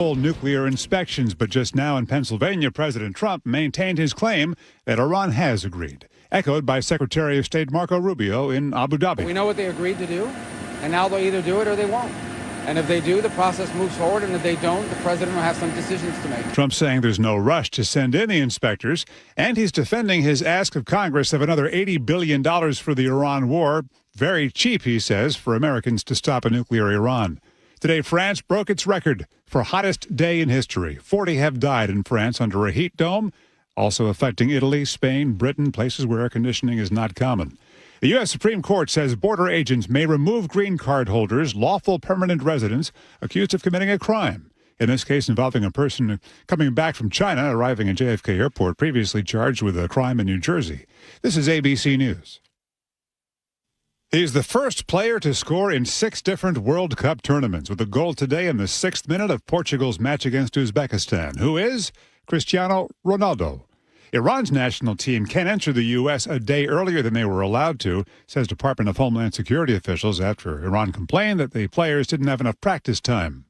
nuclear inspections, but just now in Pennsylvania, President Trump maintained his claim that Iran has agreed, echoed by Secretary of State Marco Rubio in Abu Dhabi. We know what they agreed to do, and now they'll either do it or they won't. And if they do, the process moves forward, and if they don't, the president will have some decisions to make. Trump saying there's no rush to send in the inspectors, and he's defending his ask of Congress of another $80 billion for the Iran war. Very cheap, he says, for Americans to stop a nuclear Iran. Today, France broke its record for hottest day in history. 40 have died in France under a heat dome, also affecting Italy, Spain, Britain, places where air conditioning is not common. The U.S. Supreme Court says border agents may remove green card holders, lawful permanent residents, accused of committing a crime. In this case involving a person coming back from China, arriving at JFK Airport, previously charged with a crime in New Jersey. This is ABC News. He's the first player to score in 6 different World Cup tournaments, with a goal today in the 6th minute of Portugal's match against Uzbekistan. Who is Cristiano Ronaldo. Iran's national team can enter the U.S. a day earlier than they were allowed to, says Department of Homeland Security officials, after Iran complained that the players didn't have enough practice time.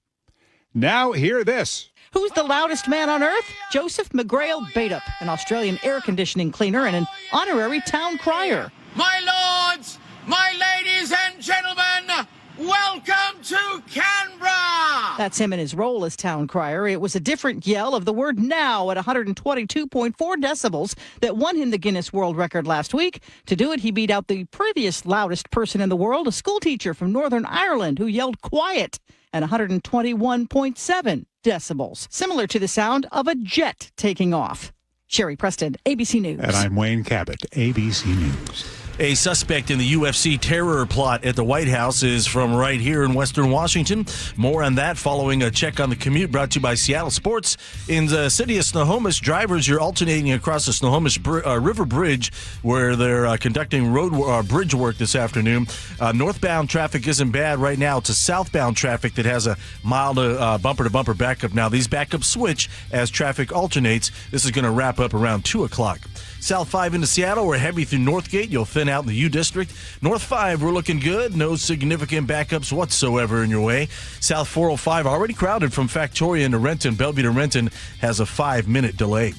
Now, hear this. Who's the loudest man on earth? Joseph McGrail Baitup, an Australian air conditioning cleaner and an honorary town crier. My lords, my ladies and gentlemen, welcome to Canberra! That's him in his role as town crier. It was a different yell of the word now at 122.4 decibels that won him the Guinness World Record last week. To do it, he beat out the previous loudest person in the world, a schoolteacher from Northern Ireland who yelled quiet at 121.7 decibels, similar to the sound of a jet taking off. Sherry Preston, ABC News. And I'm Wayne Cabot, ABC News. A suspect in the UFC terror plot at the White House is from right here in Western Washington. More on that following a check on the commute brought to you by Seattle Sports. In the city of Snohomish, drivers, you're alternating across the Snohomish River Bridge where they're conducting bridge work this afternoon. Northbound traffic isn't bad right now. It's a southbound traffic that has a mild bumper-to-bumper backup. Now, these backups switch as traffic alternates. This is going to wrap up around 2 o'clock. South 5 into Seattle, we're heavy through Northgate. You'll thin out in the U District. North 5, we're looking good. No significant backups whatsoever in your way. South 405, already crowded from Factoria into Renton. Bellevue to Renton has a 5-minute delay.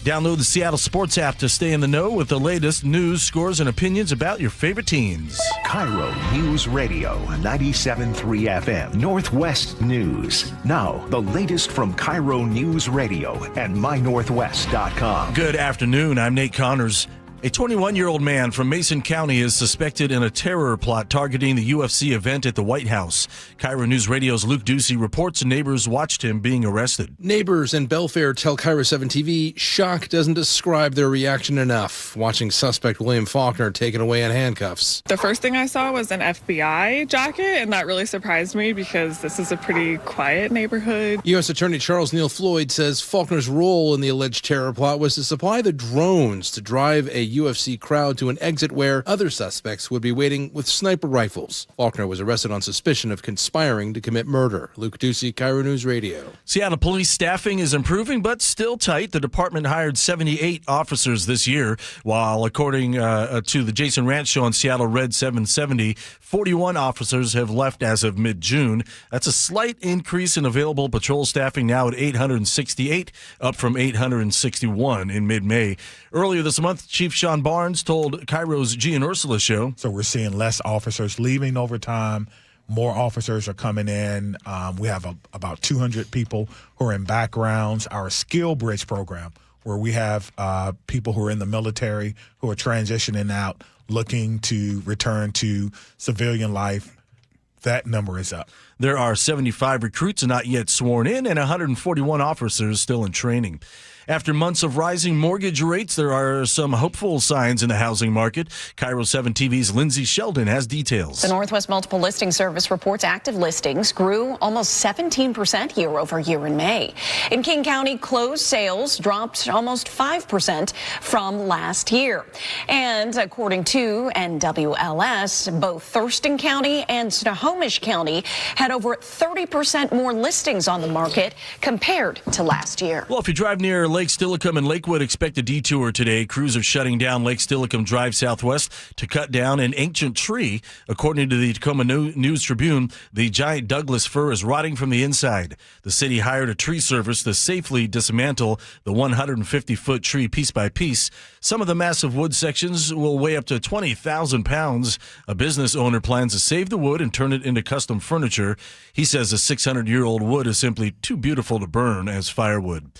Download the Seattle Sports app to stay in the know with the latest news, scores, and opinions about your favorite teams. KIRO Newsradio, 97.3 FM, Northwest News. Now, the latest from KIRO Newsradio and mynorthwest.com. Good afternoon. I'm Nate Connors. A 21-year-old man from Mason County is suspected in a terror plot targeting the UFC event at the White House. KIRO News Radio's Luke Ducey reports neighbors watched him being arrested. Neighbors in Belfair tell KIRO 7 TV shock doesn't describe their reaction enough, watching suspect William Faulkner taken away in handcuffs. The first thing I saw was an FBI jacket, and that really surprised me because this is a pretty quiet neighborhood. U.S. Attorney Charles Neal Floyd says Faulkner's role in the alleged terror plot was to supply the drones to drive a UFC crowd to an exit where other suspects would be waiting with sniper rifles. Faulkner was arrested on suspicion of conspiring to commit murder. Luke Ducey, KIRO News Radio. Seattle police staffing is improving, but still tight. The department hired 78 officers this year, while according to the Jason Ranch Show on Seattle Red 770, 41 officers have left as of mid-June. That's a slight increase in available patrol staffing, now at 868, up from 861 in mid-May. Earlier this month, Chief Sean Barnes told KIRO's G and Ursula show. So we're seeing less officers leaving over time. More officers are coming in. We have about 200 people who are in backgrounds. Our Skill Bridge program, where we have people who are in the military who are transitioning out, looking to return to civilian life, that number is up. There are 75 recruits not yet sworn in and 141 officers still in training. After months of rising mortgage rates, there are some hopeful signs in the housing market. KIRO 7 TV's Lindsay Sheldon has details. The Northwest Multiple Listing Service reports active listings grew almost 17% year over year in May. In King County, closed sales dropped almost 5% from last year. And according to NWLS, both Thurston County and Snohomish County have had over 30% more listings on the market compared to last year. Well, if you drive near Lake Steilacoom and Lakewood, expect a detour today. Crews are shutting down Lake Steilacoom Drive Southwest to cut down an ancient tree. According to the Tacoma News Tribune, the giant Douglas fir is rotting from the inside. The city hired a tree service to safely dismantle the 150-foot tree piece by piece. Some of the massive wood sections will weigh up to 20,000 pounds. A business owner plans to save the wood and turn it into custom furniture. He says the 600-year-old wood is simply too beautiful to burn as firewood.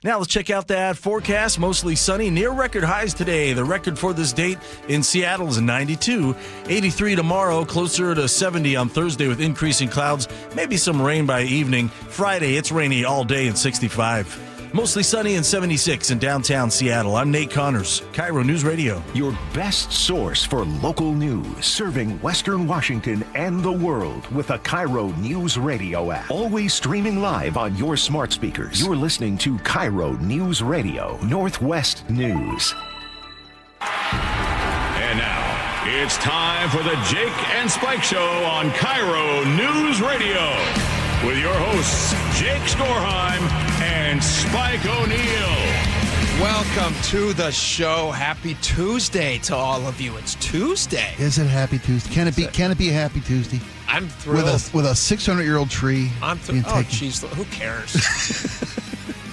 Now let's check out that forecast. Mostly sunny, near record highs today. The record for this date in Seattle is 92. 83 tomorrow, closer to 70 on Thursday with increasing clouds. Maybe some rain by evening. Friday, it's rainy all day and 65. Mostly sunny and 76 in downtown Seattle. I'm Nate Connors, KIRO News Radio. Your best source for local news, serving Western Washington and the world with a KIRO News Radio app. Always streaming live on your smart speakers. You're listening to KIRO News Radio, Northwest News. And now, it's time for the Jake and Spike Show on KIRO News Radio. With your hosts, Jake Skorheim and Spike O'Neill. Welcome to the show. Happy Tuesday to all of you. It's Tuesday. Is it Happy Tuesday? Can it be a Happy Tuesday? I'm thrilled. With a 600-year-old tree. I'm thrilled. Oh, jeez. Who cares?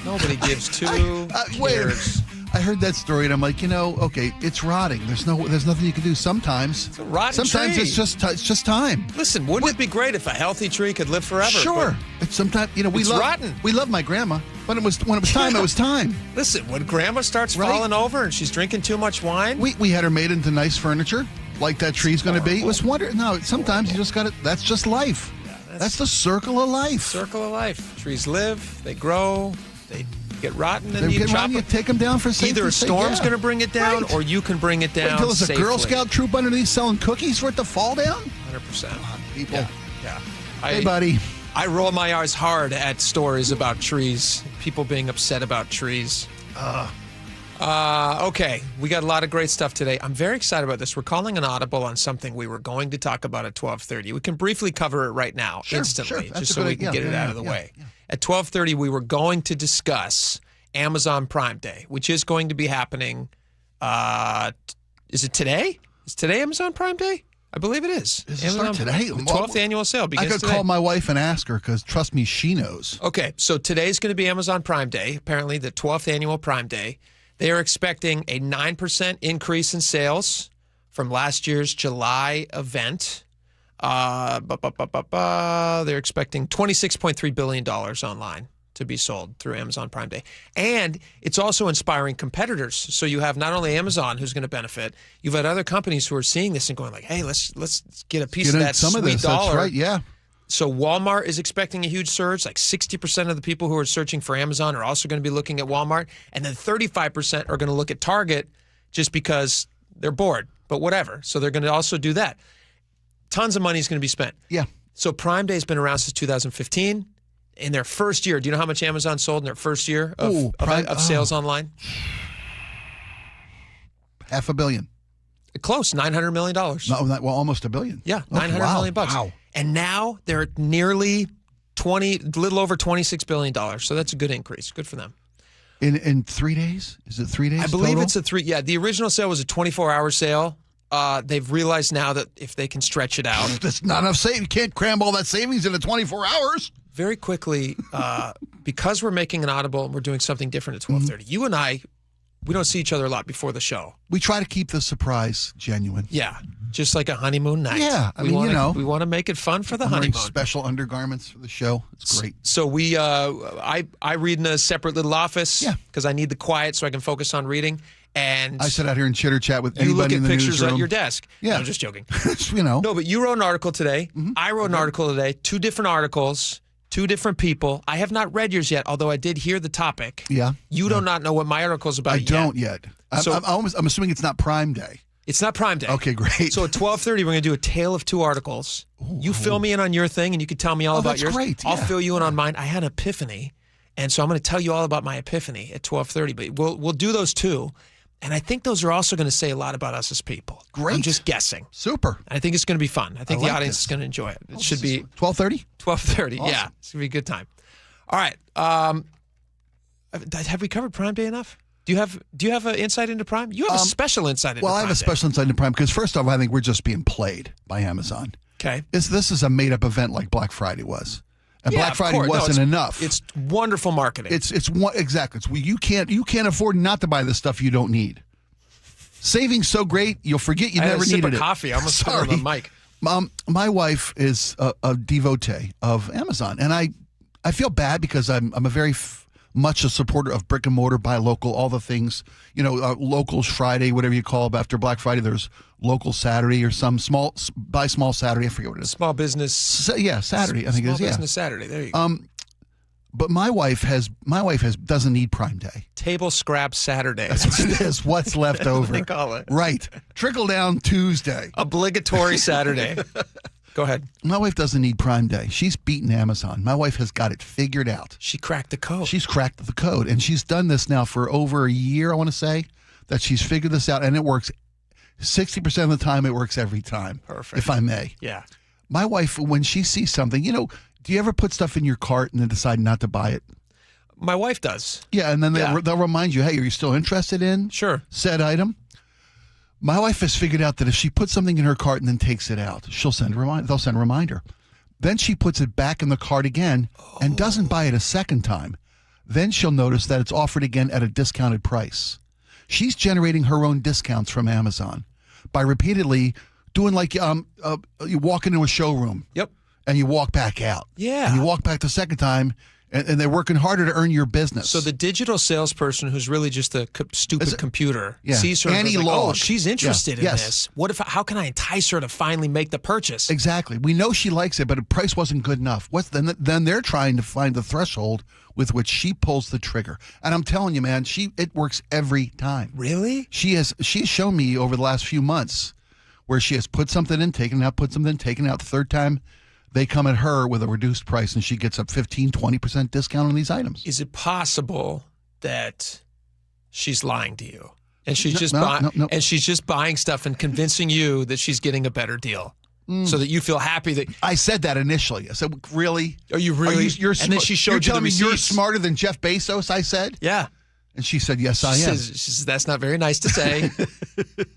Nobody gives two cares. I heard that story and I'm like, okay, it's rotting. There's nothing you can do. Sometimes it's a rotten sometimes tree. It's just time. Listen, wouldn't it be great if a healthy tree could live forever? Sure. It's sometimes it's rotten. We love my grandma, but when it was time, it was time. Listen, when grandma starts falling over and she's drinking too much wine, we had her made into nice furniture, like that tree's going to be. It was wonderful. No, sometimes you just got to. That's just life. Yeah, that's the circle of life. Circle of life. Trees live, they grow, they get rotten, and you take them down for safety. Either a storm's going to bring it down, or you can bring it down. Until there's a Girl Scout troop underneath selling cookies for it to fall down. 100%. Come on, people. Yeah. Hey, buddy. I roll my eyes hard at stories about trees. People being upset about trees. Okay, we got a lot of great stuff today. I'm very excited about this. We're calling an audible on something we were going to talk about at 12:30. We can briefly cover it right now, instantly, just so we can get it out of the way. Yeah. At 12:30, we were going to discuss Amazon Prime Day, which is going to be happening. Is it today? Is today Amazon Prime Day? I believe it is. Does it start today? The 12th annual sale begins today. I could call my wife and ask her because, trust me, she knows. Okay, so today's going to be Amazon Prime Day, apparently the 12th annual Prime Day. They are expecting a 9% increase in sales from last year's July event. They're expecting $26.3 billion online to be sold through Amazon Prime Day. And it's also inspiring competitors. So you have not only Amazon who's going to benefit, you've had other companies who are seeing this and going like, hey, let's get a piece of that sweet dollar. That's right, yeah. So Walmart is expecting a huge surge. Like 60% of the people who are searching for Amazon are also going to be looking at Walmart. And then 35% are going to look at Target just because they're bored. But whatever. So they're going to also do that. Tons of money is going to be spent. Yeah. So Prime Day has been around since 2015. In their first year, do you know how much Amazon sold in their first year of sales online? $500 million. Close, $900 million. No, almost $1 billion. Yeah, $900 million bucks. Wow. And now they're nearly little over $26 billion. So that's a good increase. Good for them. In 3 days? Is it 3 days? I believe total? it's a 3. Yeah, the original sale was a 24-hour sale. They've realized now that if they can stretch it out. That's not enough savings. You can't cram all that savings into 24 hours. Very quickly, because we're making an audible and we're doing something different at 12:30. You and I, we don't see each other a lot before the show. We try to keep the surprise genuine. Yeah, just like a honeymoon night. Yeah, we want to make it fun for the honeymoon. Special undergarments for the show. It's great. So I read in a separate little office because I need the quiet so I can focus on reading. And I sit out here and chitter chat with anybody in the newsroom. You look at pictures at your desk. Yeah. No, I'm just joking. No, but you wrote an article today. I wrote an article today. 2 different articles. 2 different people. I have not read yours yet, although I did hear the topic. Yeah. You do not know what my article is about I don't yet. I'm assuming it's not Prime Day. It's not Prime Day. Okay, great. So at 12:30, we're going to do a tale of 2 articles. Ooh. You fill me in on your thing, and you can tell me all about yours. Great. Yeah. I'll fill you in on mine. I had an epiphany, and so I'm going to tell you all about my epiphany at 12:30. But we'll do those 2. And I think those are also going to say a lot about us as people. Great. I'm just guessing. Super. I think it's going to be fun. I think the audience is going to enjoy it. It should be 12:30. 12:30. Awesome. Yeah, it's going to be a good time. All right. Have we covered Prime Day enough? Do you have an insight into Prime? You have a special insight into Prime. Well, I have a special insight into Prime because first off, I think we're just being played by Amazon. Okay. This is a made-up event like Black Friday was. And Yeah, Black of Friday course. No, wasn't enough. It's wonderful marketing. Exactly. You can't afford not to buy the stuff you don't need. Savings so great you'll forget you I had never a sip needed of it. coffee. I almost put it on the mic. My wife is a devotee of Amazon, and I feel bad because I'm a very much a supporter of brick and mortar, buy local, all the things. Locals Friday, whatever you call it. After Black Friday, there's local Saturday or some buy small Saturday. I forget what it is. Small business. Saturday. I think it is. Small business Saturday. There you go. But my wife doesn't need Prime Day. Table scrap Saturday. That's what it is. What's left over? They call it. Right. Trickle down Tuesday. Obligatory Saturday. Go ahead. My wife doesn't need Prime Day. She's beaten Amazon. My wife has got it figured out. She cracked the code. She's cracked the code. And she's done this now for over a year, I want to say, that she's figured this out. And it works 60% of the time. It works every time. Perfect. If I may. Yeah. My wife, when she sees something, do you ever put stuff in your cart and then decide not to buy it? My wife does. Yeah, and then they'll remind you, hey, are you still interested in said item? My wife has figured out that if she puts something in her cart and then takes it out, they'll send a reminder. Then she puts it back in the cart again and doesn't buy it a second time. Then she'll notice that it's offered again at a discounted price. She's generating her own discounts from Amazon by repeatedly doing like you walk into a showroom. Yep. And you walk back out. Yeah. And you walk back the second time, and they're working harder to earn your business. So the digital salesperson who's really just a stupid computer sees her and goes like, Log. oh, she's interested in this. How can I entice her to finally make the purchase? Exactly. We know she likes it, but the price wasn't good enough. Then they're trying to find the threshold with which she pulls the trigger. And I'm telling you, man, it works every time. Really? She's shown me over the last few months where she has put something in, taken it out, put something in, taken it out. The third time, they come at her with a reduced price, and she gets a 15-20% discount on these items. Is it possible that she's lying to you, and she's just buying stuff and convincing you that she's getting a better deal, so that you feel happy that I said that initially? I said, "Really? Are you really?" And then she showed you the receipts. You're smarter than Jeff Bezos. I said, "Yeah." And she said, "Yes, I am." She says, "That's not very nice to say."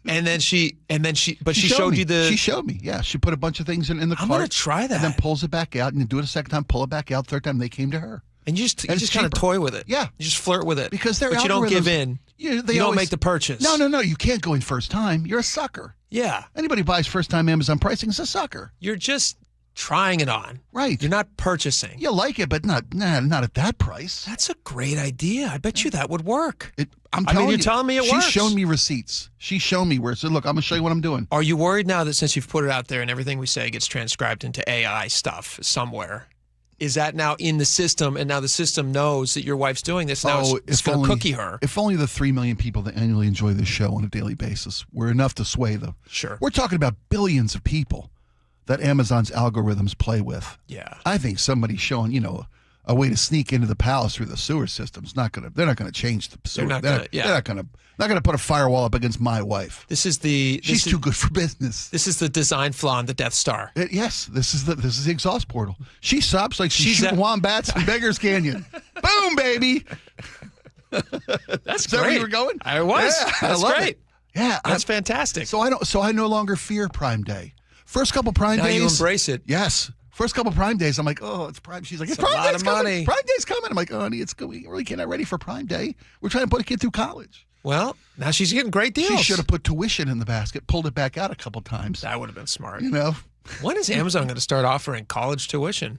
But she showed you the. She showed me. Yeah, she put a bunch of things in the cart. I'm gonna try that. And then pulls it back out, and then do it a second time, pull it back out. Third time, they came to her. And you just kind of toy with it. Yeah, you just flirt with it because but you don't give in. You don't make the purchase. No. You can't go in first time. You're a sucker. Yeah. Anybody buys first time Amazon pricing is a sucker. You're just trying it on. Right. You're not purchasing. You like it, but not at that price. That's a great idea. I bet you that would work. You're telling me it works. She's shown me receipts. She's shown me where it said, look, I'm going to show you what I'm doing. Are you worried now that since you've put it out there and everything we say gets transcribed into AI stuff somewhere, is that now in the system, and now the system knows that your wife's doing this? Now it's going to cookie her. If only the 3 million people that annually enjoy this show on a daily basis were enough to sway them. Sure. We're talking about billions of people that Amazon's algorithms play with. Yeah. I think somebody showing, a way to sneak into the palace through the sewer system's they're not going to change the sewer. They're not going to put a firewall up against my wife. She's too good for business. This is the design flaw on the Death Star. Yes, this is the exhaust portal. She sobs like she's shooting wombats in Beggar's Canyon. Boom, baby. That's is that great. Where you were going? I was. Yeah, That's great. It. Yeah, that's fantastic. So I no longer fear Prime Day. First couple Prime days. Now you embrace it. Yes. First couple Prime days, I'm like, oh, it's Prime. She's like, it's Prime Prime Day's Day's coming. money. Prime Day's coming. I'm like, oh, honey, it's good. We really not ready for Prime Day. We're trying to put a kid through college. Well, now she's getting great deals. She should have put tuition in the basket, pulled it back out a couple times. That would have been smart. When is Amazon going to start offering college tuition?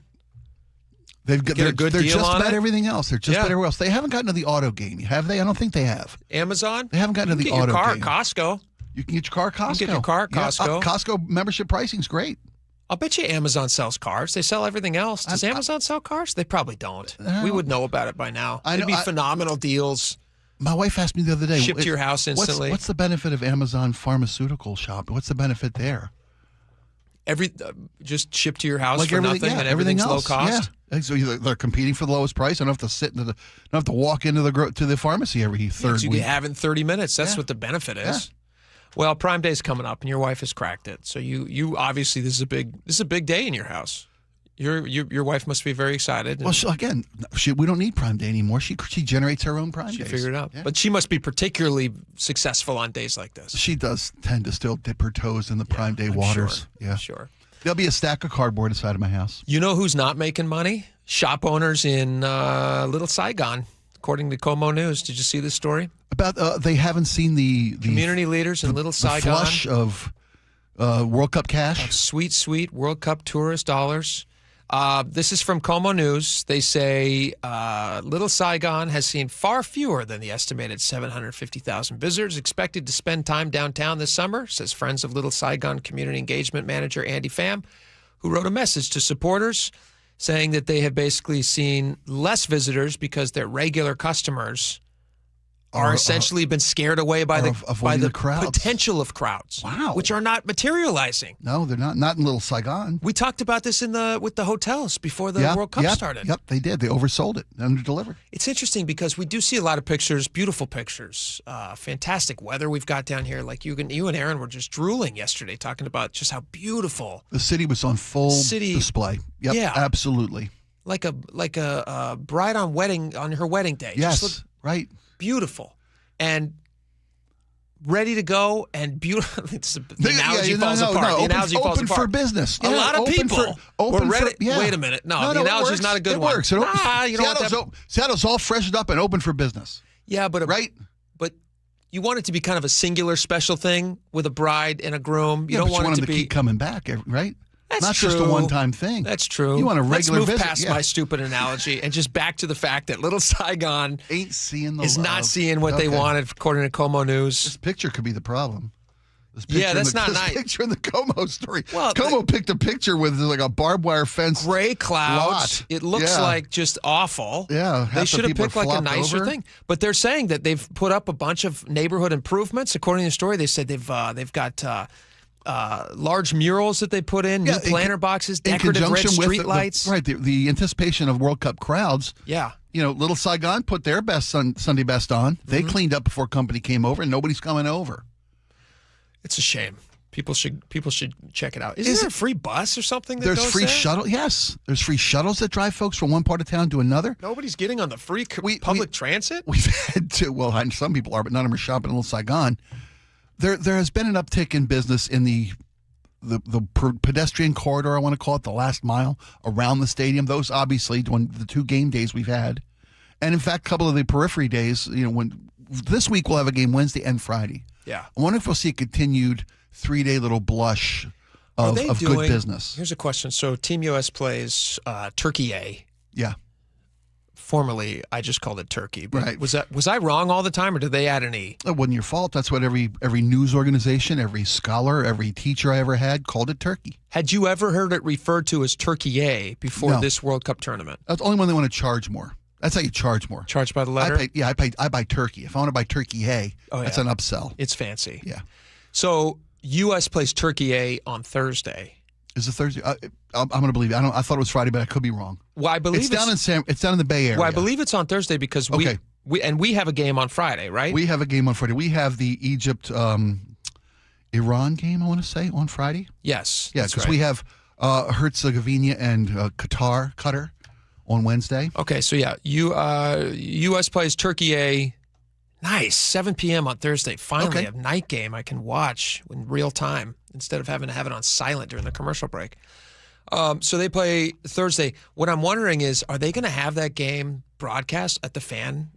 They're a good deal just on about it? everything else. They're just about everywhere else. They haven't gotten to the auto game, have they? I don't think they have. Amazon? They haven't gotten to the auto car game. At Costco. You can get your car at Costco. You can get your car at Costco. Costco membership pricing's great. I'll bet you Amazon sells cars. They sell everything else. Does Amazon sell cars? They probably don't. We would know about it by now. It'd be phenomenal deals. My wife asked me the other day. Shipped to your house instantly. What's the benefit of Amazon pharmaceutical shop? What's the benefit there? just shipped to your house Like for nothing, and everything's low cost. Yeah. So they're competing for the lowest price. I don't have to don't have to walk into the pharmacy every third you week. can have it in 30 minutes. That's what the benefit is. Yeah. Well, Prime Day's coming up, and your wife has cracked it. So you obviously this is a big day in your house. Your wife must be very excited. Well, we don't need Prime Day anymore. She generates her own Prime Days. She figured it out. Yeah. But she must be particularly successful on days like this. She does tend to still dip her toes in the Prime Day waters. Sure. Sure. There'll be a stack of cardboard inside of my house. You know who's not making money? Shop owners in Little Saigon, according to KIRO News. Did you see this story? About they haven't seen the community leaders in Little Saigon. The flush of World Cup cash. Sweet World Cup tourist dollars. This is from KIRO News. They say Little Saigon has seen far fewer than the estimated 750,000 visitors expected to spend time downtown this summer, says Friends of Little Saigon Community Engagement Manager Andy Pham, who wrote a message to supporters saying that they have basically seen less visitors because their regular customers are essentially been scared away by the potential of crowds. Wow. Which are not materializing. No, they're not. Not in Little Saigon. We talked about this with the hotels before the World Cup started. Yep, they did. They oversold it, under-delivered. It's interesting because we do see a lot of pictures, beautiful pictures, fantastic weather we've got down here. Like you and Aaron were just drooling yesterday talking about just how beautiful. The city was on full display. Yep, yeah, absolutely. Like a bride on her wedding day. Yes, right. Beautiful and ready to go and beautiful. The analogy falls apart. The analogy falls apart. Open for business. A lot of people were ready. Wait a minute. No, the analogy is not a good one. It works. Seattle's all freshened up and open for business. Yeah, but But you want it to be kind of a singular special thing with a bride and a groom. You don't want it to be keep coming back, right? That's not true. Just a one-time thing. That's true. You want a regular Let's move visit. past my stupid analogy and just back to the fact that Little Saigon ain't seeing the is love. not seeing what they wanted, according to KIRO News. This picture could be the problem. That's not nice. This picture in the KIRO story. Well, KIRO picked a picture with like a barbed wire fence. Gray clouds. It looks like just awful. Yeah. They should have picked like a nicer thing. But they're saying that they've put up a bunch of neighborhood improvements. According to the story, they said they've got large murals that they put in, new planter boxes, decorative red street lights. The anticipation of World Cup crowds. Yeah. Little Saigon put their best Sunday best on. They cleaned up before company came over, and nobody's coming over. It's a shame. People should check it out. Is there a free bus or something that there's goes free there? shuttle? Yes. There's free shuttles that drive folks from one part of town to another. Nobody's getting on the free public transit? We've had to. Well, some people are, but none of them are shopping in Little Saigon. There has been an uptick in business in the pedestrian corridor, I want to call it, the last mile around the stadium. Those obviously when the 2 game days we've had, and in fact, a couple of the periphery days. When this week we'll have a game Wednesday and Friday. Yeah, I wonder if we'll see a continued 3-day little blush of good business. Here's a question: so Team US plays Turkey A. Yeah. Formerly, I just called it Turkey. But right. Was I wrong all the time, or did they add an E? It wasn't your fault. That's what every news organization, every scholar, every teacher I ever had called it Turkey. Had you ever heard it referred to as Turkey A before this World Cup tournament? That's the only one they want to charge more. That's how you charge more. Charge by the letter? I buy Turkey. If I want to buy Turkey A, that's an upsell. It's fancy. Yeah. So U.S. plays Turkey A on Thursday. Is it Thursday? I'm going to believe it. I thought it was Friday, but I could be wrong. Well, I believe it's down in the Bay Area. Well, I believe it's on Thursday because we have a game on Friday, right? We have a game on Friday. We have the Egypt Iran game, I want to say, on Friday. Yes. Yeah, because we have Herzegovina and Qatar on Wednesday. Okay, so U.S. plays Turkey A. Nice, 7 p.m. on Thursday. Finally, a night game I can watch in real time instead of having to have it on silent during the commercial break. So they play Thursday. What I'm wondering is, are they going to have that game broadcast at the fan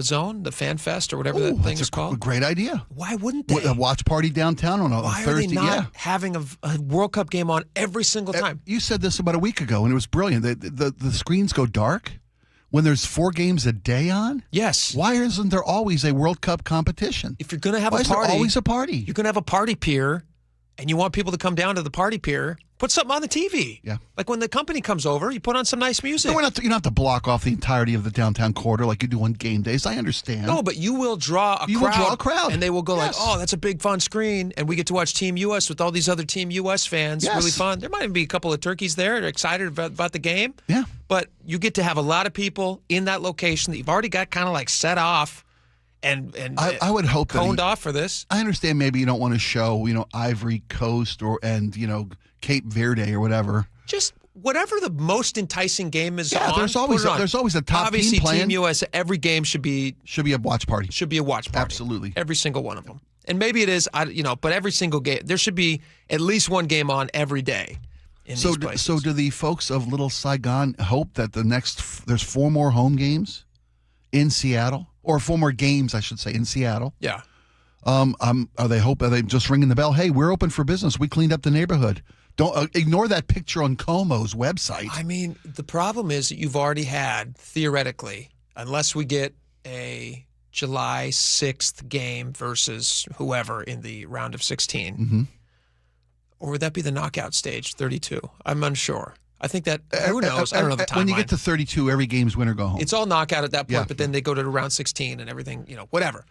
zone, the Fan Fest, or whatever that thing is called? That's a great idea. Why wouldn't they? A watch party downtown on a Thursday? Why are they not having a World Cup game on every single time? You said this about a week ago, and it was brilliant. The screens go dark when there's 4 games a day on? Yes. Why isn't there always a World Cup competition? If you're going to have a party, is there always a party? You're going to have a party pier. and you want people to come down to the party pier, put something on the TV. Yeah. Like when the company comes over, you put on some nice music. No, you don't have to block off the entirety of the downtown corridor like you do on game days. I understand. No, but you will draw a crowd. And they will go like, oh, that's a big fun screen. And we get to watch Team US with all these other Team US fans. Yes. Really fun. There might even be a couple of turkeys there. They're excited about the game. Yeah. But you get to have a lot of people in that location that you've already got kind of like set off. And I would hope coned off for this. I understand maybe you don't want to show, Ivory Coast and Cape Verde or whatever. Just whatever the most enticing game is on. There's always a top Obviously, team playing. Team US, every game should be a watch party. Should be a watch party. Absolutely. Every single one of them. And maybe it is, but every single game, there should be at least one game on every day in these places. So do the folks of Little Saigon hope that there's 4 more home games in Seattle? Or 4 more games, I should say, in Seattle. Yeah. Are they just ringing the bell? Hey, we're open for business. We cleaned up the neighborhood. Don't ignore that picture on Como's website. I mean, the problem is that you've already had, theoretically, unless we get a July 6th game versus whoever in the round of 16, mm-hmm. or would that be the knockout stage, 32? I'm unsure. I think that, who knows? I don't know the timeline. When you get to 32, every game's win or go home. It's all knockout at that point, but then they go to round 16 and everything, whatever.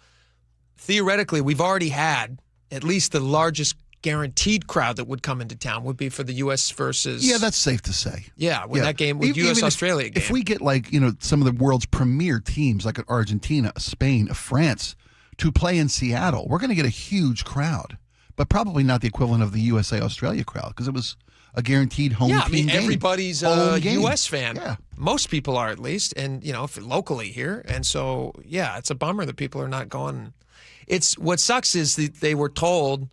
Theoretically, we've already had at least the largest guaranteed crowd that would come into town would be for the U.S. versus... Yeah, that's safe to say. Yeah, that game with U.S.-Australia game. If we get some of the world's premier teams like Argentina, Spain, France to play in Seattle, we're going to get a huge crowd, but probably not the equivalent of the USA-Australia crowd because it was a guaranteed home team game. Everybody's a U.S. fan. Yeah. Most people are at least, and, locally here. And so, it's a bummer that people are not going. What sucks is that they were told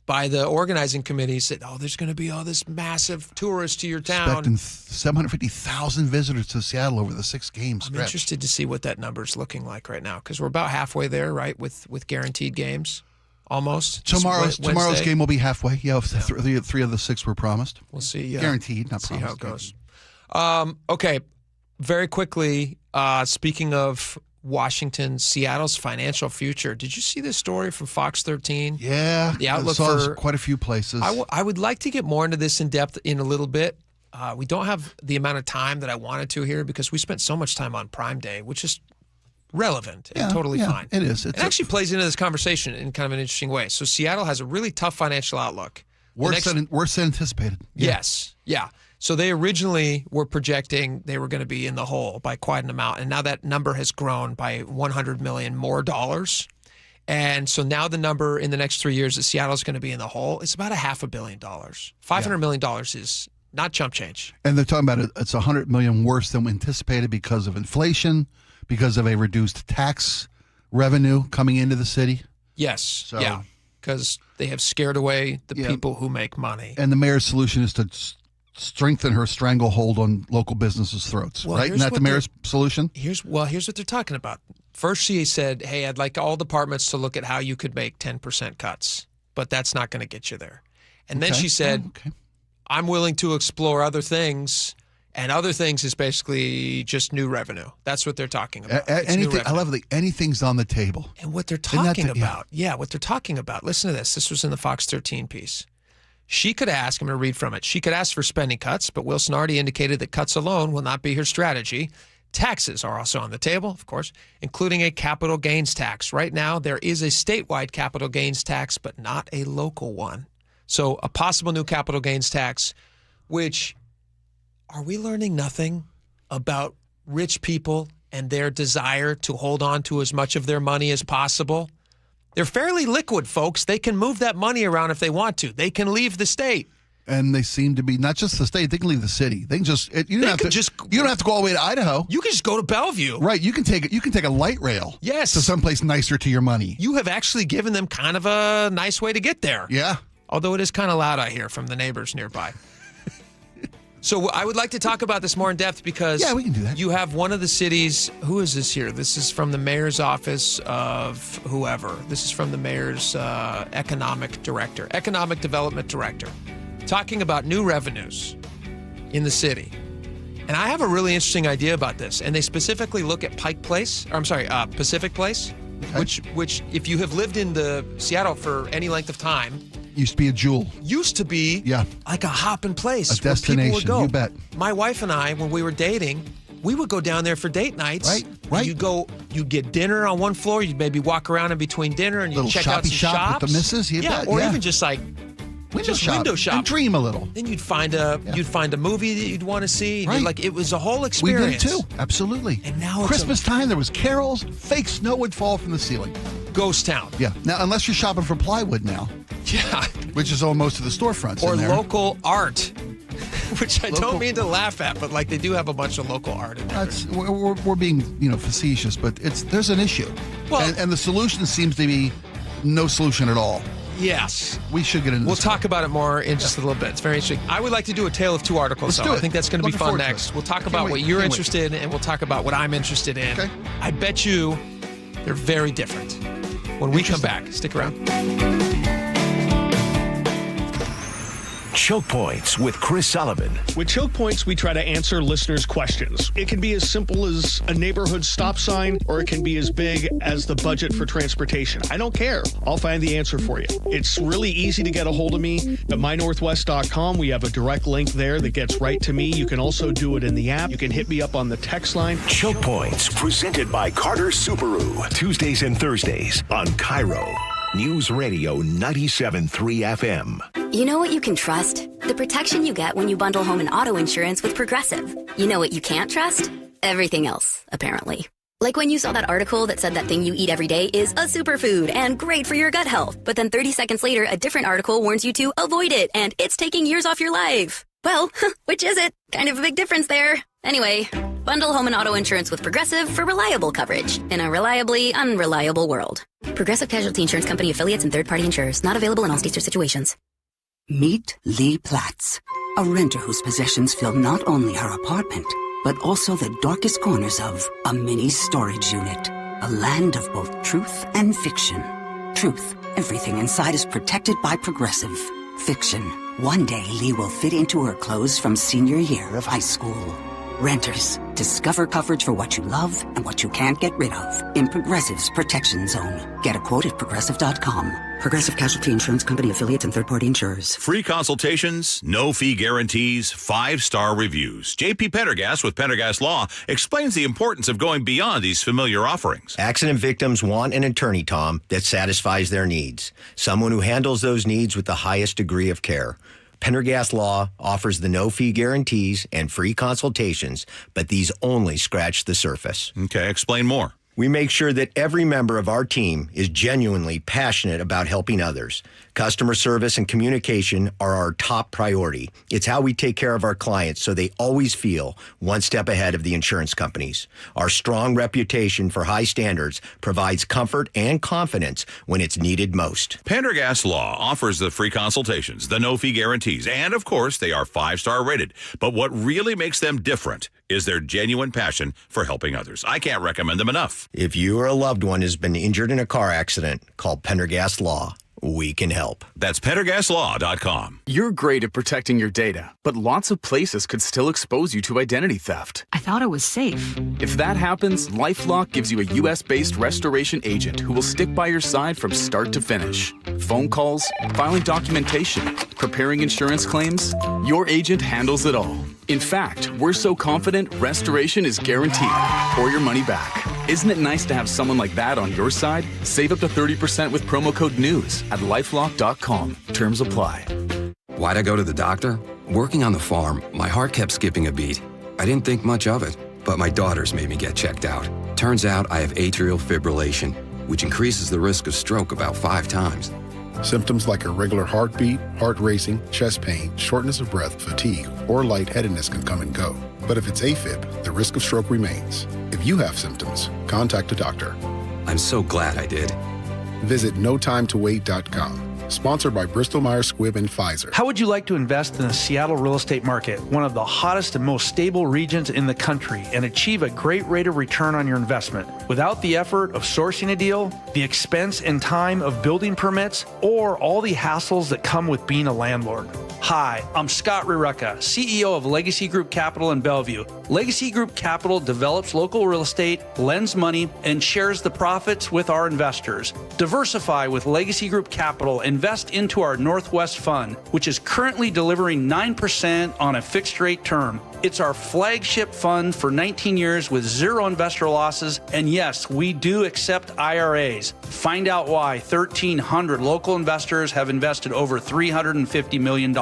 by the organizing committees that, there's going to be all this massive tourists to your town. Expecting 750,000 visitors to Seattle over the 6 games. I'm interested to see what that number's looking like right now because we're about halfway there, right, with guaranteed games. Almost. Tomorrow's game will be halfway. Yeah, 3 of the 6 were promised. We'll see. Guaranteed, not see promised. How it goes. Okay, very quickly, speaking of Washington, Seattle's financial future, did you see this story from Fox 13? Yeah. The outlook I saw for quite a few places. I would like to get more into this in depth in a little bit. We don't have the amount of time that I wanted to here because we spent so much time on Prime Day, which is relevant and totally fine. It is. It actually plays into this conversation in kind of an interesting way. So Seattle has a really tough financial outlook. Worse than anticipated. Yeah. Yes. Yeah. So they originally were projecting they were going to be in the hole by quite an amount. And now that number has grown by $100 million more dollars. And so now the number in the next 3 years that Seattle's going to be in the hole is about $500 million. $500 million is not chump change. And they're talking about it's $100 million worse than anticipated because of inflation, because of a reduced tax revenue coming into the city. Yes. Because they have scared away the people who make money. And the mayor's solution is to strengthen her stranglehold on local businesses' throats, right? Isn't that the mayor's solution? Here's what they're talking about. First, she said, hey, I'd like all departments to look at how you could make 10% cuts, but that's not going to get you there. And then she said, I'm willing to explore other things. And other things is basically just new revenue. That's what they're talking about. I love that anything's on the table. And what they're talking about, what they're talking about. Listen to this. This was in the Fox 13 piece. She could ask, I'm going to read from it. She could ask for spending cuts, but Wilson already indicated that cuts alone will not be her strategy. Taxes are also on the table, of course, including a capital gains tax. Right now, there is a statewide capital gains tax, but not a local one. So a possible new capital gains tax, which... Are we learning nothing about rich people and their desire to hold on to as much of their money as possible? They're fairly liquid, folks. They can move that money around if they want to. They can leave the state. And they seem to be not just the state. They can leave the city. They can just you don't have to go all the way to Idaho. You can just go to Bellevue. Right. You can take a light rail. Yes. To someplace nicer to your money. You have actually given them kind of a nice way to get there. Yeah. Although it is kind of loud out here from the neighbors nearby. So I would like to talk about this more in depth because we can do that. You have one of the cities. Who is this here? This is from the mayor's office of whoever. This is from the mayor's economic development director, talking about new revenues in the city. And I have a really interesting idea about this. And they specifically look at Pacific Place, which if you have lived in the Seattle for any length of time, Used to be a jewel. Used to be like a hopping place. A destination, where people would go. you bet. My wife and I, when we were dating, we would go down there for date nights. Right. You'd get dinner on one floor. You'd maybe walk around in between dinner and you'd check out some shops. With the missus, bet. Or even just like window shop and dream a little. Then you'd find a movie that you'd want to see. Right. Like it was a whole experience. We did too, absolutely. And now Christmas time, there was carols. Fake snow would fall from the ceiling. Ghost town. Yeah. Now, unless you're shopping for plywood now. Yeah. Which is on most of the storefronts. Or in there. local art. Which I don't mean to laugh at, but like they do have a bunch of local art in there. We're being facetious, but there's an issue. Well, and the solution seems to be no solution at all. Yes. We should get into We'll talk about it more in just a little bit. It's very interesting. I would like to do a tale of two articles, Let's do it. I think that's going to be fun next. We'll talk about what you're interested in, and we'll talk about what I'm interested in. Okay. I bet you they're very different. When we come back, stick around. Choke Points with Chris Sullivan. With Choke Points, we try to answer listeners' questions. It can be as simple as a neighborhood stop sign, or it can be as big as the budget for transportation. I don't care. I'll find the answer for you. It's really easy to get a hold of me at mynorthwest.com. We have a direct link there that gets right to me. You can also do it in the app. You can hit me up on the text line. Choke Points, presented by Carter Subaru. Tuesdays and Thursdays on KIRO News Radio 97.3 FM. You know what you can trust? The protection you get when you bundle home and auto insurance with Progressive. You know what you can't trust? Everything else, apparently. Like when you saw that article that said that thing you eat every day is a superfood and great for your gut health. But then 30 seconds later, a different article warns you to avoid it and it's taking years off your life. Well, which is it? Kind of a big difference there. Anyway, bundle home and auto insurance with Progressive for reliable coverage in a reliably unreliable world. Progressive Casualty Insurance Company affiliates and third-party insurers. Not available in all states or situations. Meet Lee Platts, a renter whose possessions fill not only her apartment, but also the darkest corners of a mini storage unit. A land of both truth and fiction. Truth, everything inside is protected by Progressive. Fiction, one day Lee will fit into her clothes from senior year of high school. Renters, discover coverage for what you love and what you can't get rid of in Progressive's Protection Zone. Get a quote at Progressive.com. Progressive Casualty Insurance Company affiliates and third-party insurers. Free consultations, no fee guarantees, 5-star reviews. JP Pendergast with Pendergast Law explains the importance of going beyond these familiar offerings. Accident victims want an attorney, Tom, that satisfies their needs. Someone who handles those needs with the highest degree of care. Pendergast Law offers the no-fee guarantees and free consultations, but these only scratch the surface. Okay, explain more. We make sure that every member of our team is genuinely passionate about helping others. Customer service and communication are our top priority. It's how we take care of our clients so they always feel one step ahead of the insurance companies. Our strong reputation for high standards provides comfort and confidence when it's needed most. Pendergast Law offers the free consultations, the no-fee guarantees, and of course, they are 5-star rated. But what really makes them different is their genuine passion for helping others. I can't recommend them enough. If you or a loved one has been injured in a car accident, call Pendergast Law. We can help. That's PendergastLaw.com. You're great at protecting your data, but lots of places could still expose you to identity theft. I thought it was safe. If that happens, LifeLock gives you a U.S.-based restoration agent who will stick by your side from start to finish. Phone calls, filing documentation, preparing insurance claims, your agent handles it all. In fact, we're so confident restoration is guaranteed or your money back. Isn't it nice to have someone like that on your side? Save up to 30% with promo code NEWS at LifeLock.com. Terms apply. Why'd I go to the doctor? Working on the farm, my heart kept skipping a beat. I didn't think much of it, but my daughters made me get checked out. Turns out I have atrial fibrillation, which increases the risk of stroke about 5 times. Symptoms like irregular heartbeat, heart racing, chest pain, shortness of breath, fatigue, or lightheadedness can come and go. But if it's AFib, the risk of stroke remains. If you have symptoms, contact a doctor. I'm so glad I did. Visit notimetowait.com. Sponsored by Bristol-Myers Squibb and Pfizer. How would you like to invest in the Seattle real estate market, one of the hottest and most stable regions in the country, and achieve a great rate of return on your investment without the effort of sourcing a deal, the expense and time of building permits, or all the hassles that come with being a landlord? Hi, I'm Scott Rireka, CEO of Legacy Group Capital in Bellevue. Legacy Group Capital develops local real estate, lends money, and shares the profits with our investors. Diversify with Legacy Group Capital and invest into our Northwest Fund, which is currently delivering 9% on a fixed rate term. It's our flagship fund for 19 years with zero investor losses. And yes, we do accept IRAs. Find out why 1,300 local investors have invested over $350 million.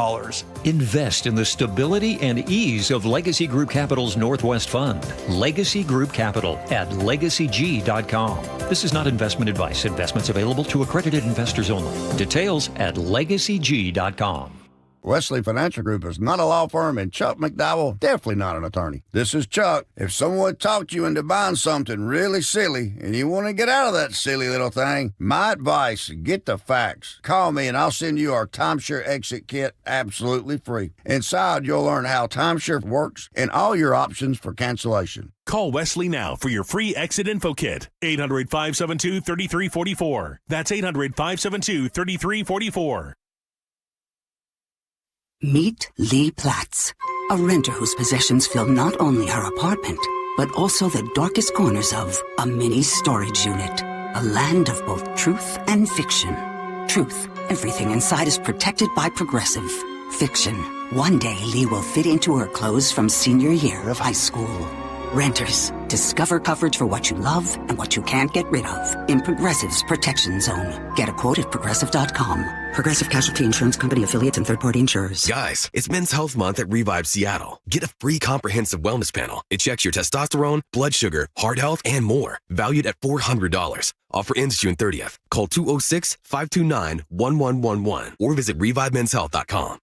Invest in the stability and ease of Legacy Group Capital's Northwest Fund. Legacy Group Capital at legacyg.com. This is not investment advice. Investments available to accredited investors only. Details at legacyg.com. Wesley Financial Group is not a law firm, and Chuck McDowell definitely not an attorney. This is Chuck. If someone talked you into buying something really silly and you want to get out of that silly little thing, my advice, get the facts. Call me and I'll send you our timeshare exit kit absolutely free. Inside, you'll learn how timeshare works and all your options for cancellation. Call Wesley now for your free exit info kit. 800-572-3344. That's 800-572-3344. Meet Lee Platz, a renter whose possessions fill not only her apartment, but also the darkest corners of a mini storage unit. A land of both truth and fiction. Truth, everything inside is protected by Progressive. Fiction, one day Lee will fit into her clothes from senior year of high school. Renters, discover coverage for what you love and what you can't get rid of in Progressive's Protection Zone. Get a quote at Progressive.com. Progressive Casualty Insurance Company, affiliates, and third-party insurers. Guys, it's Men's Health Month at Revive Seattle. Get a free comprehensive wellness panel. It checks your testosterone, blood sugar, heart health, and more. Valued at $400. Offer ends June 30th. Call 206-529-1111 or visit ReviveMen'sHealth.com.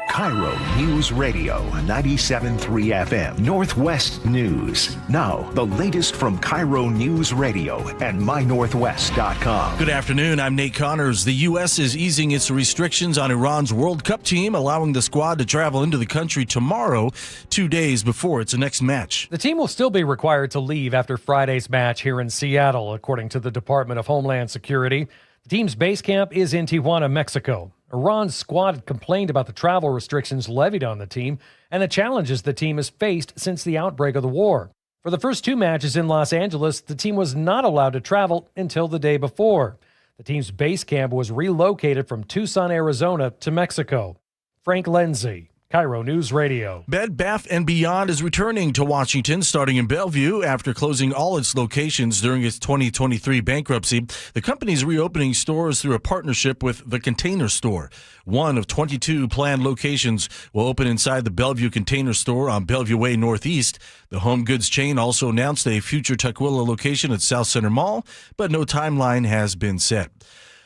KIRO News Radio 97.3 FM Northwest News. Now, the latest from KIRO News Radio and MyNorthwest.com. Good afternoon. I'm Nate Connors. The U.S. is easing its restrictions on Iran's World Cup team, allowing the squad to travel into the country tomorrow, 2 days before its next match. The team will still be required to leave after Friday's match here in Seattle, according to the Department of Homeland Security. The team's base camp is in Tijuana, Mexico. Iran's squad complained about the travel restrictions levied on the team and the challenges the team has faced since the outbreak of the war. For the first two matches in Los Angeles, the team was not allowed to travel until the day before. The team's base camp was relocated from Tucson, Arizona to Mexico. Frank Lindsay, KIRO News Radio. Bed Bath & Beyond is returning to Washington, starting in Bellevue after closing all its locations during its 2023 bankruptcy. The company's reopening stores through a partnership with The Container Store. One of 22 planned locations will open inside the Bellevue Container Store on Bellevue Way Northeast. The home goods chain also announced a future Tukwila location at South Center Mall, but no timeline has been set.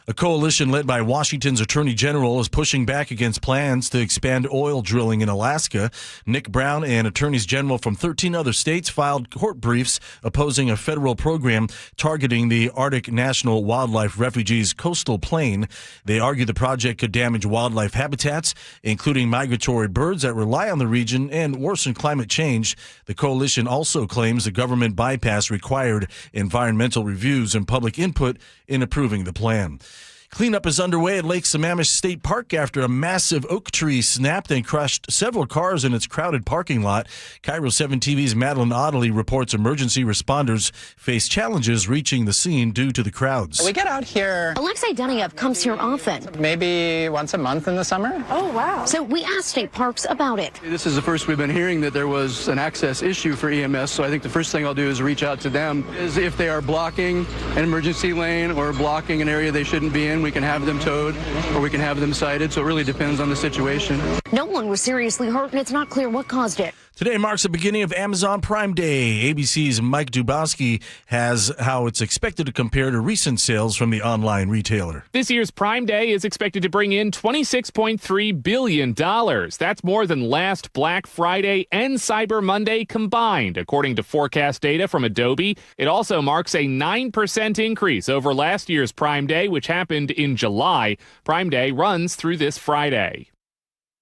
A coalition led by Washington's Attorney General is pushing back against plans to expand oil drilling in Alaska. Nick Brown and attorneys general from 13 other states filed court briefs opposing a federal program targeting the Arctic National Wildlife Refuge's coastal plain. They argue the project could damage wildlife habitats, including migratory birds that rely on the region, and worsen climate change. The coalition also claims the government bypassed required environmental reviews and public input in approving the plan. Cleanup is underway at Lake Sammamish State Park after a massive oak tree snapped and crushed several cars in its crowded parking lot. KIRO 7 TV's Madeline Ottley reports emergency responders face challenges reaching the scene due to the crowds. We get out here. Alexei Duniev comes here often. Maybe once a month in the summer. Oh, wow. So we asked state parks about it. This is the first we've been hearing that there was an access issue for EMS, so I think the first thing I'll do is reach out to them. Is if they are blocking an emergency lane or blocking an area they shouldn't be in, we can have them towed or we can have them cited, so it really depends on the situation. No one was seriously hurt, and it's not clear what caused it. Today marks the beginning of Amazon Prime Day. ABC's Mike Dubowski has how it's expected to compare to recent sales from the online retailer. This year's Prime Day is expected to bring in $26.3 billion. That's more than last Black Friday and Cyber Monday combined, according to forecast data from Adobe. It also marks a 9% increase over last year's Prime Day, which happened in July. Prime Day runs through this Friday.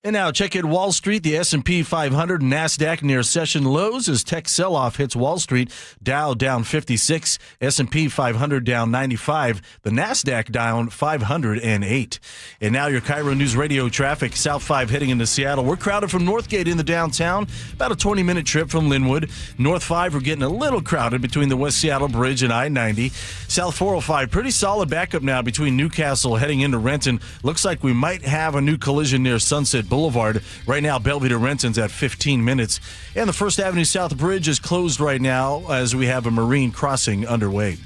And now check in Wall Street. The S&P 500 and NASDAQ near session lows as tech sell-off hits Wall Street. Dow down 56, S&P 500 down 95, the NASDAQ down 508. And now your KIRO News Radio traffic. South 5 heading into Seattle. We're crowded from Northgate into downtown, about a 20-minute trip from Linwood. North 5, we're getting a little crowded between the West Seattle Bridge and I-90. South 405, pretty solid backup now between Newcastle heading into Renton. Looks like we might have a new collision near Sunset Boulevard. Right now, Bellevue to Renton's at 15 minutes. And the First Avenue South Bridge is closed right now as we have a marine crossing underway.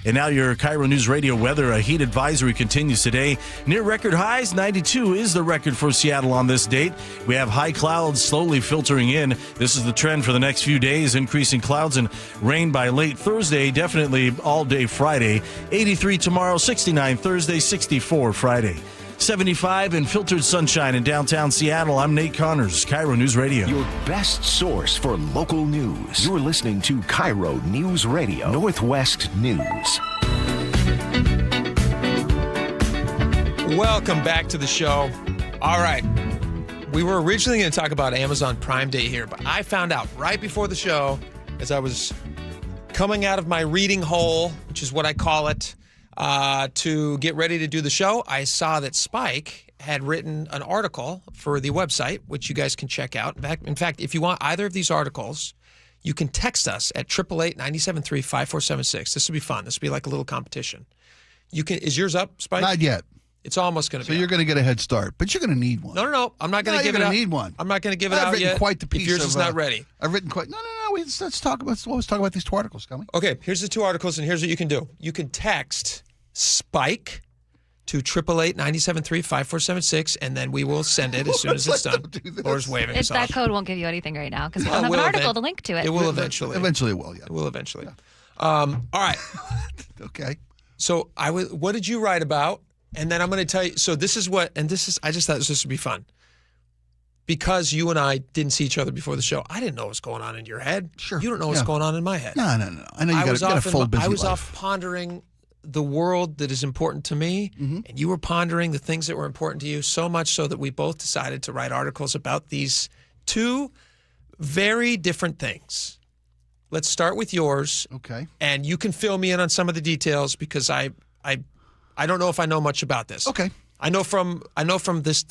And now your KIRO News Radio weather. A heat advisory continues today. Near record highs, 92 is the record for Seattle on this date. We have high clouds slowly filtering in. This is the trend for the next few days, increasing clouds and rain by late Thursday, definitely all day Friday. 83 tomorrow, 69 Thursday, 64 Friday. 75 and filtered sunshine in downtown Seattle. I'm Nate Connors, KIRO News Radio. Your best source for local news. You're listening to KIRO News Radio, Northwest News. Welcome back to the show. All right. We were originally going to talk about Amazon Prime Day here, but I found out right before the show, as I was coming out of my reading hole, which is what I call it, to get ready to do the show, I saw that Spike had written an article for the website, which you guys can check out. In fact, if you want either of these articles, you can text us at 888-973-5476. This will be fun. This will be like a little competition. You can. Is yours up, Spike? Not yet. It's almost going to be. So you're going to get a head start, but you're going to need one. No. I'm not going to give it out. You're going to need one. I'm not going to give it out yet. I've written quite the piece. If yours is not ready. I've written quite. No. Let's talk about these two articles, can we? Okay. Here's the two articles, and here's what you can do. You can text Spike to 888-973-5476, and then we will send it as soon as it's done. Laura's waving us off. That code won't give you anything right now because we don't have an article to link to it. It will eventually. Eventually it will, yeah. It will eventually. Yeah. All right. Okay. So what did you write about? And then I'm going to tell you. So this is what, and this is, I just thought this would be fun. Because you and I didn't see each other before the show, I didn't know what was going on in your head. Sure. You don't know what's going on in my head. No. I know you got a full busy life. I was off pondering the world that is important to me, and you were pondering the things that were important to you, so much so that we both decided to write articles about these two very different things. Let's start with yours. Okay. And you can fill me in on some of the details because I don't know if I know much about this. Okay. I know from this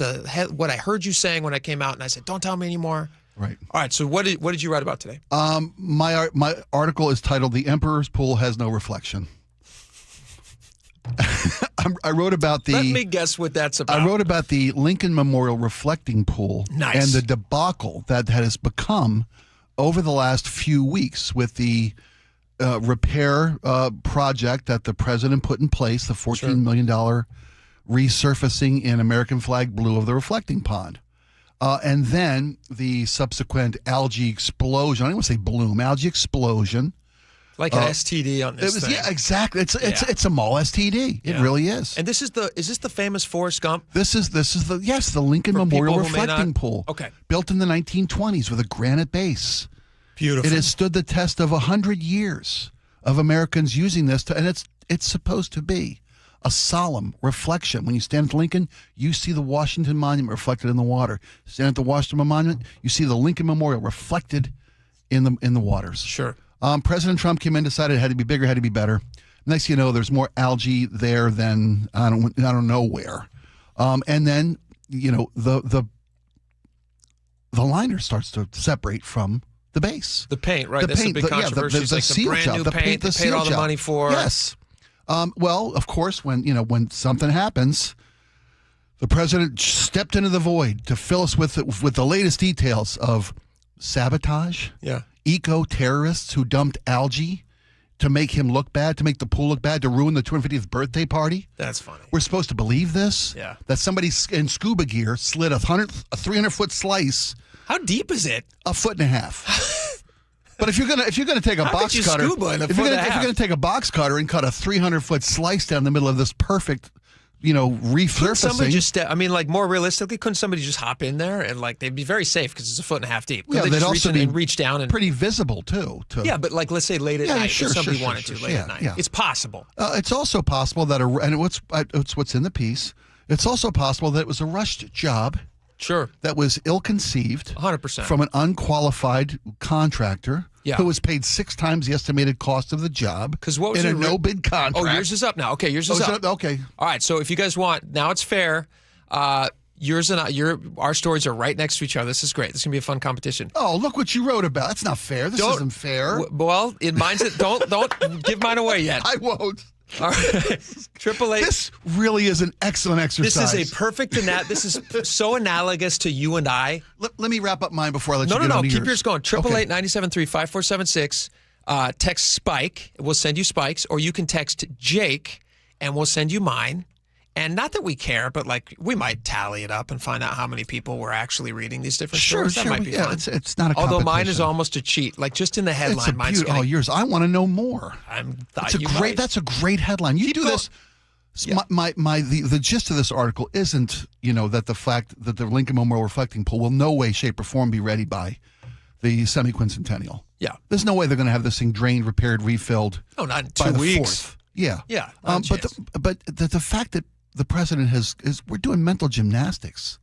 what I heard you saying when I came out, and I said, "Don't tell me anymore." Right. All right. So what did you write about today? My article is titled "The Emperor's Pool Has No Reflection." I wrote about the. Let me guess what that's about. I wrote about the Lincoln Memorial reflecting pool and the debacle that has become over the last few weeks with the repair project that the president put in place, the $14 million resurfacing in American flag blue of the reflecting pond. And then the subsequent algae explosion. I don't want to say bloom, algae explosion. Like an STD on this thing. Yeah, exactly. It's a mall STD. It really is. And is this the famous Forrest Gump? This is the Lincoln Memorial reflecting pool. Okay. Built in the 1920s with a granite base. Beautiful. It has stood the test of 100 years of Americans using this and it's supposed to be a solemn reflection. When you stand at Lincoln, you see the Washington Monument reflected in the water. Stand at the Washington Monument, you see the Lincoln Memorial reflected in the waters. Sure. President Trump came in, decided it had to be bigger, had to be better. Next thing you know, there's more algae there than I don't know where. And then the liner starts to separate from the base. The paint, right? That's a big controversy. The seal brand job, new the paint. the They paid all the money for. Yes. Well, of course, when something happens, the president stepped into the void to fill us with the latest details of sabotage. Yeah. Eco-terrorists who dumped algae to make him look bad, to make the pool look bad, to ruin the 250th birthday party. That's funny. We're supposed to believe this? Yeah. That somebody in scuba gear slid a 300-foot slice. How deep is it? 1.5 feet. But if you're gonna take a box cutter, if you're gonna take a box cutter and cut a 300-foot slice down the middle of this perfect, resurfacing. Couldn't somebody just more realistically, couldn't somebody just hop in there and they'd be very safe because it's 1.5 feet deep? Yeah, they'd also be reach down and pretty visible too. Yeah, but let's say late at night, if somebody wanted to late at night, it's possible. It's also possible that what's in the piece. It's also possible that it was a rushed job. Sure. That was ill-conceived. 100%. From an unqualified contractor Yeah. who was paid 6 times the estimated cost of the job. Because what was in a your no-bid contract. Oh, yours is up now. Okay, yours is up. Okay. All right, so if you guys want, now it's fair. Yours and our stories are right next to each other. This is great. This is gonna be a fun competition. Oh, look what you wrote about. That's not fair. This isn't fair. Well, don't give mine away yet. I won't. All right, 888. This really is an excellent exercise. This is a perfect this is so analogous to you and I. Let me wrap up mine before I let you get No. on to Keep yours going. 888-973-5476. Text Spike. We'll send you Spikes, or you can text Jake, and we'll send you mine. And not that we care, but like we might tally it up and find out how many people were actually reading these different stories. That might be fun. It's not a competition. Although mine is almost a cheat. Like just in the headline, mine's getting... Oh, yours. I want to know more. That's a great headline. You do this. Yeah. The gist of this article isn't, that the fact that the Lincoln Memorial Reflecting Pool will no way, shape, or form be ready by the semi-quincentennial. Yeah. There's no way they're going to have this thing drained, repaired, refilled. No, not in by 2 the weeks. 4th. Yeah. Yeah. But the fact that the president we're doing mental gymnastics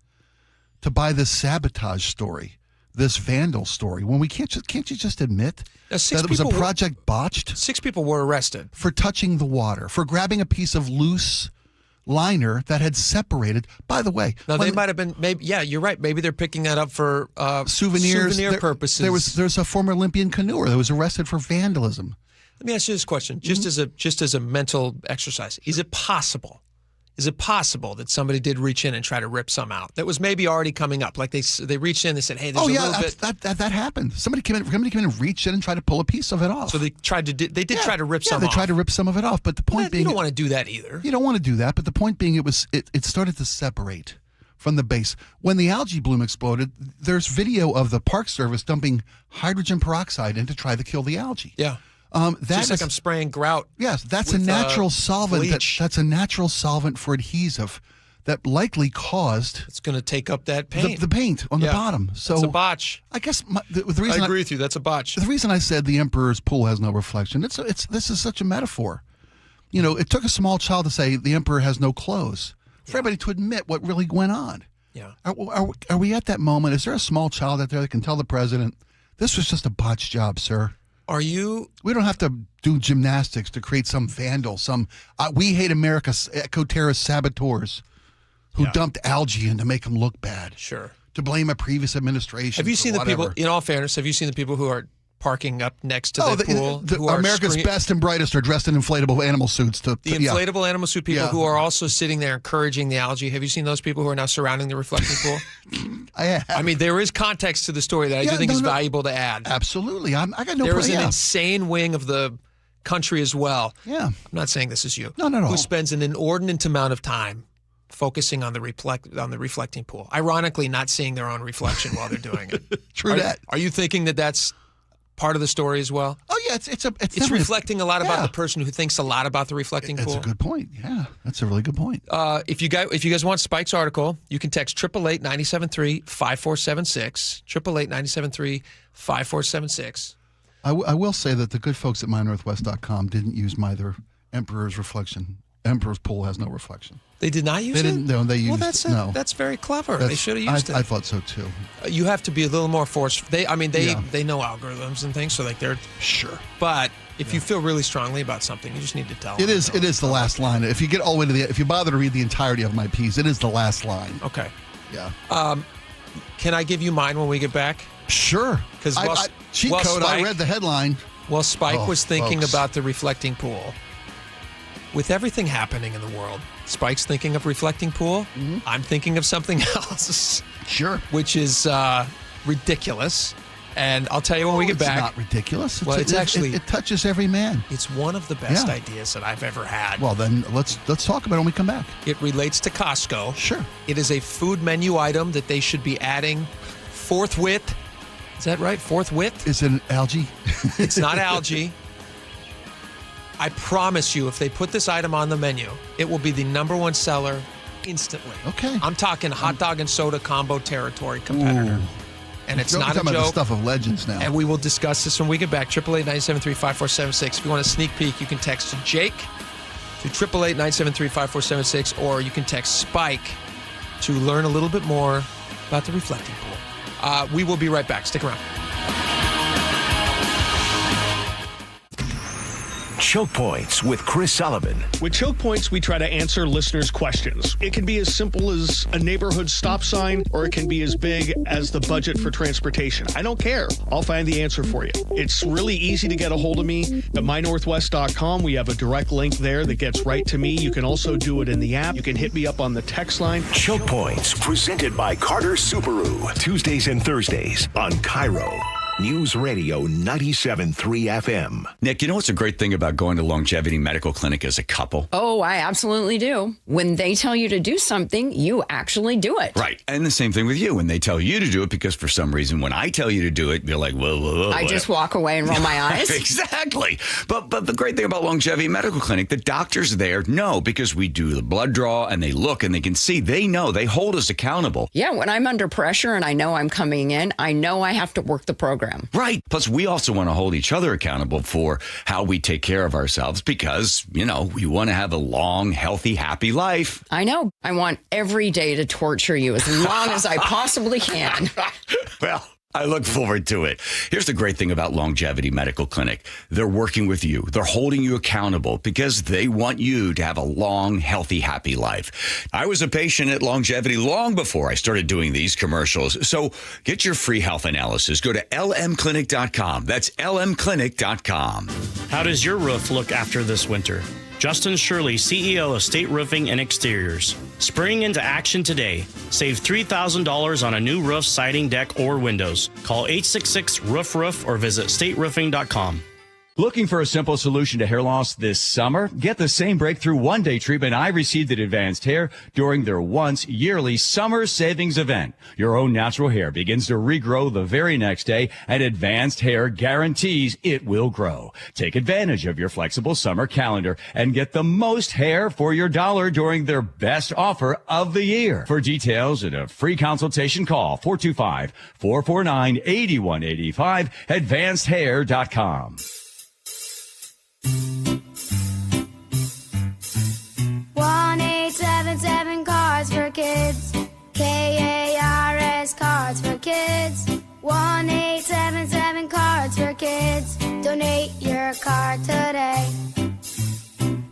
to buy this sabotage story, this vandal story, when we can't you just admit that it was a project botched? 6 people were arrested for touching the water, for grabbing a piece of loose liner that had separated. By the way, now they might have been. Maybe you're right. Maybe they're picking that up for souvenir purposes. There's a former Olympian canoer that was arrested for vandalism. Let me ask you this question, just as a mental exercise: Is it possible that somebody did reach in and try to rip some out that was maybe already coming up? Like they reached in, they said, "Hey, there's a little bit." That happened. Somebody came in and reached in and tried to pull a piece of it off. So they tried to try to rip some off. Yeah, they tried to rip some of it off. But the point being, you don't want to do that either. You don't want to do that. But the point being, it started to separate from the base. When the algae bloom exploded, there's video of the Park Service dumping hydrogen peroxide in to try to kill the algae. Yeah. That's like I'm spraying grout. Yes, that's a natural solvent. That's a natural solvent for adhesive that likely caused. It's going to take up that paint. The paint on the bottom. So it's a botch. I guess the reason I agree with you. That's a botch. The reason I said the emperor's pool has no reflection. This is such a metaphor. It took a small child to say the emperor has no clothes. For everybody to admit what really went on. Yeah. Are we at that moment? Is there a small child out there that can tell the president this was just a botched job, sir? We don't have to do gymnastics to create some vandal, some we hate America eco-terrorist saboteurs who dumped algae in to make them look bad. Sure. To blame a previous administration. Have you seen the people, in all fairness, have you seen the people who are parking up next to the pool? America's best and brightest are dressed in inflatable animal suits. The inflatable animal suit people who are also sitting there encouraging the algae. Have you seen those people who are now surrounding the reflecting pool? I have. I mean, there is context to the story that I do think is valuable to add. Absolutely. I got no problem. There is an insane wing of the country as well. Yeah. I'm not saying this is you. No, not at all. Who spends an inordinate amount of time focusing on the reflecting pool. Ironically, not seeing their own reflection while they're doing it. True that. Are you thinking that that's part of the story as well? Oh yeah, it's reflecting a lot about the person who thinks a lot about the reflecting pool. That's a good point. Yeah, that's a really good point. If you guys want Spike's article, you can text 888-973-5476. 888-973-5476. I will say that the good folks at mynorthwest.com didn't use their Emperor's reflection. Emperor's pool has no reflection. They did not use it? They didn't. No, they used that's very clever. They should have used it. I thought so too. You have to be a little more forceful. They know algorithms and things, so they're sure. But if you feel really strongly about something, you just need to tell them. It is the last line. If you get all the way to if you bother to read the entirety of my piece, it is the last line. Okay. Yeah. Can I give you mine when we get back? Sure. Because cheat code. I read the headline. Well, Spike was thinking about the reflecting pool. With everything happening in the world, Spike's thinking of reflecting pool. Mm-hmm. I'm thinking of something else. Sure. Which is ridiculous. And I'll tell you when we get back. It's not ridiculous. It's actually it touches every man. It's one of the best ideas that I've ever had. Well, then let's talk about it when we come back. It relates to Costco. Sure. It is a food menu item that they should be adding forthwith. Is that right? Forthwith? Is it algae? It's not algae. I promise you, if they put this item on the menu, it will be the #1 seller instantly. Okay. I'm talking hot dog and soda combo territory competitor. Ooh. And it's not a joke. About the stuff of legends now. And we will discuss this when we get back. 888-973-5476. If you want a sneak peek, you can text Jake to 888-973-5476, or you can text Spike to learn a little bit more about the reflecting pool. We will be right back. Stick around. Choke Points with Chris Sullivan. With Choke Points, we try to answer listeners' questions. It can be as simple as a neighborhood stop sign, or it can be as big as the budget for transportation. I don't care. I'll find the answer for you. It's really easy to get a hold of me at mynorthwest.com. We have a direct link there that gets right to me. You can also do it in the app. You can hit me up on the text line. Choke Points, presented by Carter Subaru. Tuesdays and Thursdays on KIRO News Radio 97.3 FM. Nick, you know what's a great thing about going to Longevity Medical Clinic as a couple? Oh, I absolutely do. When they tell you to do something, you actually do it. Right. And the same thing with you. When they tell you to do it, because for some reason, when I tell you to do it, you're like, whoa. I just walk away and roll my eyes. Exactly. But the great thing about Longevity Medical Clinic, the doctors there know, because we do the blood draw and they look and they can see. They know. They hold us accountable. Yeah, when I'm under pressure and I know I'm coming in, I know I have to work the program. Right. Plus, we also want to hold each other accountable for how we take care of ourselves because, we want to have a long, healthy, happy life. I know. I want every day to torture you as long as I possibly can. Well, I look forward to it. Here's the great thing about Longevity Medical Clinic. They're working with you. They're holding you accountable because they want you to have a long, healthy, happy life. I was a patient at Longevity long before I started doing these commercials. So get your free health analysis. Go to lmclinic.com. That's lmclinic.com. How does your roof look after this winter? Justin Shirley, CEO of State Roofing and Exteriors. Spring into action today. Save $3,000 on a new roof, siding, deck, or windows. Call 866-ROOF-ROOF or visit stateroofing.com. Looking for a simple solution to hair loss this summer? Get the same breakthrough one-day treatment I received at Advanced Hair during their once yearly summer savings event. Your own natural hair begins to regrow the very next day, and Advanced Hair guarantees it will grow. Take advantage of your flexible summer calendar and get the most hair for your dollar during their best offer of the year. For details and a free consultation, call 425-449-8185, advancedhair.com. 1-877 Cards for Kids. KARS Cards for Kids. 1-877 Cards for Kids. Donate your card today.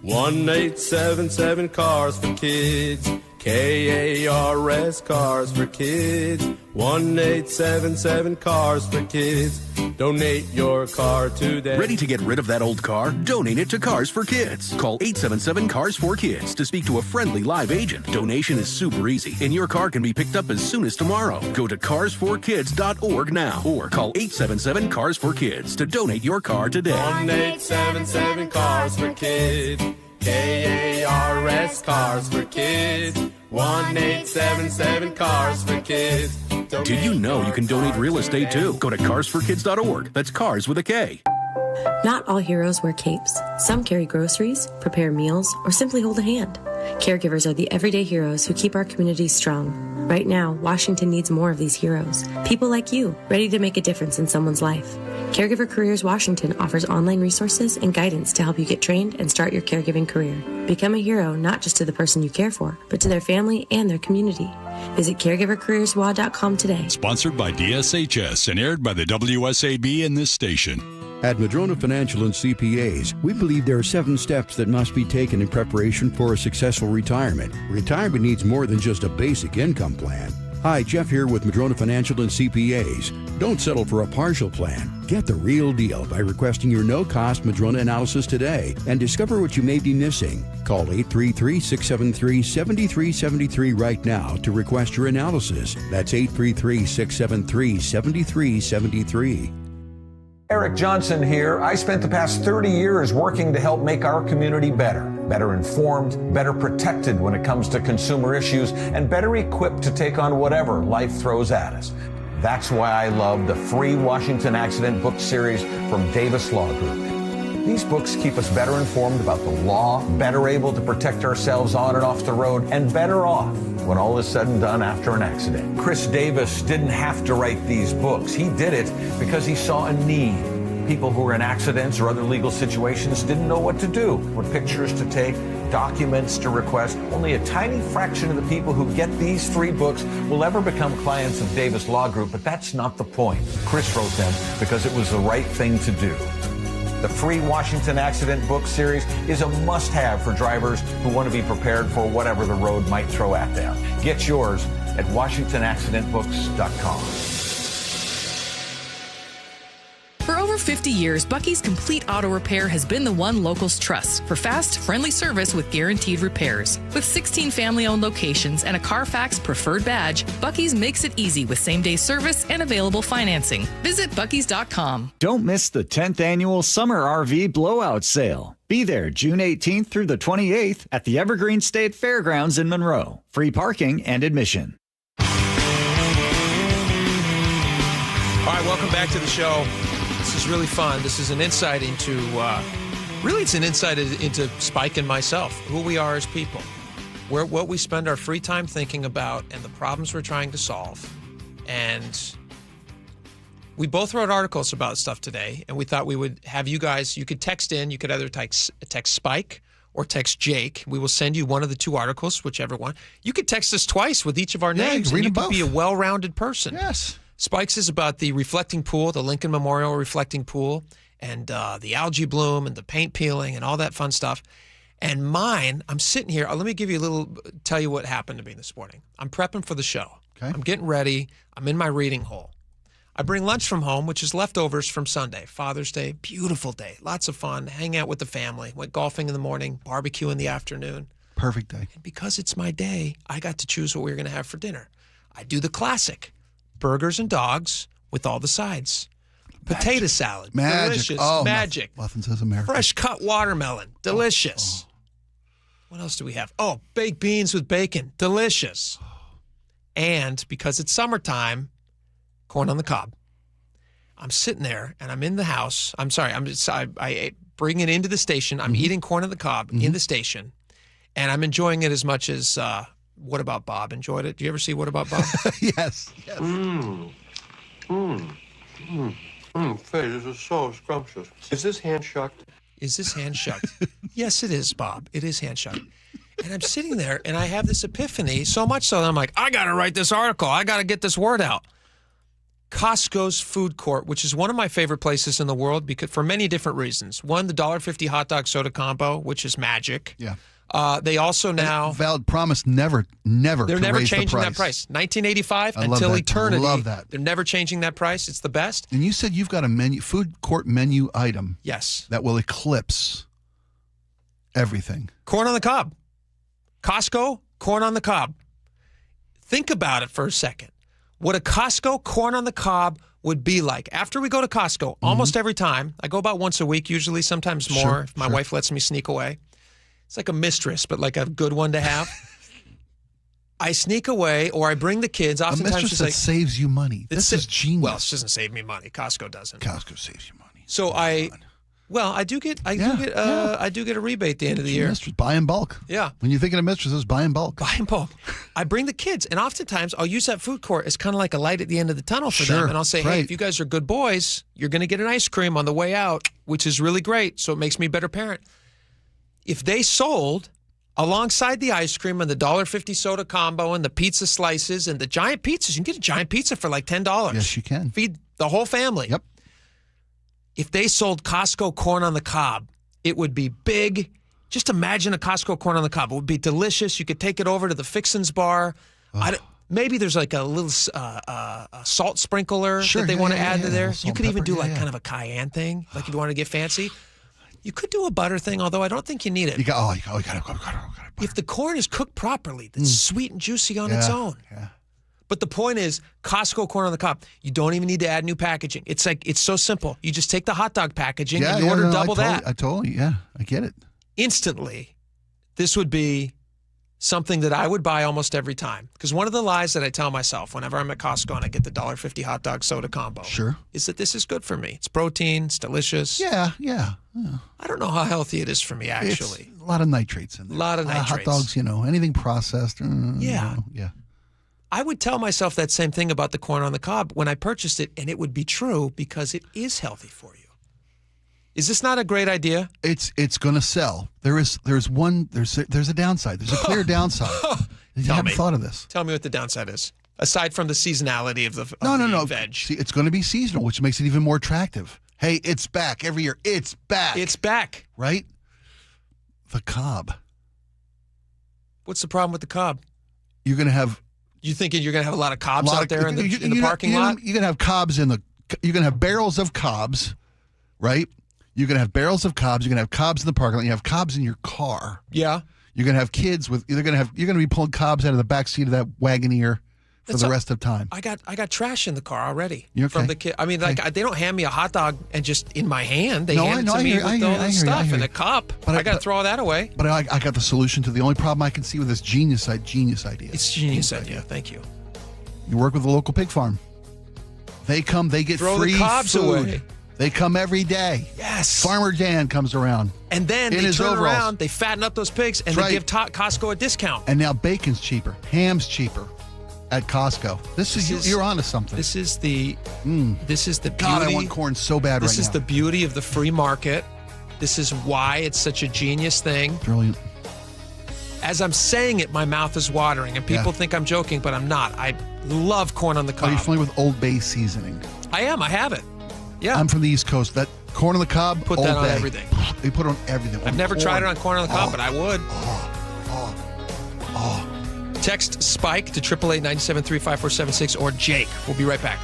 1-877 Cars for Kids. KARS Cars for Kids. 1-877 Cars for Kids. Donate your car today. Ready to get rid of that old car? Donate it to Cars for Kids. Call 877 Cars for Kids to speak to a friendly live agent. Donation is super easy, and your car can be picked up as soon as tomorrow. Go to carsforkids.org now or call 877 Cars for Kids to donate your car today. 1-877 Cars for Kids. KARS Cars for Kids. 1-877 Cars for Kids. Did you know you can donate real estate too? Go to carsforkids.org. That's cars with a K. Not all heroes wear capes. Some carry groceries, prepare meals, or simply hold a hand. Caregivers are the everyday heroes who keep our communities strong. Right now, Washington needs more of these heroes. People like you, ready to make a difference in someone's life. Caregiver Careers Washington offers online resources and guidance to help you get trained and start your caregiving career. Become a hero not just to the person you care for, but to their family and their community. Visit caregivercareerswa.com today. Sponsored by DSHS and aired by the WSAB and this station. At Madrona Financial and CPAs, we believe there are 7 steps that must be taken in preparation for a successful retirement. Retirement needs more than just a basic income plan. Hi, Jeff here with Madrona Financial and CPAs. Don't settle for a partial plan. Get the real deal by requesting your no-cost Madrona analysis today and discover what you may be missing. Call 833-673-7373 right now to request your analysis. That's 833-673-7373. Eric Johnson here. I spent the past 30 years working to help make our community better informed, better protected when it comes to consumer issues, and better equipped to take on whatever life throws at us. That's why I love the free Washington Accident book series from Davis Law Group. These books keep us better informed about the law, better able to protect ourselves on and off the road, and better off when all is said and done after an accident. Chris Davis didn't have to write these books. He did it because he saw a need. People who were in accidents or other legal situations didn't know what to do, what pictures to take, documents to request. Only a tiny fraction of the people who get these 3 books will ever become clients of Davis Law Group, but that's not the point. Chris wrote them because it was the right thing to do. The free Washington Accident Book Series is a must-have for drivers who want to be prepared for whatever the road might throw at them. Get yours at WashingtonAccidentBooks.com. For over 50 years, Bucky's Complete Auto Repair has been the one locals trust for fast, friendly service with guaranteed repairs. With 16 family-owned locations and a Carfax preferred badge, Bucky's makes it easy with same-day service and available financing. Visit Bucky's.com. Don't miss the 10th annual Summer RV Blowout Sale. Be there June 18th through the 28th at the Evergreen State Fairgrounds in Monroe. Free parking and admission. All right, welcome back to the show. This is really fun. This is an insight into, it's an insight into Spike and myself, who we are as people, what we spend our free time thinking about, and the problems we're trying to solve. And we both wrote articles about stuff today, and we thought we would have you guys, you could text in, you could either text Spike or text Jake. We will send you one of the 2 articles, whichever one. You could text us twice with each of our names, and you could be a well-rounded person. Yes. Spike's is about the reflecting pool, the Lincoln Memorial reflecting pool, and the algae bloom and the paint peeling and all that fun stuff. And mine, I'm sitting here. Let me tell you what happened to me this morning. I'm prepping for the show. Okay. I'm getting ready. I'm in my reading hole. I bring lunch from home, which is leftovers from Sunday, Father's Day, beautiful day, lots of fun, hang out with the family, went golfing in the morning, barbecue in the afternoon. Perfect day. And because it's my day, I got to choose what we were going to have for dinner. I do the classic. Burgers and dogs with all the sides. Potato salad. Magic. Delicious. Magic. Nothing says America. Fresh cut watermelon. Delicious. What else do we have? Oh, baked beans with bacon. Delicious. And because it's summertime, corn on the cob. I'm sitting there and I'm in the house. I'm sorry. I bring it into the station. I'm eating corn on the cob in the station, and I'm enjoying it as much as What About Bob enjoyed it. Do you ever see What About Bob? Yes. Faye, this is so scrumptious. Is this hand shucked? Is this hand shucked? Yes, it is, Bob. It is hand shucked. And I'm sitting there and I have this epiphany, so much so that I'm like, I got to write this article. I got to get this word out. Costco's food court, which is one of my favorite places in the world because for many different reasons. One, the $1.50 hot dog soda combo, which is magic. Yeah. They also now valid promise never they're never raise changing the price. that price. 1985 I until love that. eternity. I love that. They're never changing that price. It's the best. And you said you've got a food court menu item. Yes. That will eclipse everything. Corn on the cob. Costco, corn on the cob. Think about it for a second. What a Costco corn on the cob would be like. After we go to Costco, almost every time, I go about once a week, usually, sometimes more, if my wife lets me sneak away. It's like a mistress, but like a good one to have. I sneak away, or I bring the kids. Oftentimes, a mistress she's that like, saves you money. This is genius. Well, she doesn't save me money. Costco doesn't. Costco saves you money. So I do get a rebate at the end of the year. Mistress, buy in bulk. Yeah. When you're thinking of mistresses, buy in bulk. Buy in bulk. I bring the kids, and oftentimes I'll use that food court as kind of like a light at the end of the tunnel for them. And I'll say, hey, if you guys are good boys, you're going to get an ice cream on the way out, which is really great. So it makes me a better parent. If they sold alongside the ice cream and the $1.50 soda combo and the pizza slices and the giant pizzas, you can get a giant pizza for like $10. Yes, you can. Feed the whole family. Yep. If they sold Costco corn on the cob, it would be big. Just imagine a Costco corn on the cob. It would be delicious. You could take it over to the Fixin's bar. Maybe there's like a little salt sprinkler that they want to add to there. You could even do kind of a cayenne thing, like if you want to get fancy. You could do a butter thing, although I don't think you need it. You got it. If the corn is cooked properly, then sweet and juicy on its own. Yeah. But the point is, Costco corn on the cob. You don't even need to add new packaging. It's so simple. You just take the hot dog packaging and you order double that. I get it. Instantly, this would be something that I would buy almost every time. Because one of the lies that I tell myself whenever I'm at Costco and I get the $1.50 hot dog soda combo is that this is good for me. It's protein. It's delicious. Yeah. I don't know how healthy it is for me, actually. It's a lot of nitrates in there. A lot of nitrates. Hot dogs, anything processed. Yeah. Yeah. I would tell myself that same thing about the corn on the cob when I purchased it, and it would be true because it is healthy for you. Is this not a great idea? It's going to sell. There's a downside. There's a clear downside. You haven't thought of this. Tell me what the downside is. Aside from the seasonality of the veg. See, it's going to be seasonal, which makes it even more attractive. Hey, it's back every year. It's back. It's back. Right? The cob. What's the problem with the cob? You're going to have... You thinking you're going to have a lot of cobs out there in the parking lot? You're going to have cobs you're going to have barrels of cobs, right? You're going to have barrels of cobs. You're going to have cobs in the parking lot. You have cobs in your car. Yeah. You're going to have kids with... You're going to be pulling cobs out of the back seat of that Wagoneer for the rest of time. I got trash in the car already. You okay? From the kid. I mean, they don't hand me a hot dog and just in my hand. They hand it to me with all the stuff in a cup. But I got to throw all that away. But I got the solution to the only problem I can see with this genius idea. It's a genius idea. Thank you. You work with a local pig farm. They come, they get throw free the cobs food. Away. They come every day. Yes. Farmer Dan comes around. And then they turn around, they fatten up those pigs, and they give Costco a discount. And now bacon's cheaper. Ham's cheaper at Costco. You're onto something. This is the beauty. God, I want corn so bad right now. This is the beauty of the free market. This is why it's such a genius thing. Brilliant. As I'm saying it, my mouth is watering, and people think I'm joking, but I'm not. I love corn on the cob. Are you familiar with Old Bay seasoning? I am. I have it. Yeah. I'm from the East Coast. That corn on the cob, put that on everything. They put it on everything. I've never tried it on corn on the cob, but I would. Text Spike to 888-973-5476 or Jake. We'll be right back.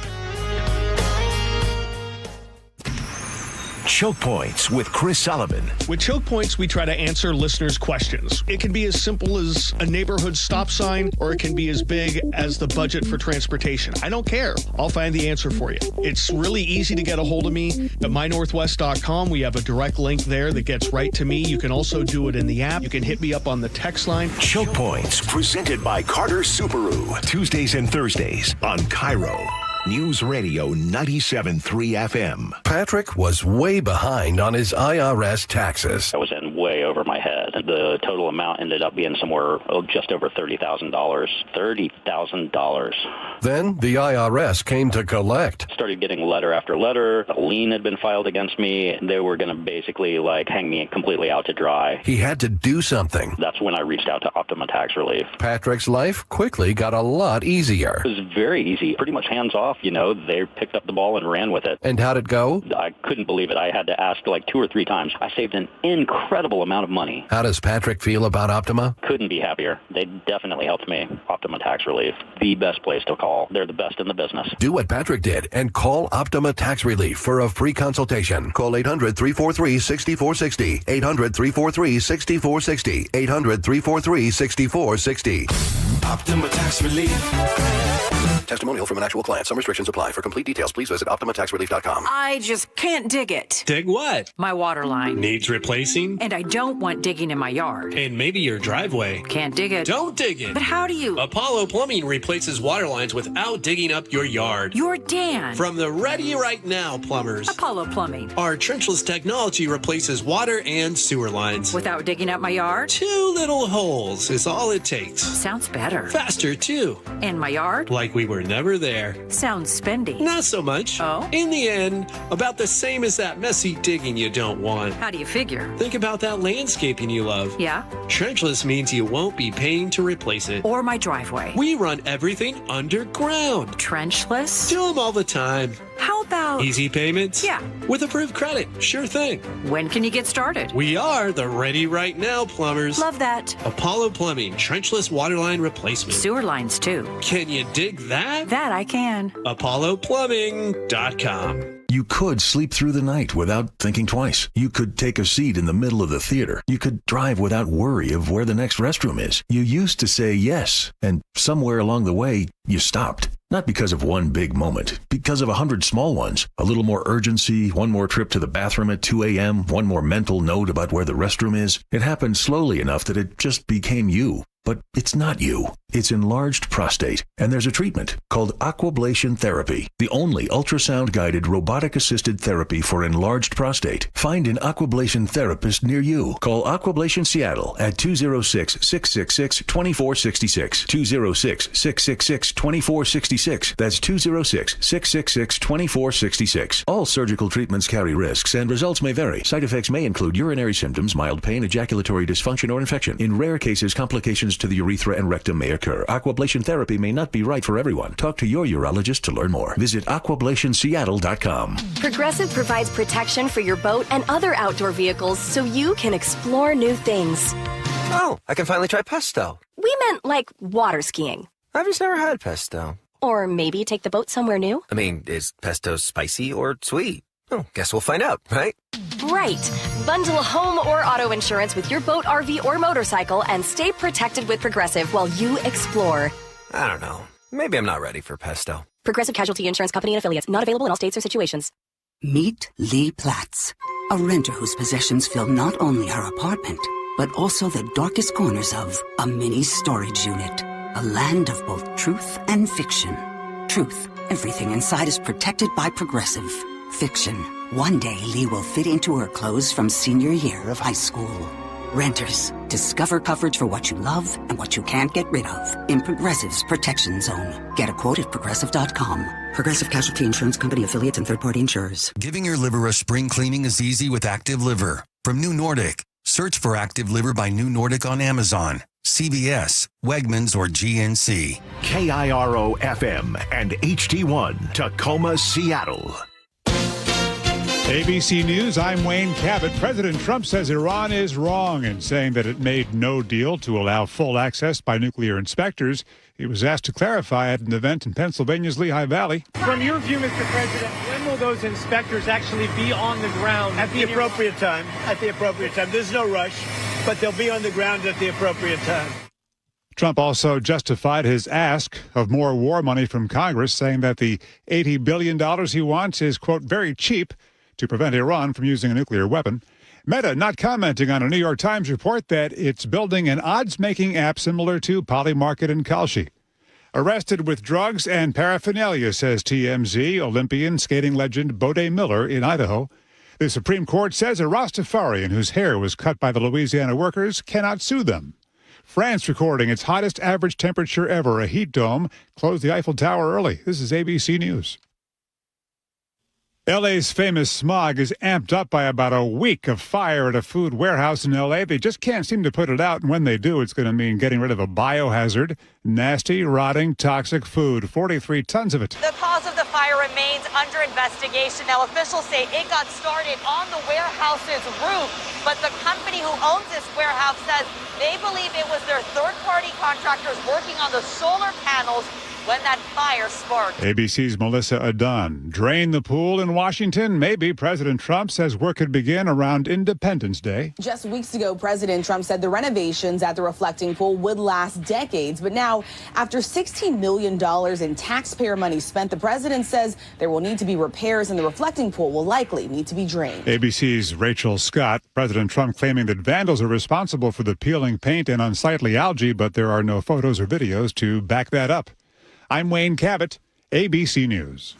Choke Points with Chris Sullivan. With Choke Points, we try to answer listeners' questions. It can be as simple as a neighborhood stop sign, or it can be as big as the budget for transportation. I don't care. I'll find the answer for you. It's really easy to get a hold of me at mynorthwest.com. We have a direct link there that gets right to me. You can also do it in the app. You can hit me up on the text line. Choke Points, presented by Carter Subaru. Tuesdays and Thursdays on KIRO News Radio 97.3 FM. Patrick was way behind on his IRS taxes. I was in way over my head. The total amount ended up being somewhere just over $30,000. $30,000. Then the IRS came to collect. Started getting letter after letter. A lien had been filed against me. They were going to basically hang me completely out to dry. He had to do something. That's when I reached out to Optima Tax Relief. Patrick's life quickly got a lot easier. It was very easy, pretty much hands off. They picked up the ball and ran with it. And how'd it go? I couldn't believe it. I had to ask 2 or 3 times. I saved an incredible amount of money. How does Patrick feel about Optima? Couldn't be happier. They definitely helped me. Optima Tax Relief, the best place to call. They're the best in the business. Do what Patrick did and call Optima Tax Relief for a free consultation. Call 800-343-6460. 800-343-6460. 800-343-6460. Optima Tax Relief. Testimonial from an actual client. Some restrictions apply. For complete details, please visit OptimaTaxRelief.com. I just can't dig it. Dig what? My water line. Needs replacing? And I don't want digging in my yard. And maybe your driveway. Can't dig it. Don't dig it. But how do you? Apollo Plumbing replaces water lines without digging up your yard. You're Dan. From the Ready Right Now plumbers. Apollo Plumbing. Our trenchless technology replaces water and sewer lines. Without digging up my yard? 2 little holes is all it takes. Sounds better. Faster, too. And my yard? Like we were never there. Sounds spendy. Not so much. Oh? In the end, about the same as that messy digging you don't want. How do you figure? Think about that landscaping you love. Yeah? Trenchless means you won't be paying to replace it. Or my driveway. We run everything underground. Trenchless? Do them all the time. How about... Easy payments? Yeah. With approved credit. Sure thing. When can you get started? We are the Ready Right Now plumbers. Love that. Apollo Plumbing, trenchless waterline replacement. Sewer lines, too. Can you dig that? That I can. ApolloPlumbing.com. You could sleep through the night without thinking twice. You could take a seat in the middle of the theater. You could drive without worry of where the next restroom is. You used to say yes, and somewhere along the way, you stopped. Not because of one big moment, because of 100 small ones. A little more urgency, one more trip to the bathroom at 2 a.m., one more mental note about where the restroom is. It happened slowly enough that it just became you. But it's not you. It's enlarged prostate, and there's a treatment called aquablation therapy, the only ultrasound-guided robotic-assisted therapy for enlarged prostate. Find an aquablation therapist near you. Call Aquablation Seattle at 206-666-2466. 206-666-2466. That's 206-666-2466. All surgical treatments carry risks, and results may vary. Side effects may include urinary symptoms, mild pain, ejaculatory dysfunction, or infection. In rare cases, complications to the urethra and rectum may occur. Aquablation therapy may not be right for everyone. Talk to your urologist to learn more. Visit aquablationseattle.com. Progressive provides protection for your boat and other outdoor vehicles so you can explore new things. Oh, I can finally try pesto. We meant like water skiing. I've just never had pesto. Or maybe take the boat somewhere new. I mean, is pesto spicy or sweet? Oh, guess we'll find out, right? Right. Bundle home or auto insurance with your boat, RV, or motorcycle and stay protected with Progressive while you explore. I don't know. Maybe I'm not ready for pesto. Progressive Casualty Insurance Company and Affiliates. Not available in all states or situations. Meet Lee Platts, a renter whose possessions fill not only her apartment, but also the darkest corners of a mini storage unit. A land of both truth and fiction. Truth. Everything inside is protected by Progressive. Fiction. One day, Lee will fit into her clothes from senior year of high school. Renters. Discover coverage for what you love and what you can't get rid of in Progressive's Protection Zone. Get a quote at Progressive.com. Progressive Casualty Insurance Company, affiliates, and third-party insurers. Giving your liver a spring cleaning is easy with Active Liver. From New Nordic. Search for Active Liver by New Nordic on Amazon, CVS, Wegmans, or GNC. KIRO FM and HD1, Tacoma, Seattle. ABC News, I'm Wayne Cabot. President Trump says Iran is wrong in saying that it made no deal to allow full access by nuclear inspectors. He was asked to clarify at an event in Pennsylvania's Lehigh Valley. From your view, Mr. President, when will those inspectors actually be on the ground? At the appropriate time. At the appropriate time. There's no rush, but they'll be on the ground at the appropriate time. Trump also justified his ask of more war money from Congress, saying that the $80 billion he wants is, quote, very cheap to prevent Iran from using a nuclear weapon. Meta not commenting on a New York Times report that it's building an odds-making app similar to Polymarket and Kalshi. Arrested with drugs and paraphernalia, says TMZ, Olympian skating legend Bode Miller in Idaho. The Supreme Court says a Rastafarian whose hair was cut by the Louisiana workers cannot sue them. France recording its hottest average temperature ever. A heat dome closed the Eiffel Tower early. This is ABC News. LA's famous smog is amped up by about a week of fire at a food warehouse in LA. They just can't seem to put it out, and when they do, it's going to mean getting rid of a biohazard, nasty, rotting, toxic food. 43 tons of it. The cause of the fire remains under investigation. Now, officials say it got started on the warehouse's roof, but the company who owns this warehouse says they believe it was their third-party contractors working on the solar panels when that fire sparked. ABC's Melissa Adon. Drain the pool in Washington? Maybe. President Trump says work could begin around Independence Day. Just weeks ago, President Trump said the renovations at the reflecting pool would last decades. But now, after $16 million in taxpayer money spent, the president says there will need to be repairs and the reflecting pool will likely need to be drained. ABC's Rachel Scott. President Trump claiming that vandals are responsible for the peeling paint and unsightly algae, but there are no photos or videos to back that up. I'm Wayne Cabot, ABC News.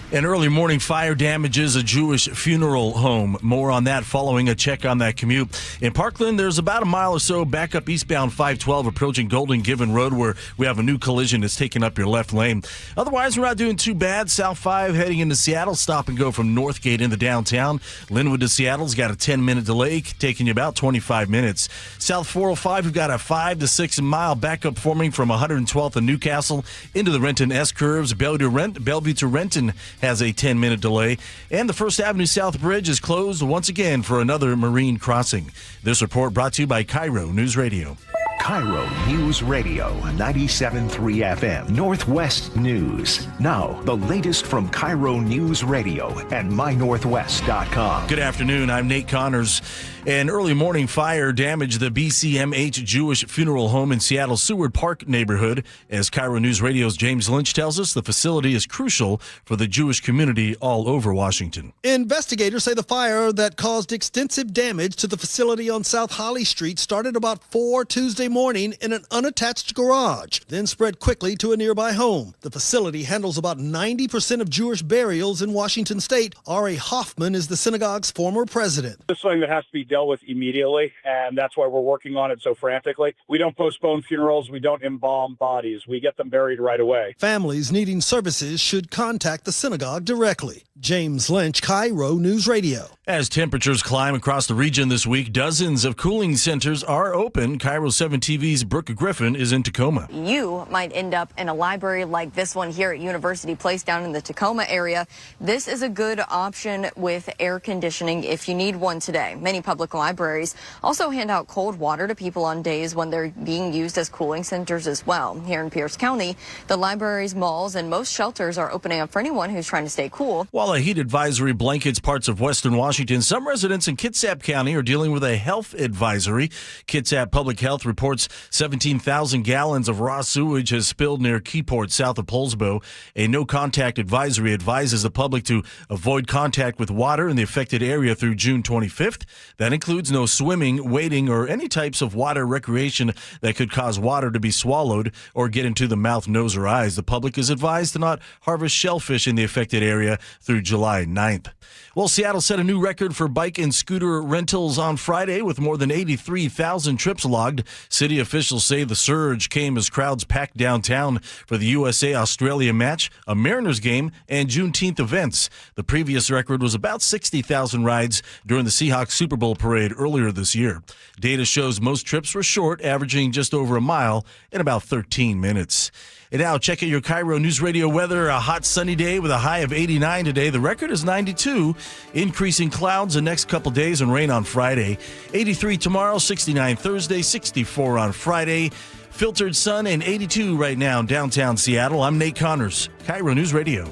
An early morning fire damages a Jewish funeral home. More on that following a check on that commute. In Parkland, there's about a mile or so back up eastbound 512 approaching Golden Given Road where we have a new collision that's taking up your left lane. Otherwise, we're not doing too bad. South 5 heading into Seattle. Stop and go from Northgate into downtown. Linwood to Seattle's got a 10-minute delay, taking you about 25 minutes. South 405, we've got a 5 to 6 mile backup forming from 112th and Newcastle into the Renton S-curves. Bellevue to Renton has a 10-minute delay, and the First Avenue South Bridge is closed once again for another marine crossing. This report brought to you by KIRO Newsradio. KIRO News Radio, 97.3 FM, Northwest News. Now, the latest from KIRO News Radio and mynorthwest.com. Good afternoon, I'm Nate Connors. An early morning fire damaged the BCMH Jewish funeral home in Seattle's Seward Park neighborhood. As KIRO News Radio's James Lynch tells us, the facility is crucial for the Jewish community all over Washington. Investigators say the fire that caused extensive damage to the facility on South Holly Street started about 4 Tuesday morning morning in an unattached garage, then spread quickly to a nearby home. The facility handles about 90% of Jewish burials in Washington state. R.A. Hoffman is the synagogue's former president. This is something that has to be dealt with immediately, and that's why we're working on it so frantically. We don't postpone funerals. We don't embalm bodies. We get them buried right away. Families needing services should contact the synagogue directly. James Lynch, KIRO News Radio. As temperatures climb across the region this week, dozens of cooling centers are open. KIRO 7 TV's Brooke Griffin is in Tacoma. You might end up in a library like this one here at University Place down in the Tacoma area. This is a good option with air conditioning if you need one today. Many public libraries also hand out cold water to people on days when they're being used as cooling centers as well. Here in Pierce County, the libraries, malls, and most shelters are opening up for anyone who's trying to stay cool. While a heat advisory blankets parts of western Washington, some residents in Kitsap County are dealing with a health advisory. Kitsap Public Health reports 17,000 gallons of raw sewage has spilled near Keyport, south of Poulsbo. A no-contact advisory advises the public to avoid contact with water in the affected area through June 25th. That includes no swimming, wading, or any types of water recreation that could cause water to be swallowed or get into the mouth, nose, or eyes. The public is advised to not harvest shellfish in the affected area through July 9th. Well, Seattle set a new record for bike and scooter rentals on Friday with more than 83,000 trips logged. City officials say the surge came as crowds packed downtown for the USA-Australia match, a Mariners game, and Juneteenth events. The previous record was about 60,000 rides during the Seahawks Super Bowl parade earlier this year. Data shows most trips were short, averaging just over a mile in about 13 minutes. And now check out your KIRO News Radio weather. A hot sunny day with a high of 89 today. The record is 92. Increasing clouds the next couple days and rain on Friday. 83 tomorrow, 69 Thursday, 64 on Friday. Filtered sun and 82 right now in downtown Seattle. I'm Nate Connors, KIRO News Radio.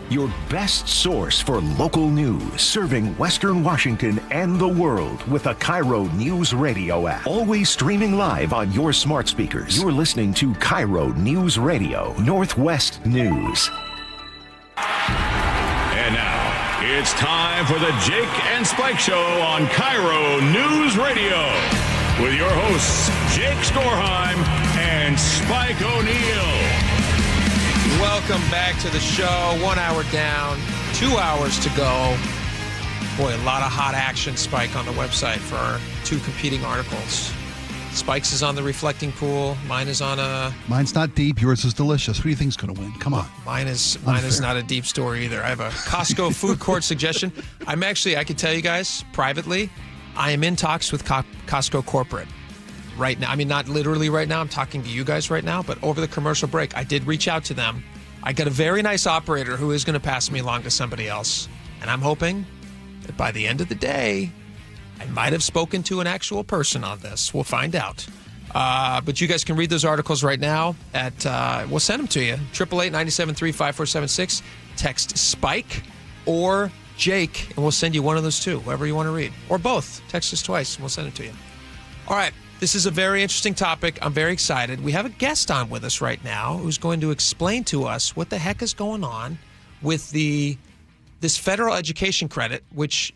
Your best source for local news, serving Western Washington and the world with the KIRO News Radio app. Always streaming live on your smart speakers. You're listening to KIRO News Radio, Northwest News. And now, it's time for the Jake and Spike Show on KIRO News Radio with your hosts, Jake Skorheim and Spike O'Neill. Welcome back to the show. 1 hour down, 2 hours to go. Boy, a lot of hot action, Spike, on the website for our two competing articles. Spike's is on the reflecting pool. Mine is on a... Mine's not deep. Yours is delicious. Who do you think's going to win? Come on. Mine is not a deep story either. I have a Costco food court suggestion. I can tell you guys privately, I am in talks with Costco corporate right now. I mean, not literally right now. I'm talking to you guys right now, but over the commercial break, I did reach out to them. I got a very nice operator who is going to pass me along to somebody else. And I'm hoping that by the end of the day, I might have spoken to an actual person on this. We'll find out. But you guys can read those articles right now at, we'll send them to you. 888-973-5476. Text Spike or Jake, and we'll send you one of those two, whoever you want to read. Or both. Text us twice, and we'll send it to you. All right. This is a very interesting topic. I'm very excited. We have a guest on with us right now who's going to explain to us what the heck is going on with this federal education credit, which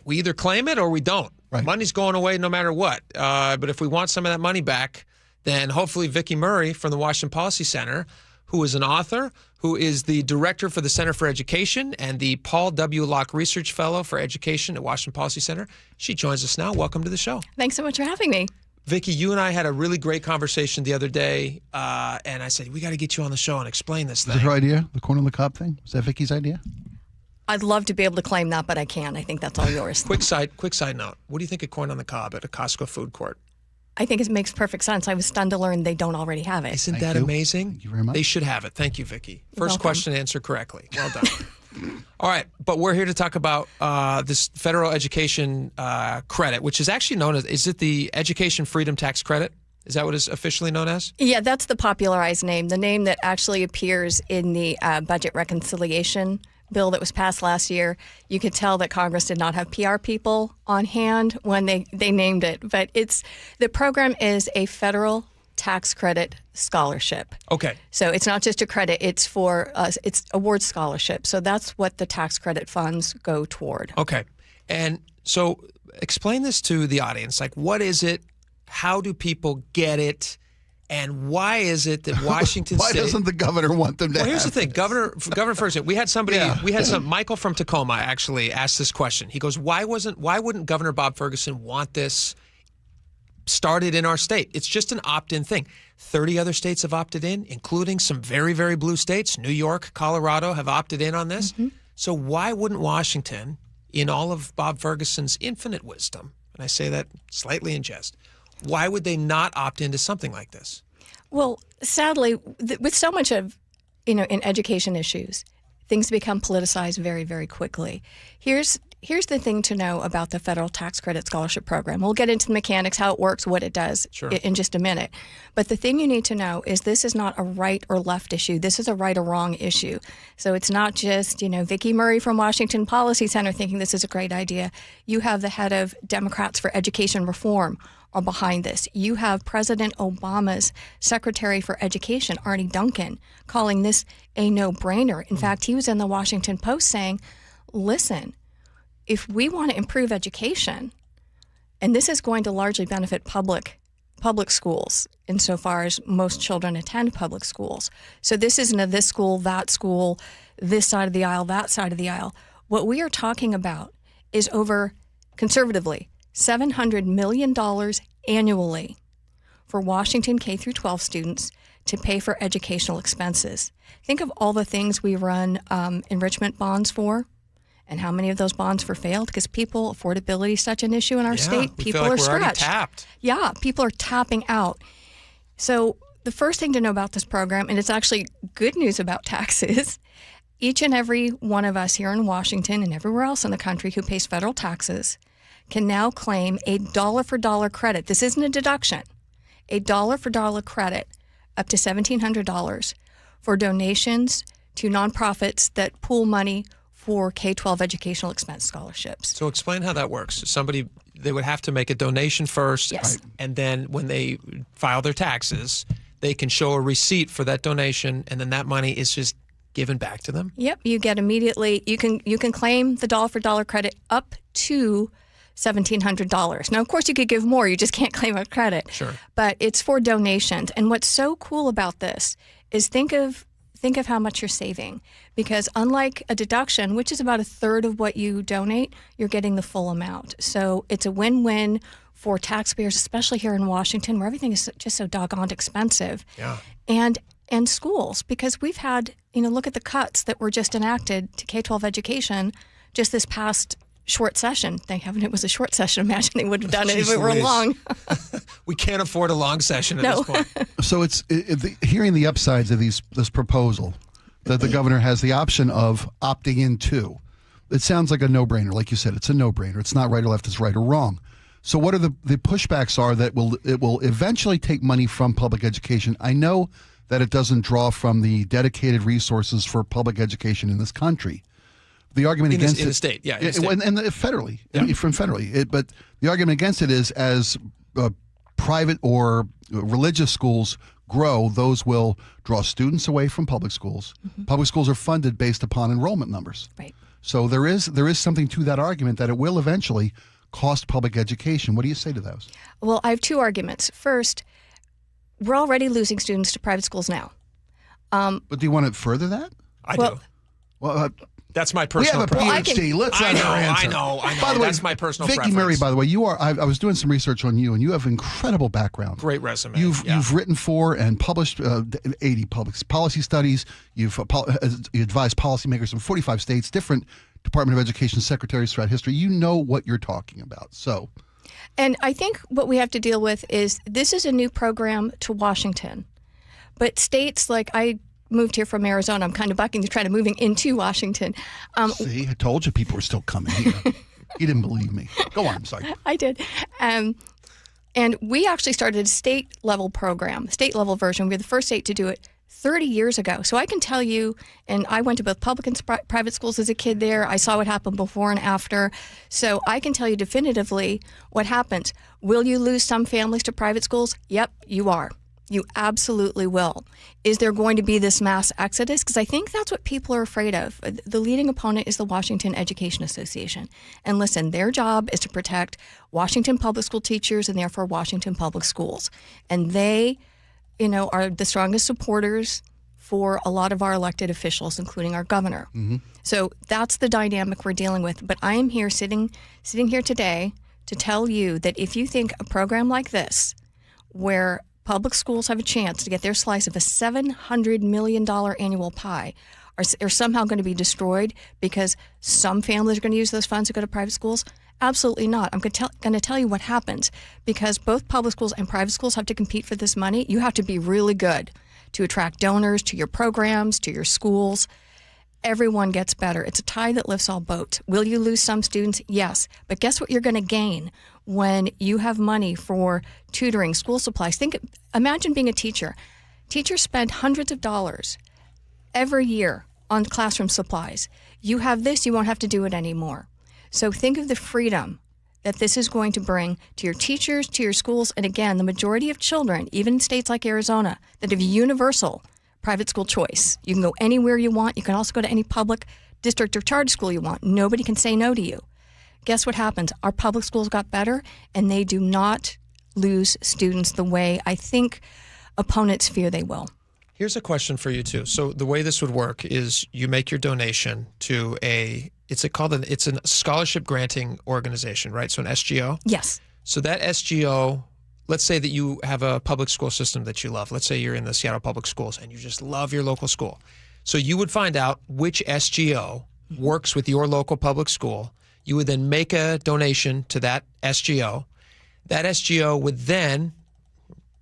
we either claim it or we don't. Right. Money's going away no matter what. But if we want some of that money back, then hopefully Vicki Murray from the Washington Policy Center, who is an author, who is the director for the Center for Education and the Paul W. Locke Research Fellow for Education at Washington Policy Center. She joins us now. Welcome to the show. Thanks so much for having me. Vicki, you and I had a really great conversation the other day, and I said, we got to get you on the show and explain this thing. Is that her idea, the corn on the cob thing? Was that Vicki's idea? I'd love to be able to claim that, but I can't. I think that's all yours. Quick side note. What do you think of corn on the cob at a Costco food court? I think it makes perfect sense. I was stunned to learn they don't already have it. Isn't that amazing? Thank you very much. They should have it. Thank you, Vicki. You're First welcome. question answered correctly. Well done. All right, but we're here to talk about this federal education credit, which is actually known as, is it the Education Freedom Tax Credit? Is that what it's officially known as? Yeah, that's the popularized name. The name that actually appears in the budget reconciliation bill that was passed last year. You could tell that Congress did not have PR people on hand when they named it. But the program is a federal tax credit scholarship. Okay. So it's not just a credit, it's award scholarship. So that's what the tax credit funds go toward. Okay. And so explain this to the audience. Like, what is it? how do people get it? And why is it that Washington Why State... doesn't the governor want them to Well, here's the have thing. Governor Ferguson, we had somebody, Yeah. Michael from Tacoma actually asked this question. He goes, why wouldn't Governor Bob Ferguson want this started in our state? It's just an opt-in thing. 30 other states have opted in, including some very, very blue states. New York, Colorado have opted in on this. Mm-hmm. So why wouldn't Washington, in all of Bob Ferguson's infinite wisdom, and I say that slightly in jest, why would they not opt into something like this? Well, sadly, with so much of, in education issues, things become politicized very, very quickly. Here's the thing to know about the federal tax credit scholarship program. We'll get into the mechanics, how it works, what it does in just a minute. But the thing you need to know is this is not a right or left issue. This is a right or wrong issue. So it's not just, Vicki Murray from Washington Policy Center thinking this is a great idea. You have the head of Democrats for Education Reform are behind this. You have President Obama's Secretary for Education, Arne Duncan, calling this a no-brainer. In fact, he was in the Washington Post saying, listen, if we want to improve education, and this is going to largely benefit public schools insofar as most children attend public schools. So this isn't a this school, this side of the aisle, that side of the aisle. What we are talking about is over, conservatively, $700 million annually for Washington K-12 students to pay for educational expenses. Think of all the things we run enrichment bonds for and how many of those bonds were failed because affordability is such an issue in our state. People feel like are we're already stretched. tapped. Yeah, people are tapping out. So the first thing to know about this program, and it's actually good news about taxes, each and every one of us here in Washington and everywhere else in the country who pays federal taxes can now claim a dollar-for-dollar credit. This isn't a deduction. A dollar-for-dollar credit up to $1,700 for donations to nonprofits that pool money for K-12 educational expense scholarships. So explain how that works. They would have to make a donation first, yes. And then when they file their taxes, they can show a receipt for that donation, and then that money is just given back to them? Yep, you get immediately, you can claim the dollar-for-dollar credit up to $1,700. Now, of course, you could give more. You just can't claim a credit. Sure. But it's for donations. And what's so cool about this is think of how much you're saving. Because unlike a deduction, which is about a third of what you donate, you're getting the full amount. So it's a win-win for taxpayers, especially here in Washington, where everything is just so doggone expensive. Yeah. And schools, because we've had, look at the cuts that were just enacted to K-12 education just this past short session. Thank heaven it was a short session. Imagine they would have done it if it were long. We can't afford a long session at this point. So it's hearing the upsides of this proposal that the governor has the option of opting into. It sounds like a no-brainer. Like you said, it's a no-brainer. It's not right or left. It's right or wrong. So what are the pushbacks are that it will eventually take money from public education? I know that it doesn't draw from the dedicated resources for public education in this country. The argument against it in the state, yeah, and federally, from federally. But the argument against it is as private or religious schools grow, those will draw students away from public schools. Mm-hmm. Public schools are funded based upon enrollment numbers. Right. So there is something to that argument that it will eventually cost public education. What do you say to those? Well, I have two arguments. First, we're already losing students to private schools now. But do you want to further that? I do. Well, that's my personal preference. We have a PhD. Let's let her answer. I know. By the way, that's my personal Vicki preference. Murray, by the way, you are. I was doing some research on you, and you have incredible background. Great resume. You've written for and published 80 public policy studies. You advised policymakers from 45 states, different Department of Education secretaries throughout history. You know what you're talking about. So, and I think what we have to deal with is this is a new program to Washington, but states like I moved here from Arizona. I'm kind of bucking to try to moving into Washington. See, I told you people were still coming here. You didn't believe me. Go on. I'm sorry. I did. And we actually started a state-level program, state-level version. We were the first state to do it 30 years ago. So I can tell you, and I went to both public and private schools as a kid there. I saw what happened before and after. So I can tell you definitively what happens. Will you lose some families to private schools? Yep, you are. You absolutely will. Is there going to be this mass exodus? Because I think that's what people are afraid of. The leading opponent is the Washington Education Association. And listen, their job is to protect Washington public school teachers and therefore Washington public schools. And they, are the strongest supporters for a lot of our elected officials, including our governor. Mm-hmm. So that's the dynamic we're dealing with. But I am here sitting here today to tell you that if you think a program like this, where public schools have a chance to get their slice of a $700 million annual pie, are somehow going to be destroyed because some families are going to use those funds to go to private schools, absolutely not. I'm going to tell you what happens. Because both public schools and private schools have to compete for this money, you have to be really good to attract donors to your programs, to your schools. Everyone gets better. It's a tide that lifts all boats. Will you lose some students? Yes. But guess what you're going to gain when you have money for tutoring, school supplies? Imagine being a teacher. Teachers spend hundreds of dollars every year on classroom supplies. You have this, you won't have to do it anymore. So think of the freedom that this is going to bring to your teachers, to your schools, and again, the majority of children, even in states like Arizona, that have universal private school choice. You can go anywhere you want. You can also go to any public district or charter school you want. Nobody can say no to you. Guess what happens? Our public schools got better, and they do not lose students the way I think opponents fear they will. Here's a question for you, too. So the way this would work is you make your donation to it's a scholarship granting organization, right? So an SGO? Yes. So that SGO, let's say that you have a public school system that you love. Let's say you're in the Seattle Public Schools and you just love your local school. So you would find out which SGO works with your local public school. You would then make a donation to that SGO. That SGO would then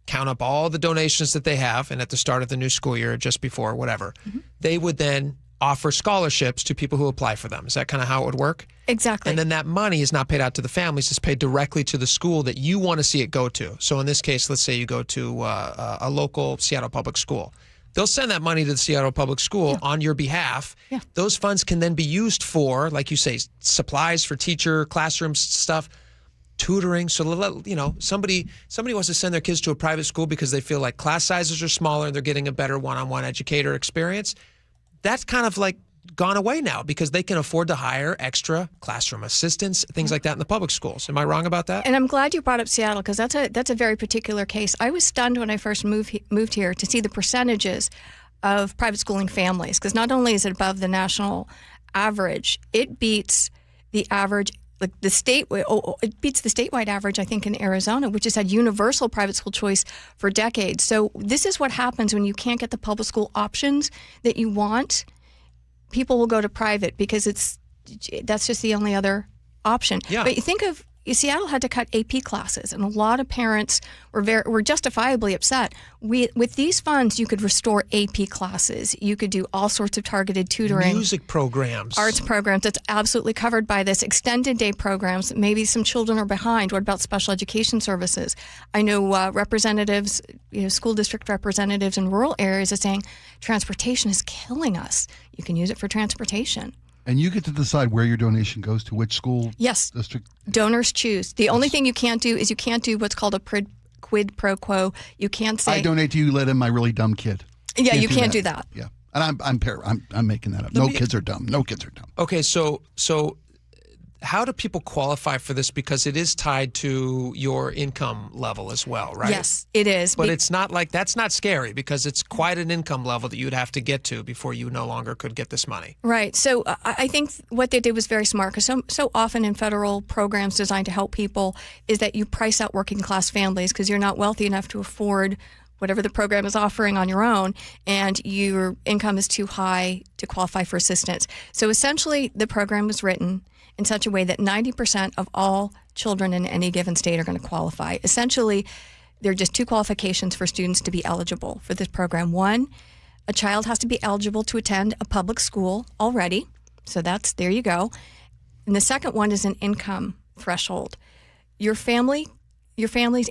count up all the donations that they have, and at the start of the new school year, just before, whatever, they would then offer scholarships to people who apply for them. Is that kind of how it would work? Exactly. And then that money is not paid out to the families. It's paid directly to the school that you want to see it go to. So in this case, let's say you go to a local Seattle public school. They'll send that money to the Seattle public school on your behalf. Yeah. Those funds can then be used for, like you say, supplies for teacher, classroom stuff, tutoring. So, somebody wants to send their kids to a private school because they feel like class sizes are smaller and they're getting a better one-on-one educator experience. That's kind of like gone away now because they can afford to hire extra classroom assistants, things like that in the public schools. Am I wrong about that? And I'm glad you brought up Seattle because that's a very particular case. I was stunned when I first moved here to see the percentages of private schooling families because not only is it above the national average, it beats the average. It beats the statewide average, I think, in Arizona, which has had universal private school choice for decades. So this is what happens when you can't get the public school options that you want. People will go to private because that's just the only other option. Yeah. But you think of Seattle had to cut AP classes, and a lot of parents were justifiably upset. With these funds, you could restore AP classes. You could do all sorts of targeted tutoring. Music programs. Arts programs. That's absolutely covered by this. Extended day programs. Maybe some children are behind. What about special education services? I know representatives, school district representatives in rural areas are saying transportation is killing us. You can use it for transportation. And you get to decide where your donation goes to, which school district? Donors choose. The only thing you can't do is you can't do what's called a quid pro quo. You can't say, I donate to you, let in my really dumb kid. Yeah, you can't do that. Yeah. And I'm making that up. No kids are dumb. No kids are dumb. Okay, so how do people qualify for this? Because it is tied to your income level as well, right? Yes, it is. But it's not like that's not scary because it's quite an income level that you'd have to get to before you no longer could get this money. Right. So I think what they did was very smart because so often in federal programs designed to help people is that you price out working class families because you're not wealthy enough to afford whatever the program is offering on your own, and your income is too high to qualify for assistance. So essentially, the program was written in such a way that 90% of all children in any given state are going to qualify. Essentially, there are just two qualifications for students to be eligible for this program. One, a child has to be eligible to attend a public school already. So there you go. And the second one is an income threshold. Your family's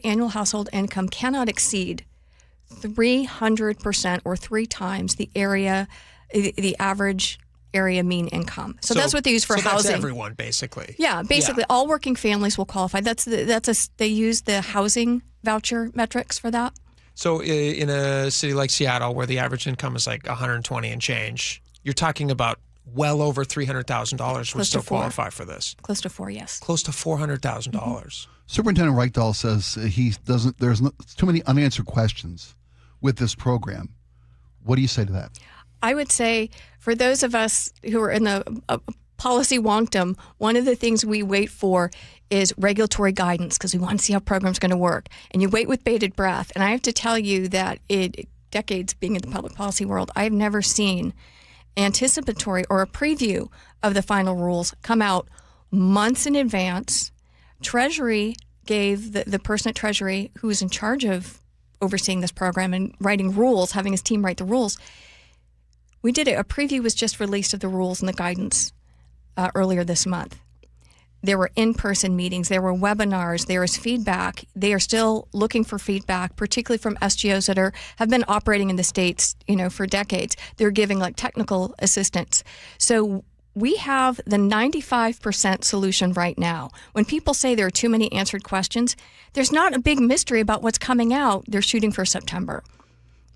annual household income cannot exceed 300% or 3 times the average area mean income. So that's what they use for housing. That's everyone, basically. Yeah, basically all working families will qualify. They use the housing voucher metrics for that. So in a city like Seattle, where the average income is like 120 and change, you're talking about well over $300,000 would still qualify for this. Close to 4, yes. Close to $400,000. Superintendent Reichdahl says there's too many unanswered questions with this program. What do you say to that? I would say for those of us who are in the policy wonkdom, one of the things we wait for is regulatory guidance because we want to see how programs going to work. And you wait with bated breath. And I have to tell you that decades being in the public policy world, I've never seen anticipatory or a preview of the final rules come out months in advance. Treasury gave the person at Treasury who was in charge of overseeing this program and writing rules, having his team write the rules. We did it. A preview was just released of the rules and the guidance earlier this month. There were in-person meetings. There were webinars. There is feedback. They are still looking for feedback, particularly from SGOs that have been operating in the states, for decades. They're giving like technical assistance. So we have the 95% solution right now. When people say there are too many answered questions, there's not a big mystery about what's coming out. They're shooting for September.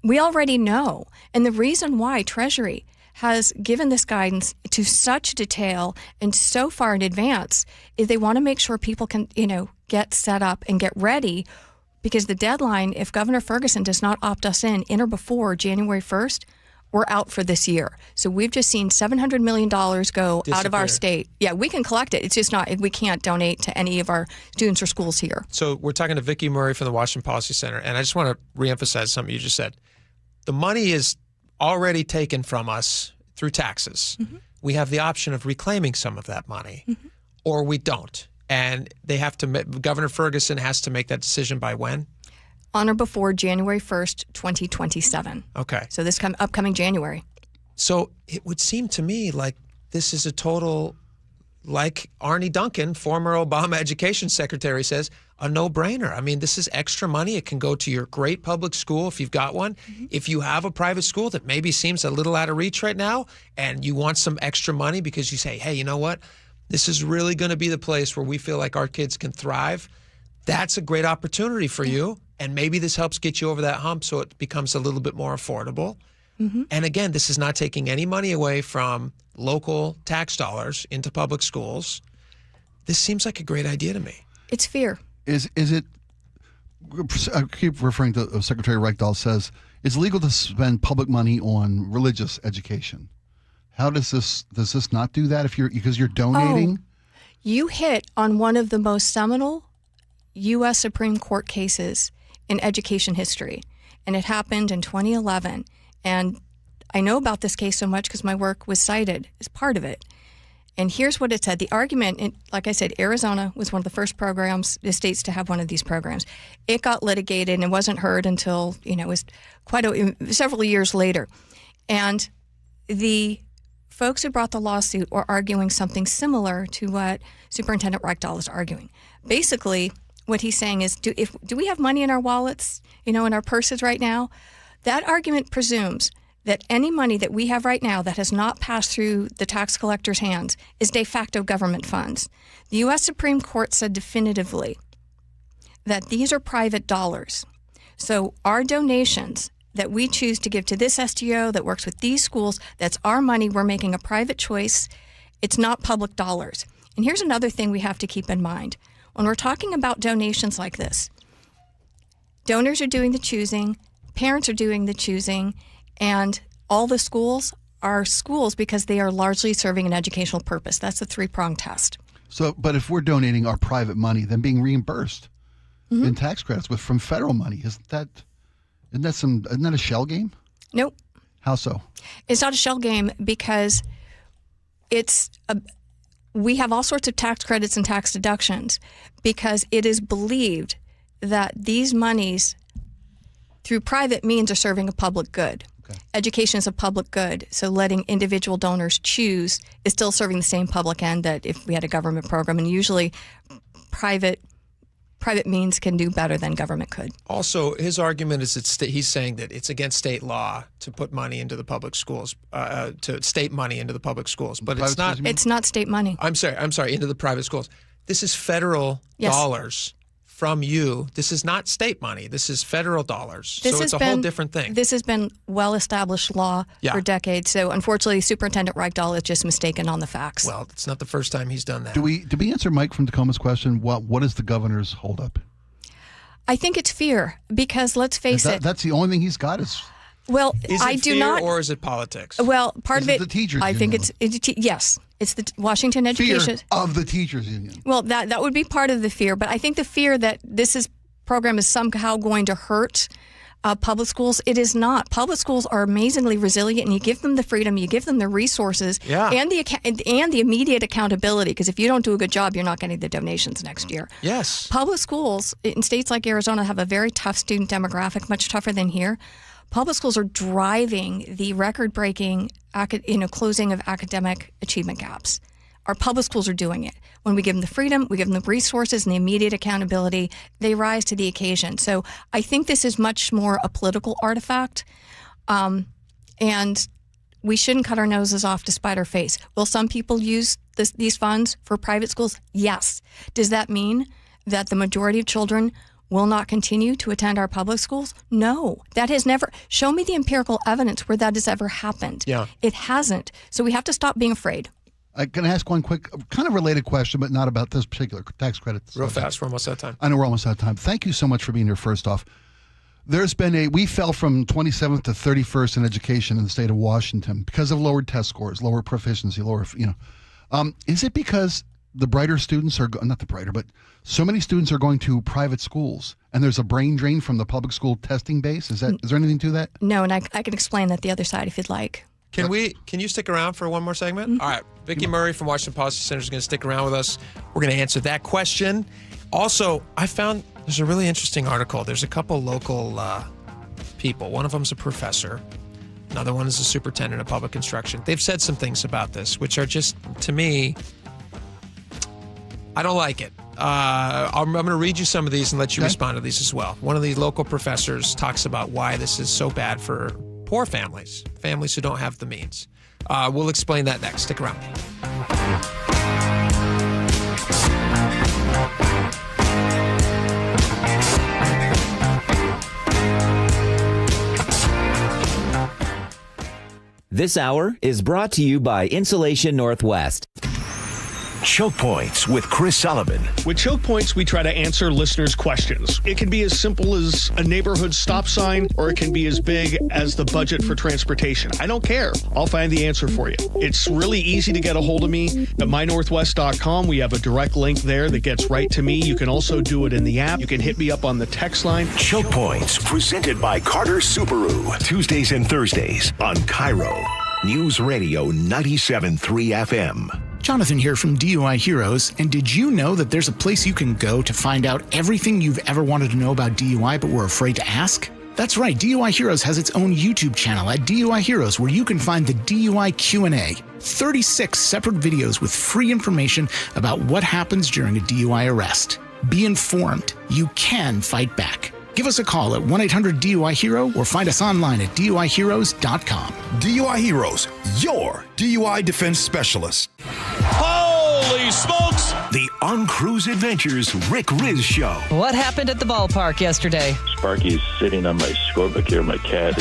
We already know. And the reason why Treasury has given this guidance to such detail and so far in advance is they want to make sure people can, get set up and get ready, because the deadline, if Governor Ferguson does not opt us in or before January 1st, we're out for this year. So we've just seen $700 million go out of our state. Yeah, we can collect it. It's just not, we can't donate to any of our students or schools here. So we're talking to Vicki Murray from the Washington Policy Center, and I just want to reemphasize something you just said. The money is already taken from us through taxes. Mm-hmm. We have the option of reclaiming some of that money, or we don't. And they have to. Governor Ferguson has to make that decision by when? On or before January 1st, 2027. Okay. So this upcoming January. So it would seem to me like this is a total, like Arnie Duncan, former Obama education secretary, says, a no-brainer. I mean, this is extra money. It can go to your great public school if you've got one. Mm-hmm. If you have a private school that maybe seems a little out of reach right now and you want some extra money because you say, hey, you know what? This is really going to be the place where we feel like our kids can thrive. That's a great opportunity for you. And maybe this helps get you over that hump so it becomes a little bit more affordable. Mm-hmm. And again, this is not taking any money away from local tax dollars into public schools. This seems like a great idea to me. It's fair. Is it, I keep referring to Secretary Reichdahl says, it's legal to spend public money on religious education. How does this not do that because you're donating? Oh, you hit on one of the most seminal U.S. Supreme Court cases in education history. And it happened in 2011. And I know about this case so much because my work was cited as part of it. And here's what it said. The argument, like I said, Arizona was one of the first the states to have one of these programs. It got litigated and wasn't heard until, it was several years later. And the folks who brought the lawsuit were arguing something similar to what Superintendent Reichdahl is arguing. Basically, what he's saying is, do we have money in our wallets, in our purses right now? That argument presumes that any money that we have right now that has not passed through the tax collector's hands is de facto government funds. The U.S. Supreme Court said definitively that these are private dollars. So our donations that we choose to give to this STO that works with these schools, that's our money. We're making a private choice. It's not public dollars. And here's another thing we have to keep in mind. When we're talking about donations like this, donors are doing the choosing, parents are doing the choosing, and all the schools are schools because they are largely serving an educational purpose. That's a three-pronged test. So, but if we're donating our private money, then being reimbursed in tax credits from federal money, isn't that a shell game? Nope. How so? It's not a shell game because we have all sorts of tax credits and tax deductions because it is believed that these monies through private means are serving a public good. Okay. Education is a public good, so letting individual donors choose is still serving the same public end that if we had a government program, and usually private means can do better than government could. Also, his argument is he's saying that it's against state law to put money into the public schools, to state money into the public schools, but it's not. It's not state money. I'm sorry, into the private schools. This is federal dollars from you. This is not state money. This is federal dollars. This so it's a whole different thing. This has been well-established law for decades. So unfortunately, Superintendent Reichdahl is just mistaken on the facts. Well, it's not the first time he's done that. Do we answer Mike from Tacoma's question? What is the governor's holdup? I think it's fear because let's face it. That's the only thing he's got is. Well, is I it do fear not. Or is it politics? Well, part of it. The teachers I think union? yes. It's the Washington Education. Fear of the teachers union. Well, that would be part of the fear, but I think the fear that program is somehow going to hurt public schools. It is not. Public schools are amazingly resilient, and you give them the freedom, you give them the resources, and the immediate accountability. Because if you don't do a good job, you're not getting the donations next year. Yes. Public schools in states like Arizona have a very tough student demographic, much tougher than here. Public schools are driving the record-breaking closing of academic achievement gaps. Our public schools are doing it. When we give them the freedom, we give them the resources and the immediate accountability, they rise to the occasion. So I think this is much more a political artifact, and we shouldn't cut our noses off to spite our face. Will some people use these funds for private schools? Yes. Does that mean that the majority of children will not continue to attend our public schools? No. That has never. Show me the empirical evidence where that has ever happened. Yeah. It hasn't. So we have to stop being afraid. Can I ask one quick, kind of related question, but not about this particular tax credit? Real fast. We're almost out of time. I know we're almost out of time. Thank you so much for being here, first off. There's been we fell from 27th to 31st in education in the state of Washington because of lowered test scores, lower proficiency, is it because the brighter students are, not the brighter, but so many students are going to private schools and there's a brain drain from the public school testing base? Is there anything to that? No, and I can explain that the other side if you'd like. Can you stick around for one more segment? Mm-hmm. All right. Vicki Murray from Washington Policy Center is going to stick around with us. We're going to answer that question. Also, I found there's a really interesting article. There's a couple local people. One of them's a professor. Another one is a superintendent of public instruction. They've said some things about this, which are just, to me, I don't like it. I'm going to read you some of these and let you respond to these as well. One of these local professors talks about why this is so bad for poor families who don't have the means. We'll explain that next. Stick around. This hour is brought to you by Insulation Northwest. Choke Points with Chris Sullivan. With Choke Points, we try to answer listeners' questions. It can be as simple as a neighborhood stop sign, or it can be as big as the budget for transportation. I don't care. I'll find the answer for you. It's really easy to get a hold of me at mynorthwest.com. We have a direct link there that gets right to me. You can also do it in the app. You can hit me up on the text line. Choke Points, presented by Carter Subaru. Tuesdays and Thursdays on KIRO Newsradio 97.3 FM. Jonathan here from DUI Heroes, and did you know that there's a place you can go to find out everything you've ever wanted to know about DUI but were afraid to ask? That's right, DUI Heroes has its own YouTube channel at DUI Heroes where you can find the DUI Q&A, 36 separate videos with free information about what happens during a DUI arrest. Be informed. You can fight back. Give us a call at 1-800-DUI-HERO or find us online at DUIHeroes.com. DUI Heroes, your DUI defense specialist. Holy smokes! The On Cruise Adventures Rick Riz Show. What happened at the ballpark yesterday? Sparky's sitting on my scorebook here, my cat.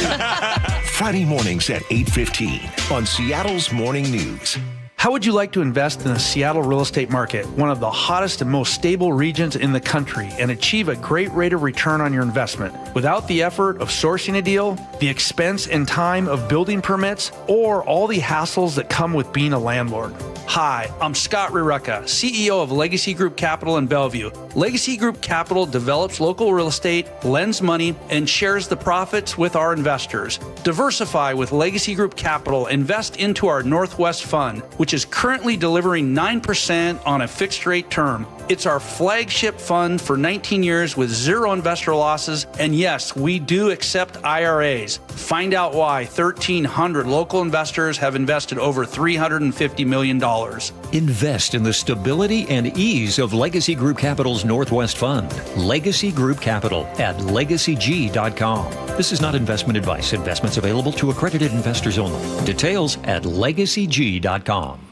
Friday mornings at 8:15 on Seattle's Morning News. How would you like to invest in the Seattle real estate market, one of the hottest and most stable regions in the country, and achieve a great rate of return on your investment without the effort of sourcing a deal, the expense and time of building permits, or all the hassles that come with being a landlord? Hi, I'm Scott Rireka, CEO of Legacy Group Capital in Bellevue. Legacy Group Capital develops local real estate, lends money, and shares the profits with our investors. Diversify with Legacy Group Capital. Invest into our Northwest Fund, which is currently delivering 9% on a fixed rate term. It's our flagship fund for 19 years with zero investor losses. And yes, we do accept IRAs. Find out why 1,300 local investors have invested over $350 million. Invest in the stability and ease of Legacy Group Capital's Northwest Fund. Legacy Group Capital at legacyg.com. This is not investment advice. Investments available to accredited investors only. Details at legacyg.com.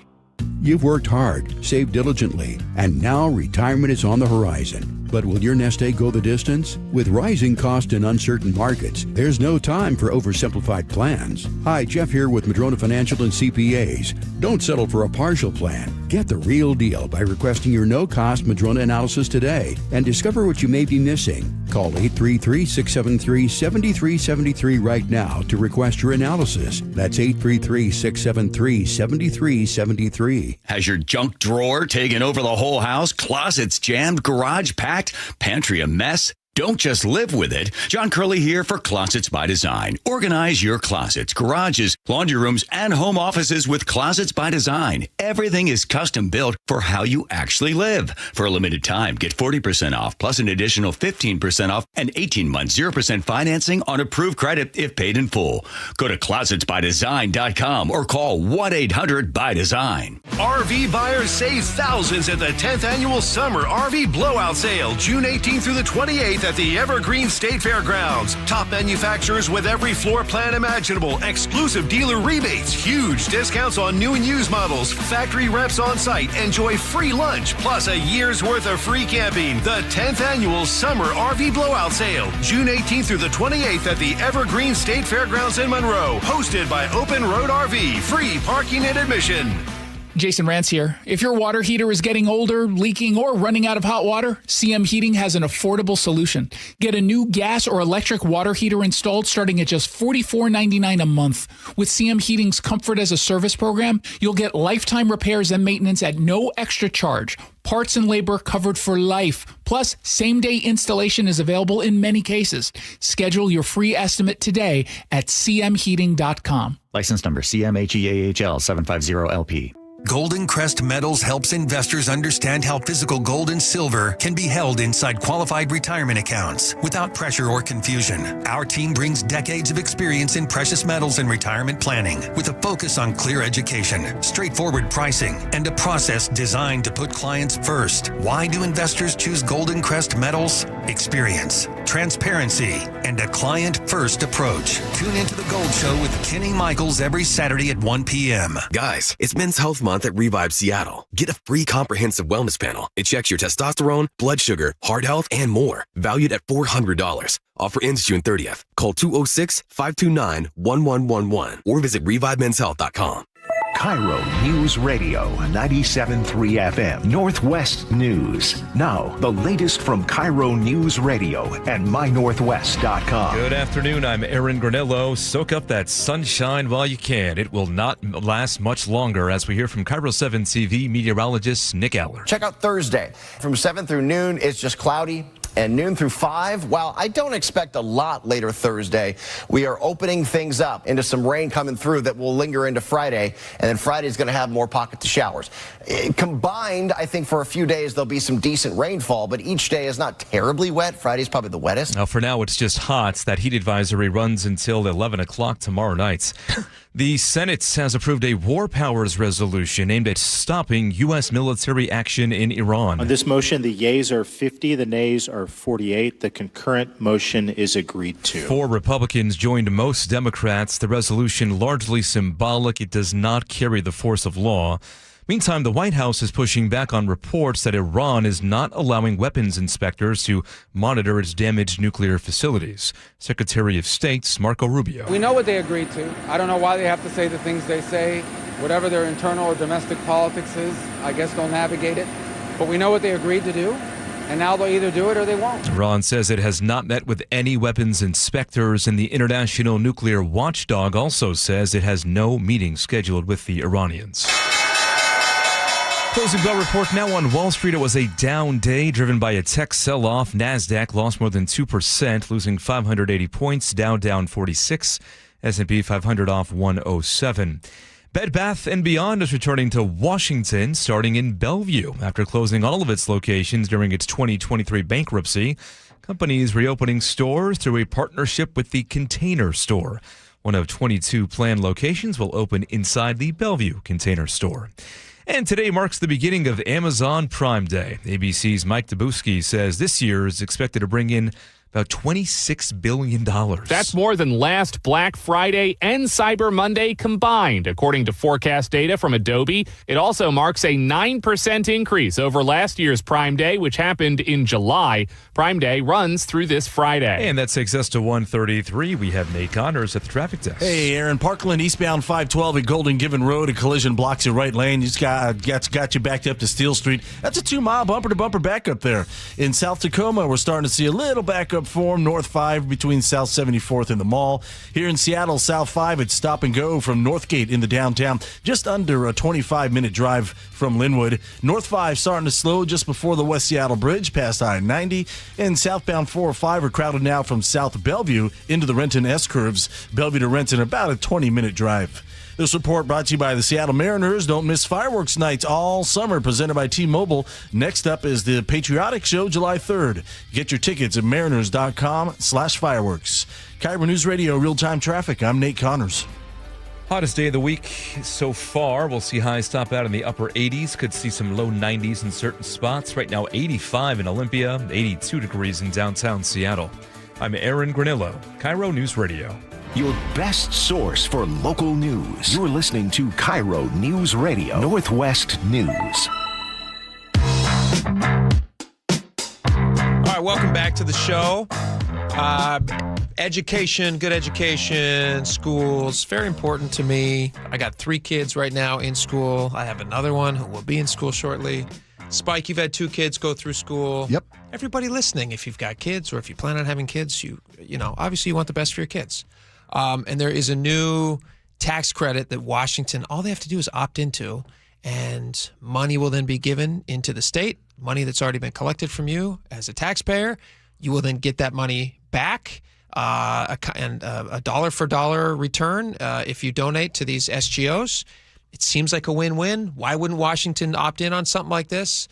You've worked hard, saved diligently, and now retirement is on the horizon. But will your nest egg go the distance? With rising cost and uncertain markets, there's no time for oversimplified plans. Hi, Jeff here with Madrona Financial and CPAs. Don't settle for a partial plan. Get the real deal by requesting your no-cost Madrona analysis today and discover what you may be missing. Call 833-673-7373 right now to request your analysis. That's 833-673-7373. Has your junk drawer taken over the whole house? Closets jammed, garage packed, pantry a mess? Don't just live with it. John Curley here for Closets by Design. Organize your closets, garages, laundry rooms, and home offices with Closets by Design. Everything is custom built for how you actually live. For a limited time, get 40% off plus an additional 15% off and 18 months 0% financing on approved credit if paid in full. Go to closetsbydesign.com or call 1-800-BY-DESIGN. RV buyers save thousands at the 10th Annual Summer RV Blowout Sale, June 18th through the 28th. At the Evergreen State Fairgrounds. Top manufacturers with every floor plan imaginable, exclusive dealer rebates, huge discounts on new and used models, factory reps on site, enjoy free lunch, plus a year's worth of free camping. The 10th Annual Summer RV Blowout Sale, June 18th through the 28th at the Evergreen State Fairgrounds in Monroe, hosted by Open Road RV, free parking and admission. Jason Rance here. If your water heater is getting older, leaking, or running out of hot water, CM Heating has an affordable solution. Get a new gas or electric water heater installed starting at just $44.99 a month. With CM Heating's Comfort as a Service program, you'll get lifetime repairs and maintenance at no extra charge. Parts and labor covered for life. Plus, same-day installation is available in many cases. Schedule your free estimate today at cmheating.com. License number CMHEAHL 750LP. Golden Crest Metals helps investors understand how physical gold and silver can be held inside qualified retirement accounts without pressure or confusion. Our team brings decades of experience in precious metals and retirement planning with a focus on clear education, straightforward pricing, and a process designed to put clients first. Why do investors choose Golden Crest Metals? Experience, transparency, and a client-first approach. Tune into The Gold Show with Kenny Michaels every Saturday at 1 p.m. Guys, it's Men's Health Month at Revive Seattle. Get a free comprehensive wellness panel. It checks your testosterone, blood sugar, heart health, and more. Valued at $400. Offer ends June 30th. Call 206-529-1111 or visit ReviveMen'sHealth.com. KIRO News Radio 97.3 FM Northwest News. Now, the latest from KIRO News Radio and MyNorthwest.com. Good afternoon. I'm Aaron Granillo. Soak up that sunshine while you can. It will not last much longer, as we hear from KIRO 7 TV meteorologist Nick Eller. Check out Thursday. From 7 through noon, it's just cloudy. And noon through 5, while I don't expect a lot later Thursday, we are opening things up into some rain coming through that will linger into Friday, and then Friday's going to have more pockets of showers. Combined, I think for a few days there'll be some decent rainfall, but each day is not terribly wet. Friday's probably the wettest. Now, for now, it's just hot. That heat advisory runs until 11 o'clock tomorrow night. The Senate has approved a war powers resolution aimed at stopping U.S. military action in Iran. On this motion, the yeas are 50, the nays are 48. The concurrent motion is agreed to. 4 Republicans joined most Democrats. The resolution largely symbolic. It does not carry the force of law. Meantime, the White House is pushing back on reports that Iran is not allowing weapons inspectors to monitor its damaged nuclear facilities. Secretary of State Marco Rubio. We know what they agreed to. I don't know why they have to say the things they say. Whatever their internal or domestic politics is, I guess they'll navigate it. But we know what they agreed to do, and now they'll either do it or they won't. Iran says it has not met with any weapons inspectors, and the International Nuclear Watchdog also says it has no meeting scheduled with the Iranians. Closing bell report now on Wall Street. It was a down day driven by a tech sell-off. NASDAQ lost more than 2%, losing 580 points. Dow down 46. S&P 500 off 107. Bed Bath & Beyond is returning to Washington, starting in Bellevue. After closing all of its locations during its 2023 bankruptcy, company is reopening stores through a partnership with the Container Store. One of 22 planned locations will open inside the Bellevue Container Store. And today marks the beginning of Amazon Prime Day. ABC's Mike Dabuski says this year is expected to bring in about $26 billion. That's more than last Black Friday and Cyber Monday combined, according to forecast data from Adobe. It also marks a 9% increase over last year's Prime Day, which happened in July. Prime Day runs through this Friday. And that takes us to 1:33. We have Nate Connors at the traffic desk. Hey, Aaron. Parkland eastbound 512 at Golden Given Road. A collision blocks your right lane. You just got you backed up to Steel Street. That's a 2-mile bumper-to-bumper backup there. In South Tacoma, we're starting to see a little backup form north 5 between South 74th and the mall. Here in Seattle, South 5, it's stop and go from Northgate into downtown. Just under a 25-minute drive from Linwood. North 5 starting to slow just before the West Seattle Bridge past I-90. And southbound 405 are crowded now from South Bellevue into the Renton S-curves. Bellevue to Renton, about a 20-minute drive. This report brought to you by the Seattle Mariners. Don't miss fireworks nights all summer, presented by T-Mobile. Next up is the Patriotic Show, July 3rd. Get your tickets at mariners.com/fireworks. KIRO News Radio real-time traffic. I'm Nate Connors. Hottest day of the week so far. We'll see highs top out in the upper 80s. Could see some low 90s in certain spots. Right now, 85 in Olympia, 82 degrees in downtown Seattle. I'm Aaron Granillo, KIRO News Radio. Your best source for local news. You're listening to KIRO News Radio, Northwest News. All right, welcome back to the show. Education, good education, schools, very important to me. I got 3 kids right now in school. I have another one who will be in school shortly. Spike, you've had 2 kids go through school. Yep. Everybody listening, if you've got kids or if you plan on having kids, you know, obviously you want the best for your kids. And there is a new tax credit that Washington, all they have to do is opt into, and money will then be given into the state, money that's already been collected from you as a taxpayer. You will then get that money back, and a dollar-for-dollar return if you donate to these SGOs. It seems like a win-win. Why wouldn't Washington opt in on something like this?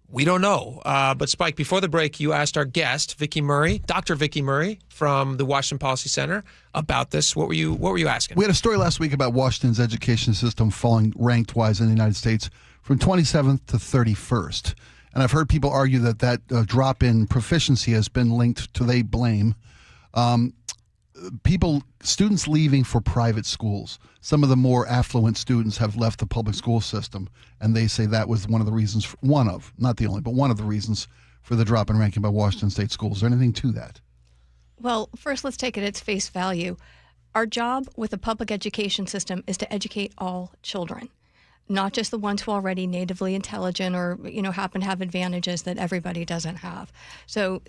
We don't know. But Spike, before the break, you asked our guest, Vicki Murray, Dr. Vicki Murray from the Washington Policy Center, about this. What were you asking? We had a story last week about Washington's education system falling ranked-wise in the United States from 27th to 31st. And I've heard people argue that drop in proficiency has been linked to, they blame, students leaving for private schools. Some of the more affluent students have left the public school system, and they say that was one of the reasons, not the only, but one of the reasons for the drop in ranking by Washington State schools. Is there anything to that? Well, first, let's take it at its face value. Our job with the public education system is to educate all children, not just the ones who are already natively intelligent or, happen to have advantages that everybody doesn't have. So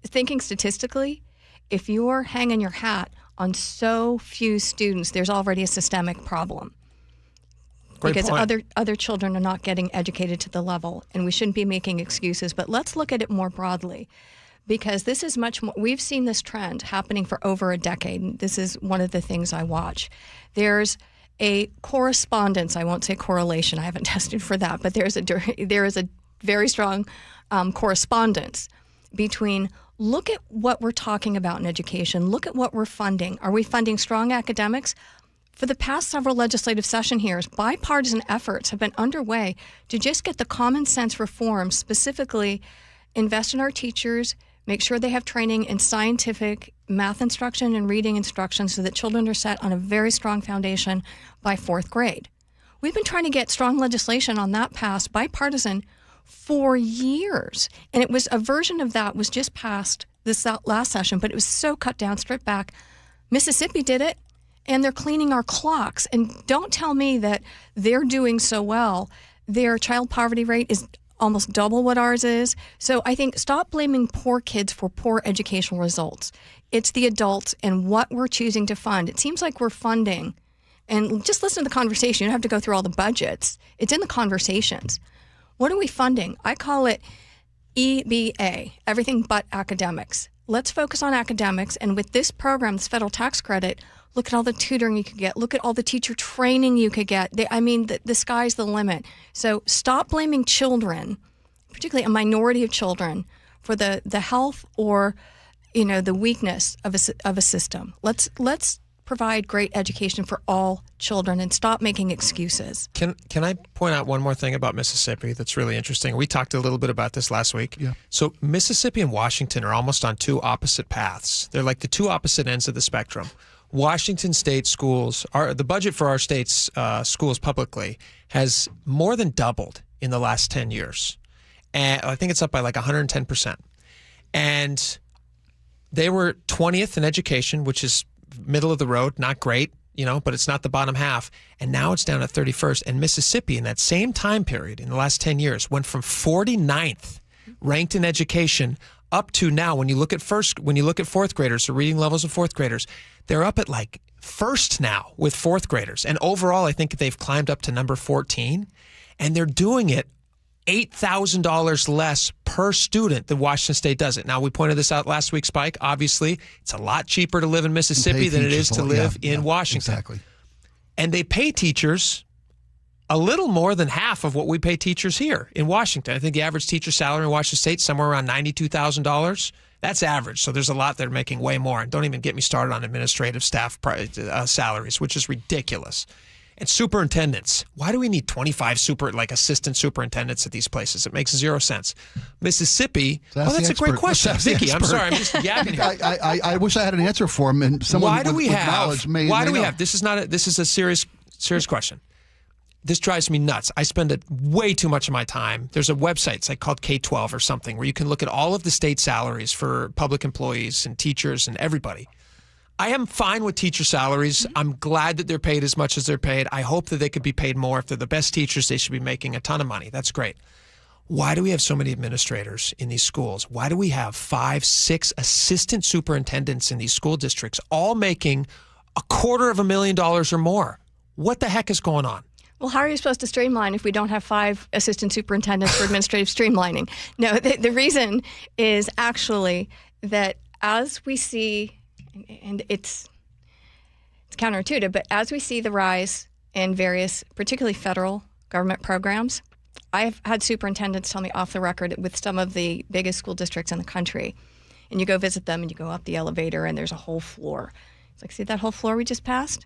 thinking statistically, if you're hanging your hat on so few students, there's already a systemic problem. Great because point. other children are not getting educated to the level, and we shouldn't be making excuses. But let's look at it more broadly, because this is much more. We've seen this trend happening for over a decade, and this is one of the things I watch. There's a correspondence. I won't say correlation. I haven't tested for that, but there is a very strong correspondence between. Look at what we're talking about in education. Look at what we're funding. Are we funding strong academics? For the past several legislative session years, bipartisan efforts have been underway to just get the common sense reforms, specifically invest in our teachers, make sure they have training in scientific math instruction and reading instruction so that children are set on a very strong foundation by 4th grade. We've been trying to get strong legislation on that passed, bipartisan, for years. And it was a version of that was just passed this last session, but it was so cut down, stripped back. Mississippi did it, and they're cleaning our clocks. And don't tell me that they're doing so well. Their child poverty rate is almost double what ours is. So I think stop blaming poor kids for poor educational results. It's the adults and what we're choosing to fund. It seems like we're funding, and just listen to the conversation. You don't have to go through all the budgets. It's in the conversations. What are we funding? I call it EBA, everything but academics. Let's focus on academics. And with this program, this federal tax credit, look at all the tutoring you could get. Look at all the teacher training you could get. The sky's the limit. So stop blaming children, particularly a minority of children, for the health or, the weakness of a system. Let's provide great education for all children and stop making excuses. Can I point out one more thing about Mississippi that's really interesting? We talked a little bit about this last week. Yeah. So Mississippi and Washington are almost on two opposite paths. They're like the two opposite ends of the spectrum. Washington state schools, the budget for our state's schools publicly has more than doubled in the last 10 years. And I think it's up by like 110%. And they were 20th in education, which is middle of the road, not great, but it's not the bottom half. And now it's down at 31st. And Mississippi, in that same time period, in the last 10 years, went from 49th ranked in education up to now, when you look at fourth graders, the reading levels of fourth graders, they're up at like first now with fourth graders. And overall, I think they've climbed up to number 14. And they're doing it $8,000 less per student than Washington State does it. Now, we pointed this out last week, Spike. Obviously, it's a lot cheaper to live in Mississippi than it is to live in Washington. Exactly. And they pay teachers a little more than half of what we pay teachers here in Washington. I think the average teacher salary in Washington State is somewhere around $92,000. That's average. So there's a lot that are making way more. And don't even get me started on administrative staff salaries, which is ridiculous. And superintendents. Why do we need 25 assistant superintendents at these places? It makes zero sense. Mississippi. That's a great question, Vicky. I'm sorry, I'm just yapping here. I wish I had an answer for him. And someone why do we with have? Knowledge may Why do we know. have? This is a serious question. This drives me nuts. I spend way too much of my time. There's a website, it's like called K-12 or something, where you can look at all of the state salaries for public employees and teachers and everybody. I am fine with teacher salaries. I'm glad that they're paid as much as they're paid. I hope that they could be paid more. If they're the best teachers, they should be making a ton of money. That's great. Why do we have so many administrators in these schools? Why do we have 5, 6 assistant superintendents in these school districts all making $250,000 or more? What the heck is going on? Well, how are you supposed to streamline if we don't have 5 assistant superintendents for administrative streamlining? No, the reason is actually that as we see, and it's counterintuitive, but as we see the rise in various, particularly federal government programs, I've had superintendents tell me off the record with some of the biggest school districts in the country, and you go visit them and you go up the elevator and there's a whole floor. It's like, see that whole floor we just passed?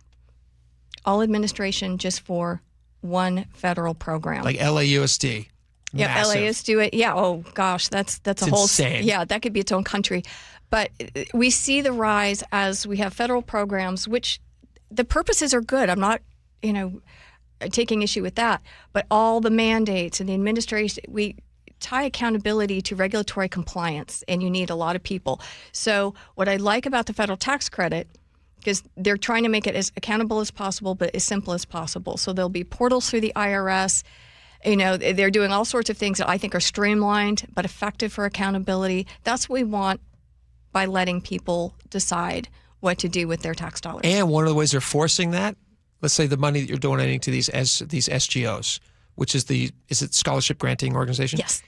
All administration just for one federal program. Like LAUSD. Yeah, Massive. LAUSD do it. Yeah, oh gosh, that's It's a whole insane. Yeah, that could be its own country. But we see the rise as we have federal programs, which the purposes are good. I'm not, taking issue with that. But all the mandates and the administration, we tie accountability to regulatory compliance, and you need a lot of people. So what I like about the federal tax credit, because they're trying to make it as accountable as possible, but as simple as possible. So there'll be portals through the IRS. They're doing all sorts of things that I think are streamlined but effective for accountability. That's what we want by letting people decide what to do with their tax dollars. And one of the ways they're forcing that, let's say the money that you're donating to these SGOs, which is it scholarship granting organization? Yes.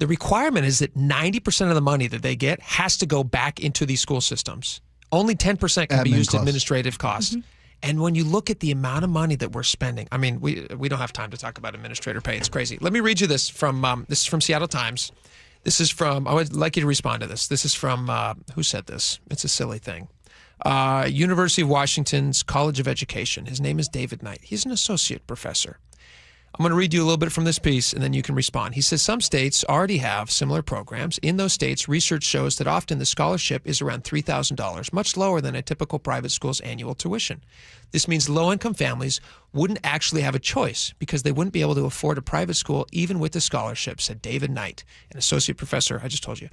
The requirement is that 90% of the money that they get has to go back into these school systems. Only 10% can be used to administrative costs. Mm-hmm. And when you look at the amount of money that we're spending, I mean, we don't have time to talk about administrator pay. It's crazy. Let me read you this from Seattle Times. This is from, I would like you to respond to this. This is from, who said this? It's a silly thing. University of Washington's College of Education. His name is David Knight. He's an associate professor. I'm going to read you a little bit from this piece, and then you can respond. He says some states already have similar programs. In those states, research shows that often the scholarship is around $3,000, much lower than a typical private school's annual tuition. This means low-income families wouldn't actually have a choice because they wouldn't be able to afford a private school even with the scholarship, said David Knight, an associate professor. I just told you.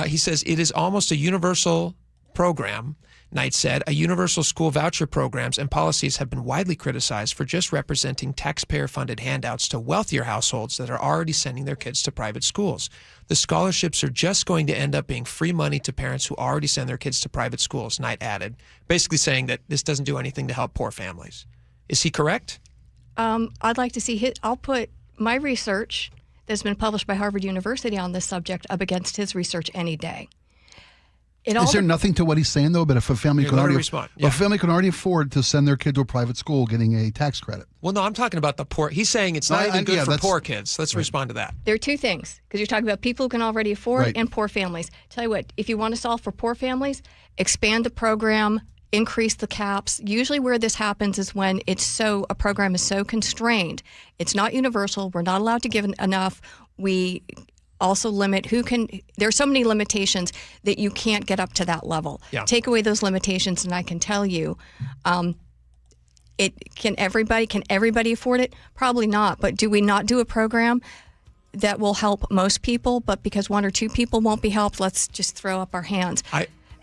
He says it is almost a universal program. Knight said, universal school voucher programs and policies have been widely criticized for just representing taxpayer-funded handouts to wealthier households that are already sending their kids to private schools. The scholarships are just going to end up being free money to parents who already send their kids to private schools, Knight added, basically saying that this doesn't do anything to help poor families. Is he correct? I'd like to see I'll put my research that's been published by Harvard University on this subject up against his research any day. Is there nothing to what he's saying, though? But if a family can already afford to send their kid to a private school getting a tax credit. Well, no, I'm talking about the poor. He's saying it's not even good for poor kids. Let's respond to that. There are two things, because you're talking about people who can already afford and poor families. Tell you what, if you want to solve for poor families, expand the program increase the caps. Usually where this happens is when a program is so constrained. It's not universal. We're not allowed to give enough. We also limit there are so many limitations that you can't get up to that level. Yeah. Take away those limitations and I can tell you, can everybody afford it? Probably not. But do we not do a program that will help most people, but because one or two people won't be helped, let's just throw up our hands?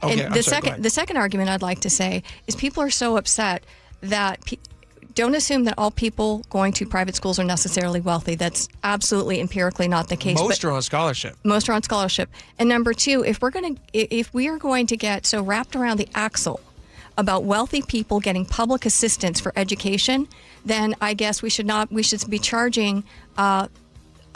The second argument I'd like to say is people are so upset that don't assume that all people going to private schools are necessarily wealthy. That's absolutely empirically not the case. Most are on scholarship. Most are on scholarship. And number two, if we are going to get so wrapped around the axle about wealthy people getting public assistance for education, then I guess we should be charging a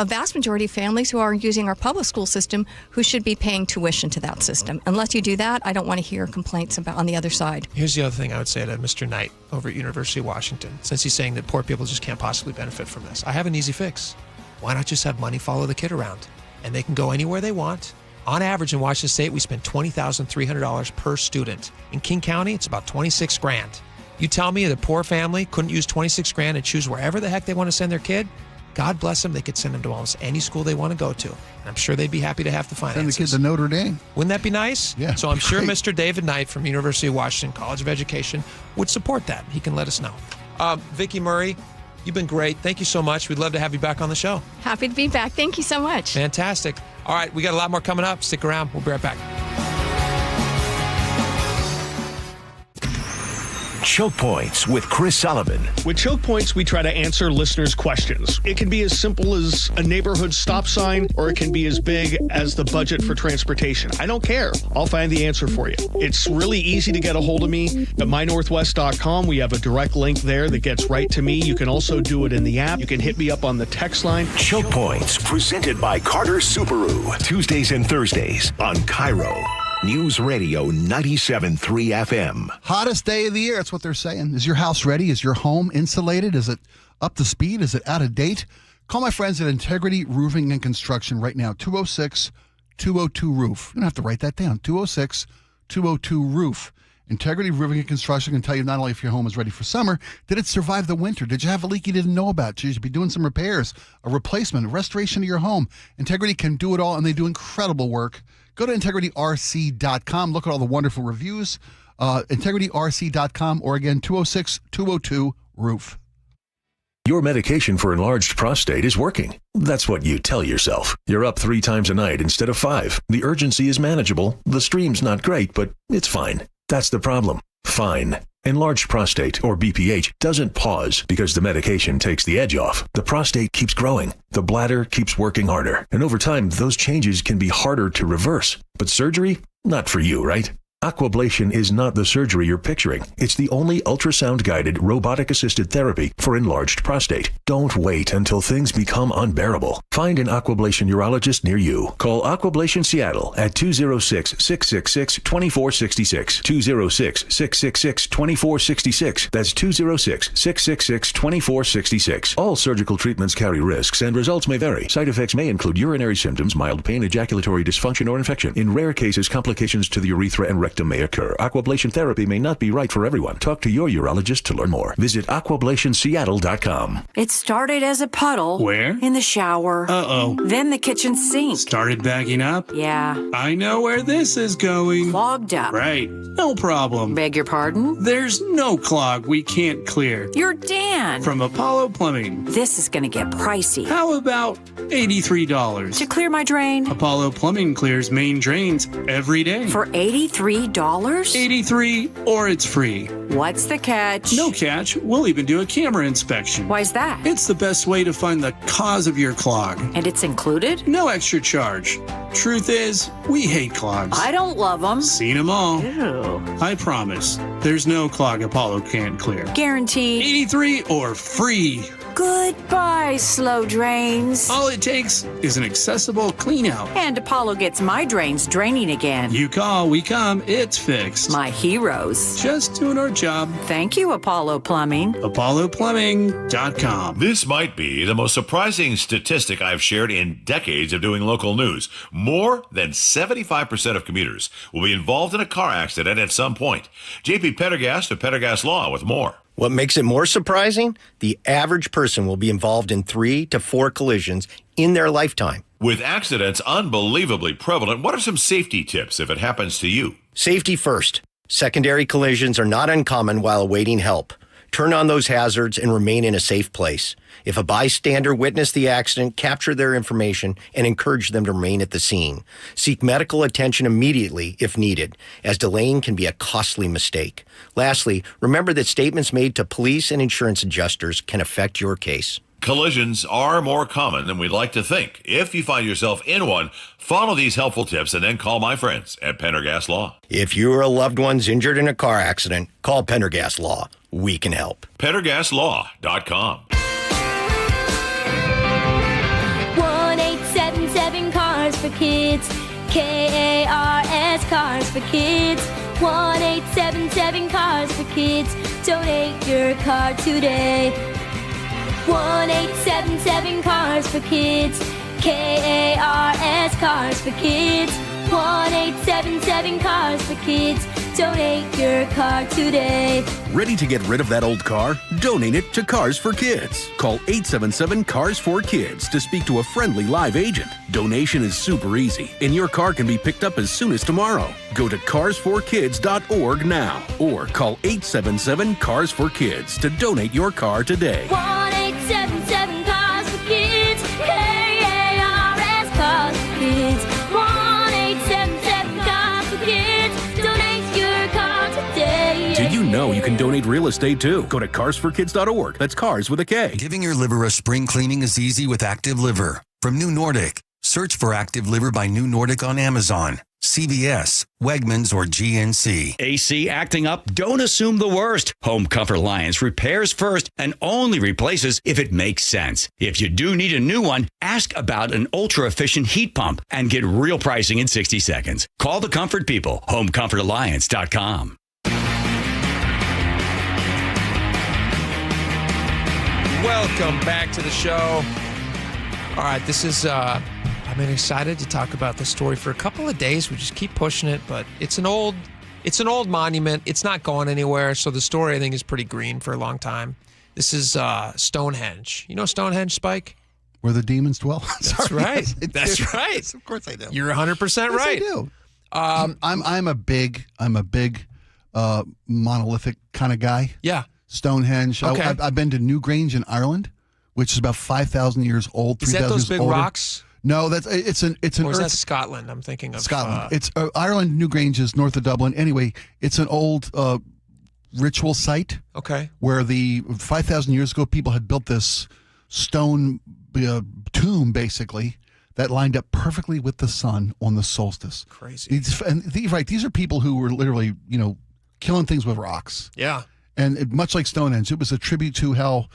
vast majority of families who are using our public school system who should be paying tuition to that system. Unless you do that, I don't want to hear complaints about on the other side. Here's the other thing I would say to Mr. Knight over at University of Washington, since he's saying that poor people just can't possibly benefit from this. I have an easy fix. Why not just have money follow the kid around? And they can go anywhere they want. On average in Washington State, we spend $20,300 per student. In King County, it's about $26,000. You tell me the poor family couldn't use $26,000 and choose wherever the heck they want to send their kid? God bless them. They could send them to almost any school they want to go to. And I'm sure they'd be happy to have the finances. Send the kid to Notre Dame. Wouldn't that be nice? Yeah. So I'm sure Mr. David Knight from University of Washington College of Education would support that. He can let us know. Vicki Murray, you've been great. Thank you so much. We'd love to have you back on the show. Happy to be back. Thank you so much. Fantastic. All right, we got a lot more coming up. Stick around. We'll be right back. Choke Points with Chris Sullivan. With Choke Points, we try to answer listeners' questions. It can be as simple as a neighborhood stop sign, or it can be as big as the budget for transportation. I don't care. I'll find the answer for you. It's really easy to get a hold of me at mynorthwest.com. We have a direct link there that gets right to me. You can also do it in the app. You can hit me up on the text line. Choke Points, presented by Carter Subaru. Tuesdays and Thursdays on KIRO News Radio 97.3 FM. Hottest day of the year. That's what they're saying. Is your house ready? Is your home insulated? Is it up to speed? Is it out of date? Call my friends at Integrity Roofing and Construction right now. 206-202-ROOF. You don't have to write that down. 206-202-ROOF. Integrity Roofing and Construction can tell you not only if your home is ready for summer, did it survive the winter? Did you have a leak you didn't know about? You should be doing some repairs, a replacement, a restoration of your home. Integrity can do it all, and they do incredible work. Go to integrityrc.com. Look at all the wonderful reviews. integrityrc.com, or again, 206-202-ROOF. Your medication for enlarged prostate is working. That's what you tell yourself. You're up 3 times a night instead of 5. The urgency is manageable. The stream's not great, but it's fine. That's the problem. Fine. Enlarged prostate, or BPH, doesn't pause because the medication takes the edge off. The prostate keeps growing. The bladder keeps working harder. And over time, those changes can be harder to reverse. But surgery? Not for you, right? Aquablation is not the surgery you're picturing. It's the only ultrasound-guided, robotic-assisted therapy for enlarged prostate. Don't wait until things become unbearable. Find an Aquablation urologist near you. Call Aquablation Seattle at 206-666-2466. 206-666-2466. That's 206-666-2466. All surgical treatments carry risks, and results may vary. Side effects may include urinary symptoms, mild pain, ejaculatory dysfunction, or infection. In rare cases, complications to the urethra and rectum may occur. Aquablation therapy may not be right for everyone. Talk to your urologist to learn more. Visit aquablationseattle.com. It started as a puddle. Where? In the shower. Uh-oh. Then the kitchen sink. Started backing up? Yeah. I know where this is going. Clogged up. Right. No problem. Beg your pardon? There's no clog we can't clear. You're Dan. From Apollo Plumbing. This is going to get pricey. How about $83? To clear my drain? Apollo Plumbing clears main drains every day. For $83? $83, or it's free. What's the catch? No catch. We'll even do a camera inspection. Why's that? It's the best way to find the cause of your clog. And it's included? No extra charge. Truth is, we hate clogs. I don't love them. Seen them all. Ew. I promise, there's no clog Apollo can't clear. Guaranteed. 83 or free. Goodbye, slow drains. All it takes is an accessible clean out. And Apollo gets my drains draining again. You call, we come, it's fixed. My heroes. Just doing our job. Thank you, Apollo Plumbing. ApolloPlumbing.com. This might be the most surprising statistic I've shared in decades of doing local news. More than 75% of commuters will be involved in a car accident at some point. JP Pendergast of Pendergast Law with more. What makes it more surprising? The average person will be involved in 3 to 4 collisions in their lifetime. With accidents unbelievably prevalent, what are some safety tips if it happens to you? Safety first. Secondary collisions are not uncommon while awaiting help. Turn on those hazards and remain in a safe place. If a bystander witnessed the accident, capture their information and encourage them to remain at the scene. Seek medical attention immediately if needed, as delaying can be a costly mistake. Lastly, remember that statements made to police and insurance adjusters can affect your case. Collisions are more common than we'd like to think. If you find yourself in one, follow these helpful tips and then call my friends at Pendergast Law. If you or a loved one's injured in a car accident, call Pendergast Law. We can help. PendergastLaw.com. 1-877 Cars for Kids. KARS Cars for Kids. 1-877 Cars for Kids. Donate your car today. 1-877 Cars for Kids. KARS Cars for Kids. 1-877 Cars for Kids. Donate your car today. Ready to get rid of that old car? Donate it to Cars for Kids. Call 877-CARS-4-KIDS to speak to a friendly live agent. Donation is super easy, and your car can be picked up as soon as tomorrow. Go to carsforkids.org now, or call 877-CARS-4-KIDS to donate your car today. 1-877 Cars for Kids. KARS Cars for Kids. 1-877 Cars for Kids. Donate your car today. Did you know you can donate real estate too? Go to carsforkids.org. That's cars with a K. Giving your liver a spring cleaning is easy with Active Liver. From New Nordic. Search for Active Liver by New Nordic on Amazon, CVS, Wegmans, or GNC. AC acting up? Don't assume the worst. Home Comfort Alliance repairs first and only replaces if it makes sense. If you do need a new one, ask about an ultra-efficient heat pump and get real pricing in 60 seconds. Call the Comfort People, homecomfortalliance.com. Welcome back to the show. All right, this is, I've been excited to talk about this story for a couple of days. We just keep pushing it, but it's an old monument. It's not going anywhere, so the story, I think, is pretty green for a long time. This is Stonehenge. You know Stonehenge, Spike? Where the demons dwell? That's right. That's right. Of course I do. You're 100% right. Yes, I do. I'm a big monolithic kind of guy. Yeah. Stonehenge. Okay. I've been to Newgrange in Ireland, which is about 5,000 years old. Is that those big older. rocks? No, it's an Or is earth. that Scotland? I'm thinking of Scotland. It's Ireland. Newgrange is north of Dublin. Anyway, it's an old ritual site. Okay. Where 5,000 years ago, people had built this stone tomb, basically, that lined up perfectly with the sun on the solstice. Crazy. These are people who were literally, killing things with rocks. Yeah. And much like Stonehenge, it was a tribute to how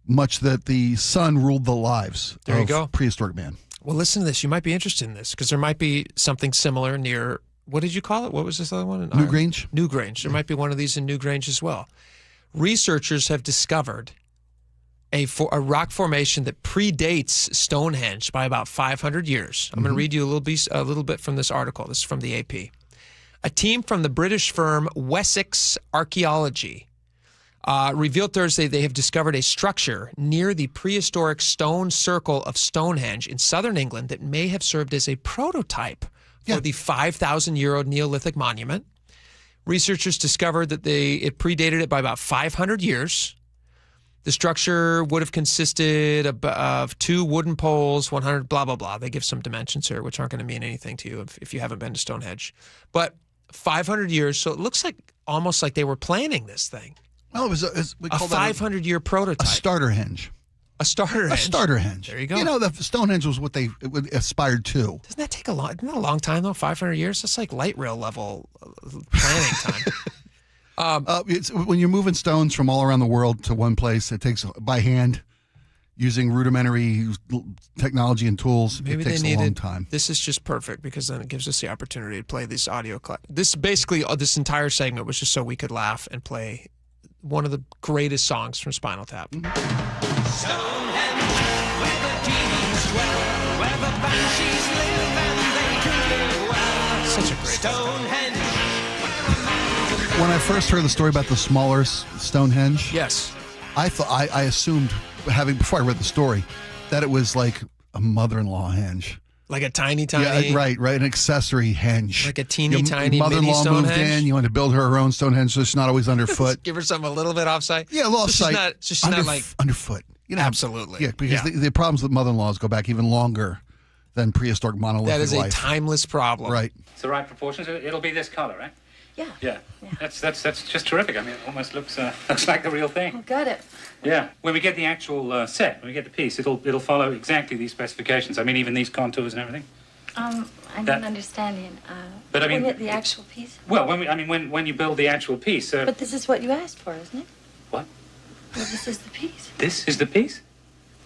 much that the sun ruled the lives of prehistoric man. Well, listen to this. You might be interested in this because there might be something similar near, what did you call it? What was this other one? Newgrange? Newgrange. There might be one of these in Newgrange as well. Researchers have discovered a rock formation that predates Stonehenge by about 500 years. I'm going to read you a little bit from this article. This is from the AP. A team from the British firm Wessex Archaeology revealed Thursday they have discovered a structure near the prehistoric stone circle of Stonehenge in southern England that may have served as a prototype for the 5,000-year-old Neolithic monument. Researchers discovered that it predated it by about 500 years. The structure would have consisted of 2 wooden poles, 100 blah, blah, blah. They give some dimensions here, which aren't going to mean anything to you if you haven't been to Stonehenge. But 500 years, so it looks like almost like they were planning this thing. Well, it was a 500-year prototype. A starter henge. A starter henge. A starter henge. There you go. The Stonehenge was what they aspired to. Doesn't that take isn't that a long time, though? 500 years? That's like light rail level planning time. It's when you're moving stones from all around the world to one place, it takes by hand. using rudimentary technology and tools, Maybe it takes they a long needed, time. This is just perfect because then it gives us the opportunity to play these audio This this entire segment was just so we could laugh and play one of the greatest songs from Spinal Tap. Such a great Stonehenge. When I first heard the story about the smaller Stonehenge, yes, I assumed, before I read the story, that it was like a mother-in-law henge. Like a tiny. Yeah, right, an accessory henge. Like a teeny Your tiny mother-in-law mini moved Stonehenge? in. You wanted to build her own Stonehenge so she's not always underfoot. Give her something a little bit offsite. Yeah, a little offsite. So she's not like underfoot. You know, absolutely. Yeah, because the problems with mother-in-laws go back even longer than prehistoric monolithic that is life. a timeless problem. Right. It's the right proportions. It'll be this color, right? Yeah. Yeah. That's just terrific. I mean, it almost looks like the real thing. Got it. Yeah. When we get the actual set, when we get the piece, it'll follow exactly these specifications. I mean, even these contours and everything. I don't understand you. But I mean, when the actual piece. Well, when you build the actual piece. But this is what you asked for, isn't it? What? Well, this is the piece. This is the piece?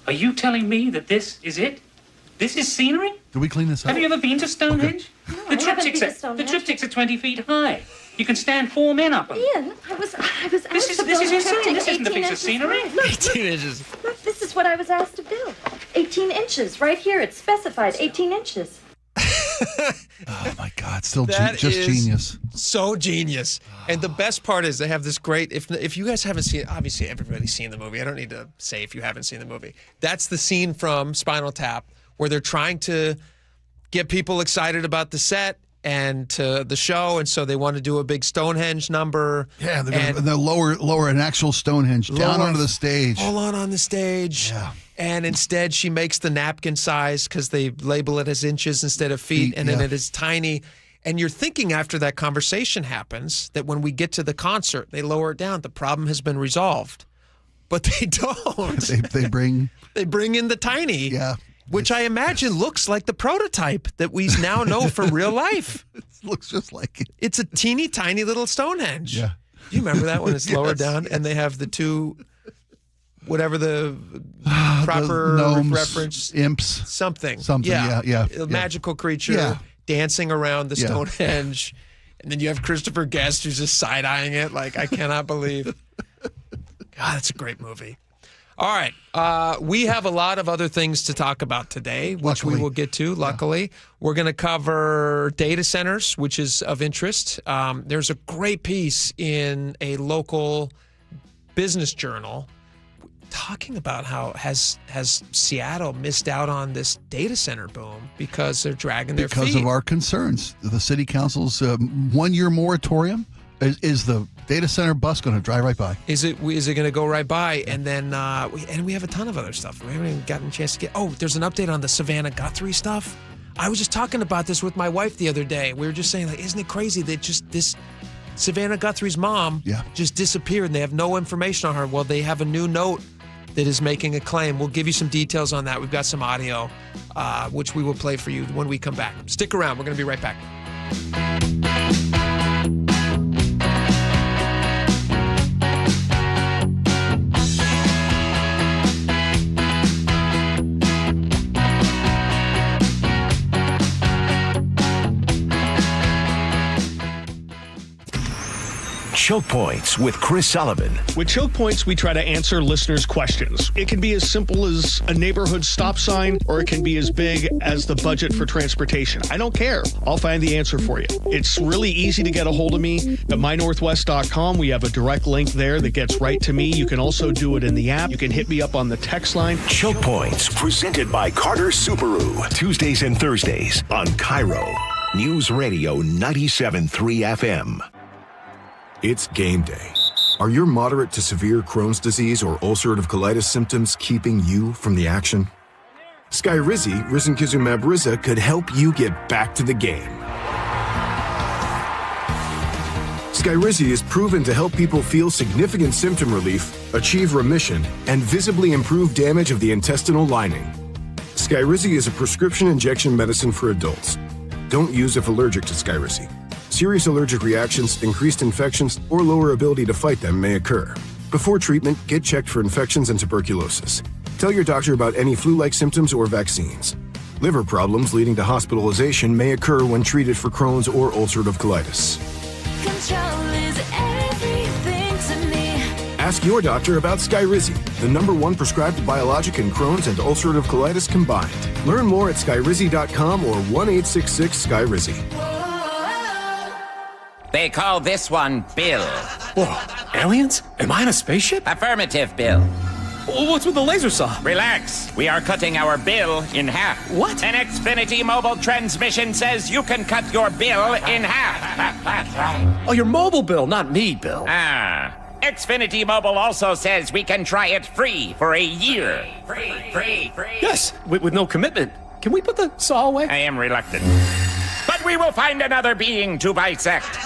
Are you telling me that this is it? This is scenery? Do we clean this up? Have you ever been to Stonehenge? No, The triptychs are 20 feet high. You can stand 4 men up them. Ian, I was asked This is to build a insane. triptych This isn't a 18 piece of inches scenery. wide. Look, 18 inches. Look, this is what I was asked to build. 18 inches, right here. It's specified, 18 inches. Oh my God! Still That just is genius. So genius. And the best part is they have this great. If you guys haven't seen, obviously everybody's seen the movie. I don't need to say if you haven't seen the movie. That's the scene from Spinal Tap where they're trying to get people excited about the set and to the show, and so they want to do a big Stonehenge number. Yeah, they're lower an actual Stonehenge down onto the stage. Full on the stage. Yeah. And instead, she makes the napkin size because they label it as inches instead of feet, and then it is tiny. And you're thinking after that conversation happens that when we get to the concert, they lower it down. The problem has been resolved, but they don't. They bring in the tiny. Yeah. Which I imagine looks like the prototype that we now know for real life. It looks just like it. It's a teeny tiny little Stonehenge. Yeah. Do you remember that when it's lowered Yes, down and they have the two, whatever the The proper gnomes, reference, imps, something, yeah. a magical creature dancing around the Stonehenge, and then you have Christopher Guest who's just side eyeing it like I cannot believe. God, that's a great movie. All right, we have a lot of other things to talk about today, which we will get to. Luckily, we're going to cover data centers, which is of interest. There's a great piece in a local business journal talking about how has Seattle missed out on this data center boom because they're dragging their feet. Because of our concerns. The city council's 1-year moratorium. Is the data center bus going to drive right by? Is it going to go right by? And then we have a ton of other stuff. We haven't even gotten a chance to get. Oh, there's an update on the Savannah Guthrie stuff. I was just talking about this with my wife the other day. We were just saying, like, isn't it crazy that just this Savannah Guthrie's mom just disappeared and they have no information on her? Well, they have a new note that is making a claim. We'll give you some details on that. We've got some audio, which we will play for you when we come back. Stick around. We're going to be right back. Choke Points with Chris Sullivan. With Choke Points, we try to answer listeners' questions. It can be as simple as a neighborhood stop sign, or it can be as big as the budget for transportation. I don't care. I'll find the answer for you. It's really easy to get a hold of me at mynorthwest.com. We have a direct link there that gets right to me. You can also do it in the app. You can hit me up on the text line. Choke Points, presented by Carter Subaru. Tuesdays and Thursdays on KIRO Newsradio 97.3 FM. It's game day. Are your moderate to severe Crohn's disease or ulcerative colitis symptoms keeping you from the action? Skyrizi, risankizumab Riza, could help you get back to the game. Skyrizi is proven to help people feel significant symptom relief, achieve remission, and visibly improve damage of the intestinal lining. Skyrizi is a prescription injection medicine for adults. Don't use if allergic to Skyrizi. Serious allergic reactions, increased infections, or lower ability to fight them may occur. Before treatment, get checked for infections and tuberculosis. Tell your doctor about any flu-like symptoms or vaccines. Liver problems leading to hospitalization may occur when treated for Crohn's or ulcerative colitis. Control is everything to me. Ask your doctor about Skyrizi, the #1 prescribed biologic in Crohn's and ulcerative colitis combined. Learn more at skyrizi.com or 1-866-SKYRIZI. They call this one Bill. Whoa, aliens? Am I in a spaceship? Affirmative, Bill. What's with the laser saw? Relax. We are cutting our bill in half. What? An Xfinity mobile transmission says you can cut your bill in half. Oh, your mobile bill, not me, Bill. Xfinity Mobile also says we can try it free for a year. Free. Yes, with no commitment. Can we put the saw away? I am reluctant. But we will find another being to bisect.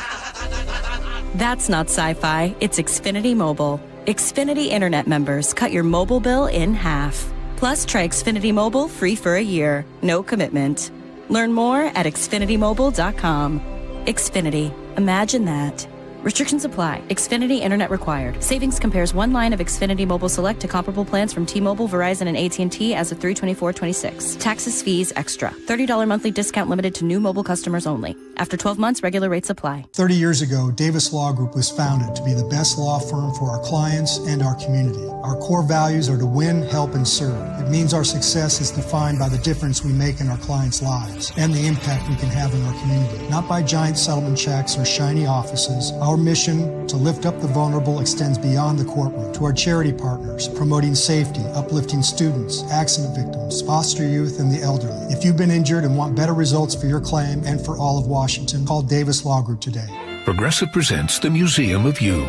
That's not sci-fi, it's Xfinity Mobile. Xfinity Internet members cut your mobile bill in half. Plus, try Xfinity Mobile free for a year. No commitment. Learn more at xfinitymobile.com. Xfinity. Imagine that. Restrictions apply. Xfinity Internet required. Savings compares one line of Xfinity Mobile Select to comparable plans from T-Mobile, Verizon, and AT&T as of 3/24/26. Taxes, fees, extra. $30 monthly discount limited to new mobile customers only. After 12 months, regular rates apply. 30 years ago, Davis Law Group was founded to be the best law firm for our clients and our community. Our core values are to win, help, and serve. It means our success is defined by the difference we make in our clients' lives and the impact we can have in our community. Not by giant settlement checks or shiny offices. Our mission to lift up the vulnerable extends beyond the courtroom to our charity partners, promoting safety, uplifting students, accident victims, foster youth, and the elderly. If you've been injured and want better results for your claim and for all of Washington, call Davis Law Group today. Progressive presents the Museum of You.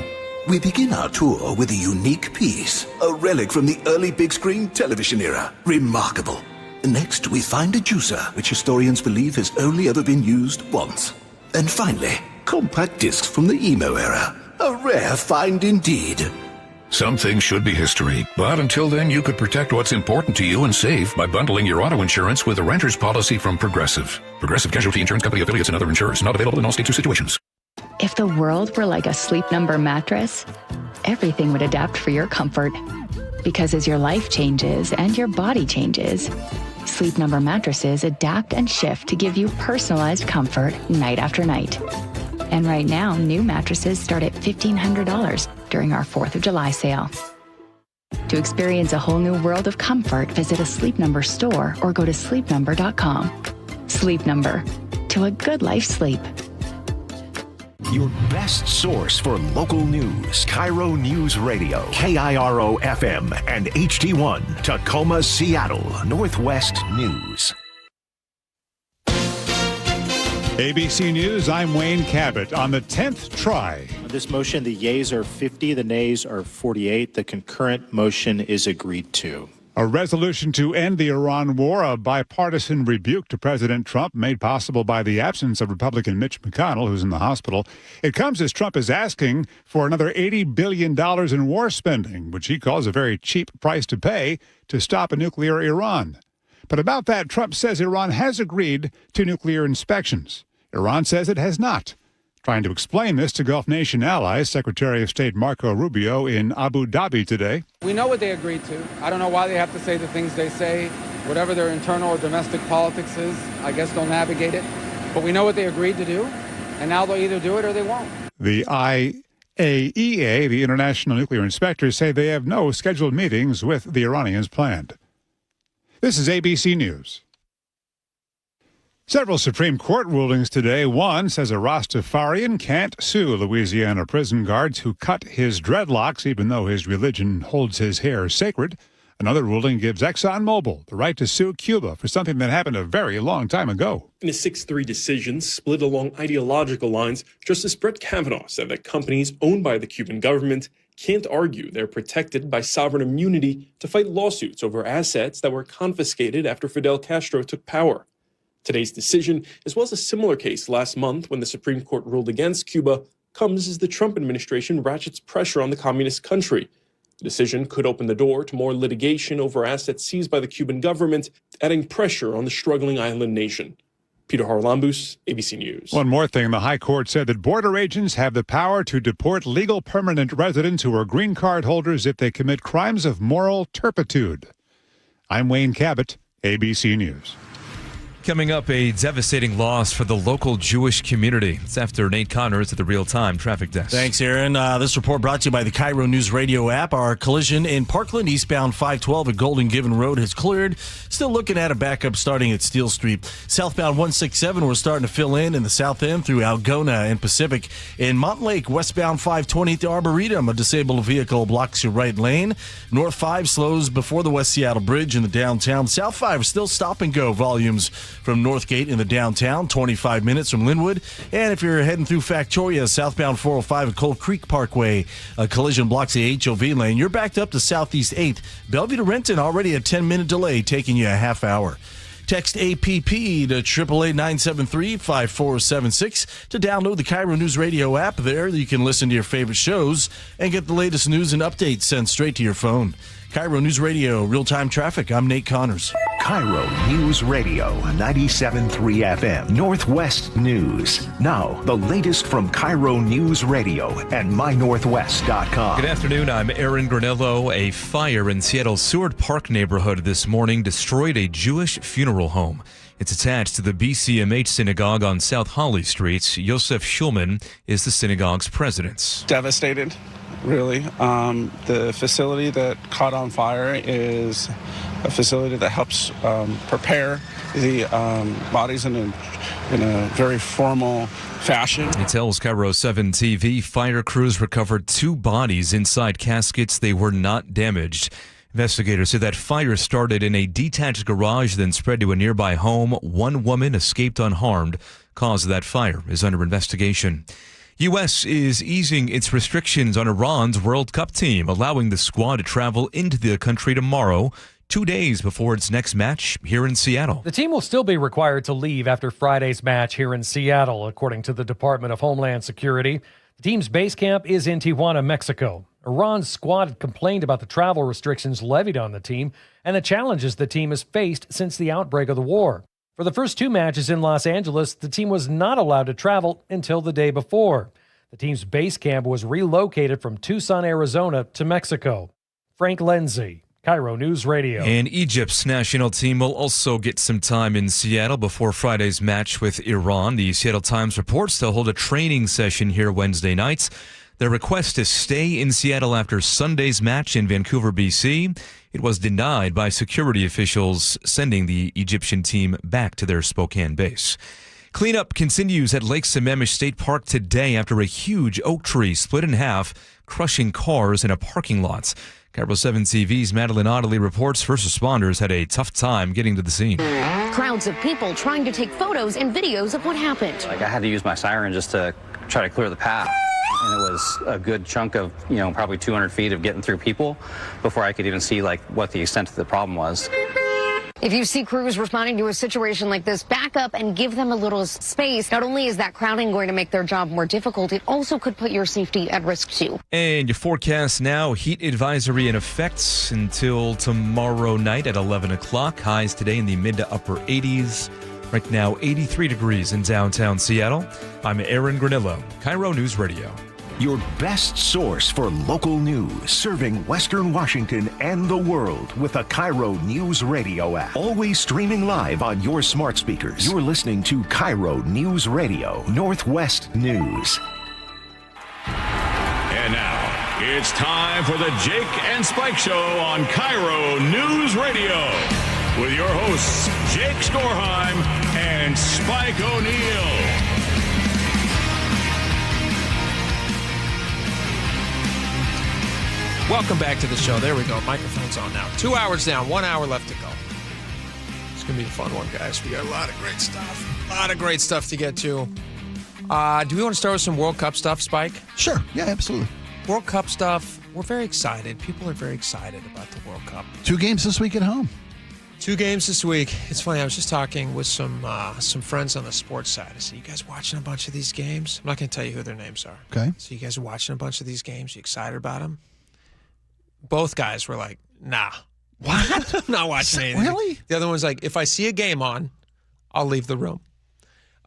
We begin our tour with a unique piece, a relic from the early big screen television era. Remarkable. Next, we find a juicer, which historians believe has only ever been used once. And finally, compact discs from the emo era. A rare find indeed. Some things should be history, but until then, you could protect what's important to you and save by bundling your auto insurance with a renter's policy from Progressive. Progressive Casualty Insurance Company affiliates and other insurers. Not available in all states or situations. If the world were like a Sleep Number mattress, everything would adapt for your comfort. Because as your life changes and your body changes, Sleep Number mattresses adapt and shift to give you personalized comfort night after night. And right now, new mattresses start at $1,500 during our 4th of July sale. To experience a whole new world of comfort, visit a Sleep Number store or go to sleepnumber.com. Sleep Number. To a good life sleep. Your best source for local news. KIRO Newsradio. KIRO FM and HD1. Tacoma, Seattle. Northwest News. ABC News, I'm Wayne Cabot. On the 10th try. On this motion, the yeas are 50, the nays are 48. The concurrent motion is agreed to. A resolution to end the Iran war, a bipartisan rebuke to President Trump made possible by the absence of Republican Mitch McConnell, who's in the hospital. It comes as Trump is asking for another $80 billion in war spending, which he calls a very cheap price to pay to stop a nuclear Iran. But about that, Trump says Iran has agreed to nuclear inspections. Iran says it has not. Trying to explain this to Gulf nation allies, Secretary of State Marco Rubio in Abu Dhabi today. We know what they agreed to. I don't know why they have to say the things they say. Whatever their internal or domestic politics is, I guess they'll navigate it. But we know what they agreed to do, and now they'll either do it or they won't. The IAEA, the International Nuclear Inspectors, say they have no scheduled meetings with the Iranians planned. This is ABC News. Several Supreme Court rulings today. One says a Rastafarian can't sue Louisiana prison guards who cut his dreadlocks, even though his religion holds his hair sacred. Another ruling gives ExxonMobil the right to sue Cuba for something that happened a very long time ago. In a 6-3 decision split along ideological lines, Justice Brett Kavanaugh said that companies owned by the Cuban government can't argue they're protected by sovereign immunity to fight lawsuits over assets that were confiscated after Fidel Castro took power. Today's decision, as well as a similar case last month when the Supreme Court ruled against Cuba, comes as the Trump administration ratchets pressure on the communist country. The decision could open the door to more litigation over assets seized by the Cuban government, adding pressure on the struggling island nation. Peter Harlambus, ABC News. One more thing. The High Court said that border agents have the power to deport legal permanent residents who are green card holders if they commit crimes of moral turpitude. I'm Wayne Cabot, ABC News. Coming up, a devastating loss for the local Jewish community. It's after Nate Connors at the real-time traffic desk. Thanks, Aaron. This report brought to you by the KIRO Newsradio App. Our collision in Parkland, eastbound 512 at Golden Given Road has cleared. Still looking at a backup starting at Steel Street. Southbound 167, we're starting to fill in the south end through Algona and Pacific. In Montlake, westbound 520 at the Arboretum, a disabled vehicle blocks your right lane. North 5 slows before the West Seattle Bridge in the downtown. South 5 still stop and go volumes from Northgate in the downtown, 25 minutes from Linwood. And if you're heading through Factoria, southbound 405 at Cold Creek Parkway, a collision blocks the HOV lane. You're backed up to Southeast 8th. Bellevue to Renton, already a 10-minute delay, taking you a half hour. Text APP to 888-973-5476 to download the KIRO News Radio app. There you can listen to your favorite shows and get the latest news and updates sent straight to your phone. KIRO News Radio, real-time traffic. I'm Nate Connors. KIRO News Radio, 97.3 FM, Northwest News. Now, the latest from KIRO News Radio and mynorthwest.com. Good afternoon, I'm Aaron Granello. A fire in Seattle's Seward Park neighborhood this morning destroyed a Jewish funeral home. It's attached to the BCMH synagogue on South Holly Street. Yosef Schulman is the synagogue's president. Devastated. Really. The facility that caught on fire is a facility that helps prepare the bodies in a very formal fashion. It tells KIRO 7 TV fire crews recovered 2 bodies inside caskets. They were not damaged. Investigators say that fire started in a detached garage, then spread to a nearby home. 1 woman escaped unharmed. Cause of that fire is under investigation. U.S. is easing its restrictions on Iran's World Cup team, allowing the squad to travel into the country tomorrow, 2 days before its next match here in Seattle. The team will still be required to leave after Friday's match here in Seattle, according to the Department of Homeland Security. The team's base camp is in Tijuana, Mexico. Iran's squad had complained about the travel restrictions levied on the team and the challenges the team has faced since the outbreak of the war. For the first 2 matches in Los Angeles, the team was not allowed to travel until the day before. The team's base camp was relocated from Tucson, Arizona to Mexico. Frank Lenzi, KIRO News Radio. And Egypt's national team will also get some time in Seattle before Friday's match with Iran. The Seattle Times reports they'll hold a training session here Wednesday nights. Their request to stay in Seattle after Sunday's match in Vancouver, BC, it was denied by security officials, sending the Egyptian team back to their Spokane base. Cleanup continues at Lake Sammamish State Park today after a huge oak tree split in half, crushing cars in a parking lot. KIRO 7 TV's Madeline Ottley reports first responders had a tough time getting to the scene. Crowds of people trying to take photos and videos of what happened. I had to use my siren just to try to clear the path. And it was a good chunk of, probably 200 feet of getting through people before I could even see what the extent of the problem was. If you see crews responding to a situation like this, back up and give them a little space. Not only is that crowding going to make their job more difficult, it also could put your safety at risk too. And your forecast now, heat advisory in effect until tomorrow night at 11 o'clock. Highs today in the mid to upper 80s. Right now, 83 degrees in downtown Seattle. I'm Aaron Granillo, KIRO News Radio. Your best source for local news, serving Western Washington and the world with a KIRO News Radio app. Always streaming live on your smart speakers. You're listening to KIRO News Radio, Northwest News. And now, it's time for the Jake and Spike Show on KIRO News Radio. With your hosts, Jake Skorheim and Spike O'Neill. Welcome back to the show. There we go. Microphone's on now. 2 hours down, 1 hour left to go. It's going to be a fun one, guys. We got a lot of great stuff. A lot of great stuff to get to. Do we want to start with some World Cup stuff, Spike? Sure. Yeah, absolutely. World Cup stuff. We're very excited. People are very excited about the World Cup. 2 games this week at home. 2 games this week. It's funny. I was just talking with some friends on the sports side. I said, "You guys watching a bunch of these games?" I'm not going to tell you who their names are. Okay. So you guys are watching a bunch of these games. You excited about them? Both guys were like, "Nah, what? I'm not watching anything." Really? The other one's like, "If I see a game on, I'll leave the room."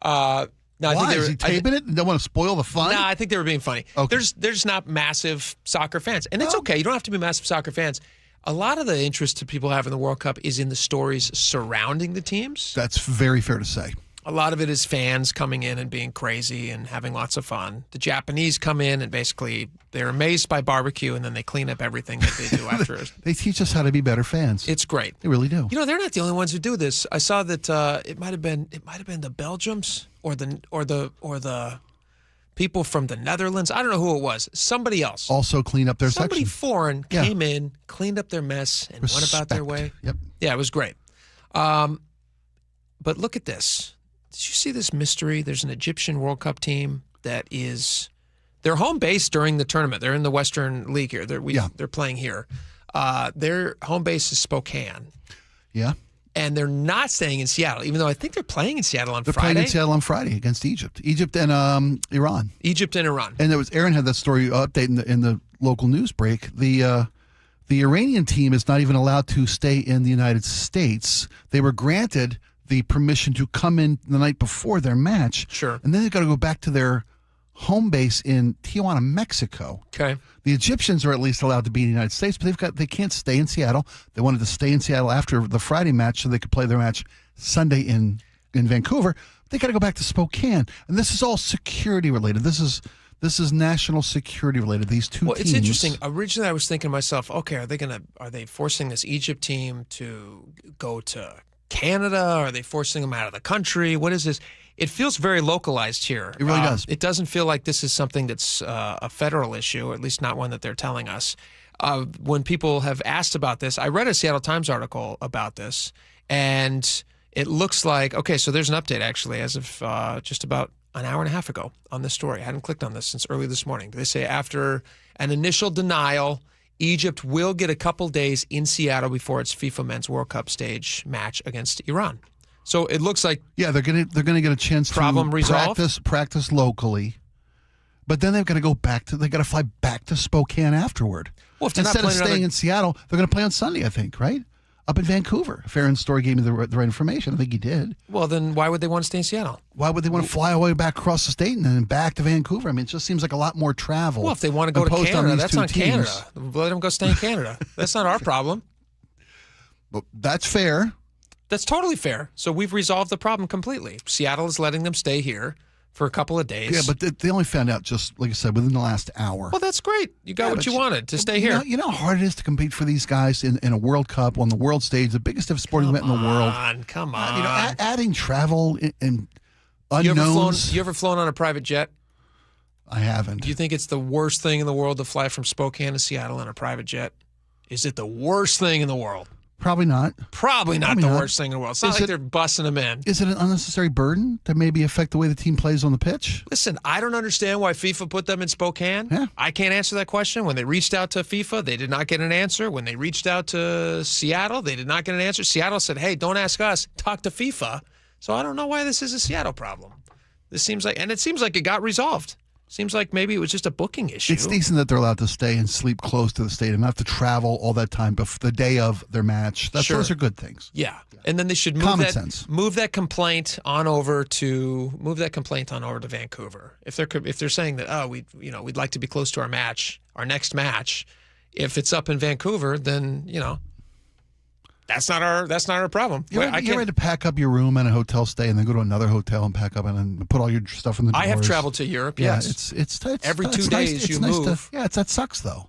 Why? Is he taping it? Don't want to spoil the fun? No, I think they were being funny. Okay. They're just not massive soccer fans, and it's okay. You don't have to be massive soccer fans. A lot of the interest that people have in the World Cup is in the stories surrounding the teams. That's very fair to say. A lot of it is fans coming in and being crazy and having lots of fun. The Japanese come in and basically they're amazed by barbecue, and then they clean up everything that they do after. They teach us how to be better fans. It's great. They really do. You know, they're not the only ones who do this. I saw that it might have been the Belgians or the people from the Netherlands. I don't know who it was. Somebody else. Also clean up their Somebody section. foreign came in, cleaned up their mess, and went about their way. Yep. Yeah, it was great. But look at this. Did you see this mystery? There's an Egyptian World Cup team that is their home base during the tournament. They're in the Western League here. They're playing here. Their home base is Spokane. Yeah. And they're not staying in Seattle, even though I think they're playing in Seattle on They're Friday. playing in Seattle on Friday against Egypt. Egypt and Iran. Egypt and Iran. And there was Aaron had that story update in the local news break. The Iranian team is not even allowed to stay in the United States. They were granted the permission to come in the night before their match. Sure. And then they've got to go back to their home base in Tijuana, Mexico. Okay. The Egyptians are at least allowed to be in the United States, but they can't stay in Seattle. They wanted to stay in Seattle after the Friday match so they could play their match Sunday in Vancouver. They got to go back to Spokane. And this is all security related. This is national security related. These two teams. It's interesting. Originally I was thinking to myself, okay, are they forcing this Egypt team to go to Canada? Are they forcing them out of the country? What is this? It feels very localized here. It really does. It doesn't feel like this is something that's a federal issue, or at least not one that they're telling us. When people have asked about this, I read a Seattle Times article about this, and it looks like, okay, so there's an update actually as of just about an hour and a half ago on this story. I hadn't clicked on this since early this morning. They say after an initial denial, Egypt will get a couple days in Seattle before its FIFA Men's World Cup stage match against Iran. So it looks like they're gonna get a chance to practice locally, but then they've got to go back to they got to fly back to Spokane afterward. Well, if they're instead not of staying in Seattle, they're going to play on Sunday, I think, right? Up in Vancouver. If Aaron's story gave me the right information, I think he did. Well, then why would they want to stay in Seattle? Why would they want to fly all the way back across the state and then back to Vancouver? I mean, it just seems like a lot more travel. Well, if they want to go to Canada, that's on Canada. Let them go stay in Canada. That's not our problem. But that's fair. That's totally fair. So we've resolved the problem completely. Seattle is letting them stay here for a couple of days. Yeah, but they only found out just, like I said, within the last hour. Well, that's great. You got what you wanted to stay here. You know how hard it is to compete for these guys in a World Cup on the world stage, the biggest sporting event in the world. Come on. Adding travel and unknowns. You ever flown on a private jet? I haven't. Do you think it's the worst thing in the world to fly from Spokane to Seattle on a private jet? Is it the worst thing in the world? Probably not. Probably not the worst thing in the world. It's not like they're busting them in. Is it an unnecessary burden to maybe affect the way the team plays on the pitch? Listen, I don't understand why FIFA put them in Spokane. Yeah. I can't answer that question. When they reached out to FIFA, they did not get an answer. When they reached out to Seattle, they did not get an answer. Seattle said, hey, don't ask us. Talk to FIFA. So I don't know why this is a Seattle problem. It seems like it got resolved. Seems like maybe it was just a booking issue. It's decent that they're allowed to stay and sleep close to the stadium, not have to travel all that time before the day of their match. Those are good things. Yeah, and then they should move that complaint on over to Vancouver. If they're saying that we'd like to be close to our next match, if it's up in Vancouver, then that's not our problem. You're ready to pack up your room and a hotel stay, and then go to another hotel and pack up and then put all your stuff in the drawers. I have traveled to Europe. Yeah, yes, it's every 2 days you move. That sucks though.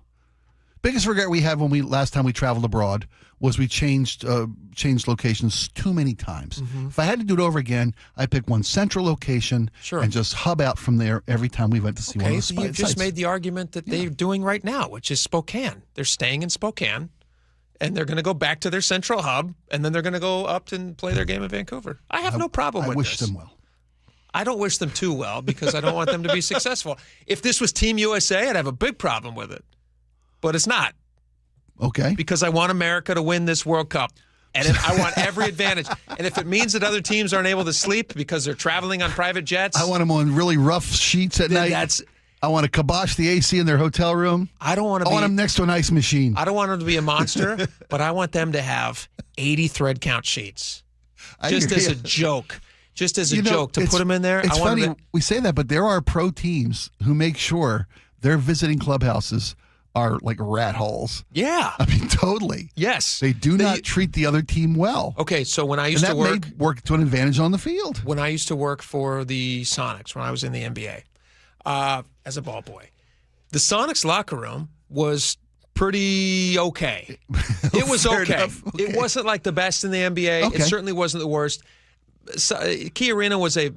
Biggest regret we had when last time we traveled abroad was we changed locations too many times. Mm-hmm. If I had to do it over again, I'd pick one central location and just hub out from there every time we went to see one of the sites. You just made the argument that they're doing right now, which is Spokane. They're staying in Spokane. And they're going to go back to their central hub, and then they're going to go up and play their game in Vancouver. I have no problem with this. I wish them well. I don't wish them too well because I don't want them to be successful. If this was Team USA, I'd have a big problem with it. But it's not. Okay. Because I want America to win this World Cup. And I want every advantage. And if it means that other teams aren't able to sleep because they're traveling on private jets. I want them on really rough sheets at night. I want to kibosh the AC in their hotel room. I want them next to an ice machine. I don't want them to be a monster, but I want them to have 80 thread count sheets. Just as a joke. Just as a joke to put them in there. It's funny we say that, but there are pro teams who make sure their visiting clubhouses are like rat holes. Yeah. I mean, totally. Yes. They do not treat the other team well. Okay, so when I used to work... may work to an advantage on the field. When I used to work for the Sonics, when I was in the NBA, as a ball boy, the Sonics locker room was pretty okay. It was okay. It wasn't like the best in the NBA. Okay. It certainly wasn't the worst. Key Arena was a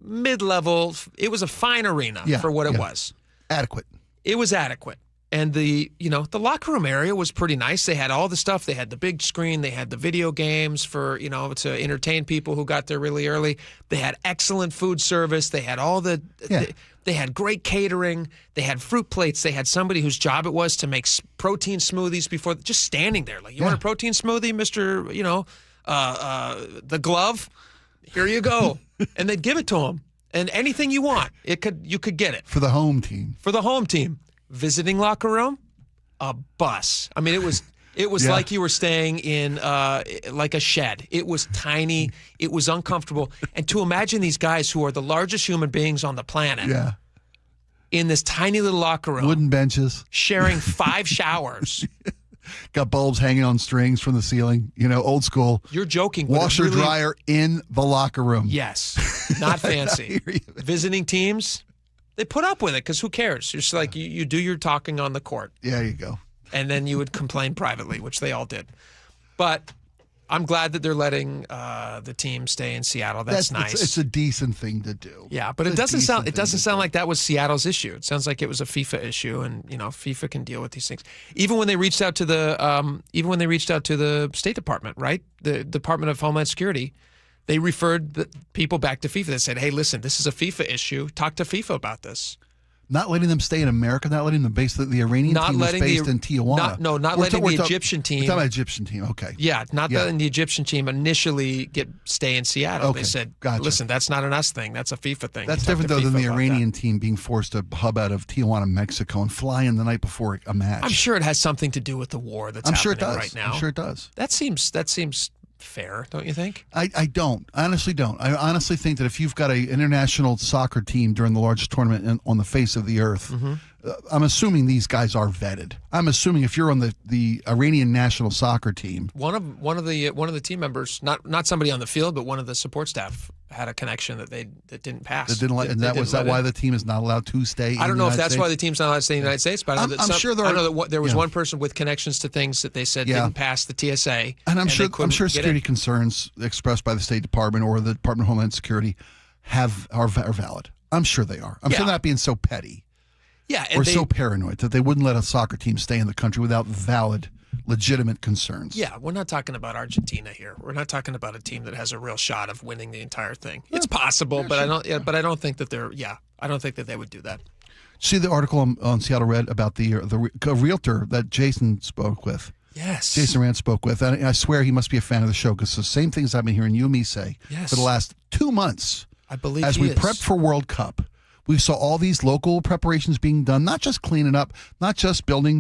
mid-level. It was a fine arena for what it was. Adequate. It was adequate. And the locker room area was pretty nice. They had all the stuff. They had the big screen. They had the video games for, to entertain people who got there really early. They had excellent food service. They had all the they had great catering. They had fruit plates. They had somebody whose job it was to make protein smoothies before, just standing there. Like, you want a protein smoothie, Mr. The glove? Here you go. And they'd give it to him. And anything you want, you could get it. For the home team. For the home team. Visiting locker room, a bus. I mean, it was like you were staying in like a shed. It was tiny. It was uncomfortable. And to imagine these guys who are the largest human beings on the planet in this tiny little locker room. Wooden benches. Sharing 5 showers. Got bulbs hanging on strings from the ceiling. Old school. You're joking. But washer, dryer in the locker room. Yes. Not fancy. Visiting teams. They put up with it because who cares? It's like you do your talking on the court. Yeah, you go. And then you would complain privately, which they all did. But I'm glad that they're letting the team stay in Seattle. That's nice. It's a decent thing to do. Yeah, but it doesn't sound like that was Seattle's issue. It sounds like it was a FIFA issue, and FIFA can deal with these things. Even when they reached out to the State Department, right? The Department of Homeland Security. They referred the people back to FIFA. They said, hey, listen, this is a FIFA issue. Talk to FIFA about this. Not letting them stay in America, not letting them base the Iranian team was based in Tijuana. Not letting the Egyptian team. We're talking about Egyptian team, okay. Yeah, letting the Egyptian team initially stay in Seattle. Okay, they said, gotcha. Listen, that's not an us thing. That's a FIFA thing. That's different, though, than the Iranian team being forced to hub out of Tijuana, Mexico, and fly in the night before a match. I'm sure it has something to do with the war that's happening right now. I'm sure it does. That seems fair, don't you think? I don't. I honestly don't. I honestly think that if you've got an international soccer team during the largest tournament on the face of the earth, I'm assuming these guys are vetted. I'm assuming if you're on the Iranian national soccer team, one of the team members, not somebody on the field, but one of the support staff had a connection that didn't pass. Was that why the team is not allowed to stay? I don't know if that's why the team's not allowed to stay in the United States, but I know there was one person with connections to things that they said didn't pass the TSA, and I'm sure security concerns expressed by the State Department or the Department of Homeland Security are valid. I'm sure they are. I'm sure not being so petty. Yeah, or so paranoid that they wouldn't let a soccer team stay in the country without valid, legitimate concerns. Yeah, we're not talking about Argentina here. We're not talking about a team that has a real shot of winning the entire thing. It's possible, but I don't think that I don't think that they would do that. See the article on Seattle Red about the realtor that Jason spoke with. Yes. Jason Rand spoke with. And I swear he must be a fan of the show because the same things I've been hearing you and me say for the last 2 months. I believe as we prepped for World Cup. We saw all these local preparations being done, not just cleaning up, not just building,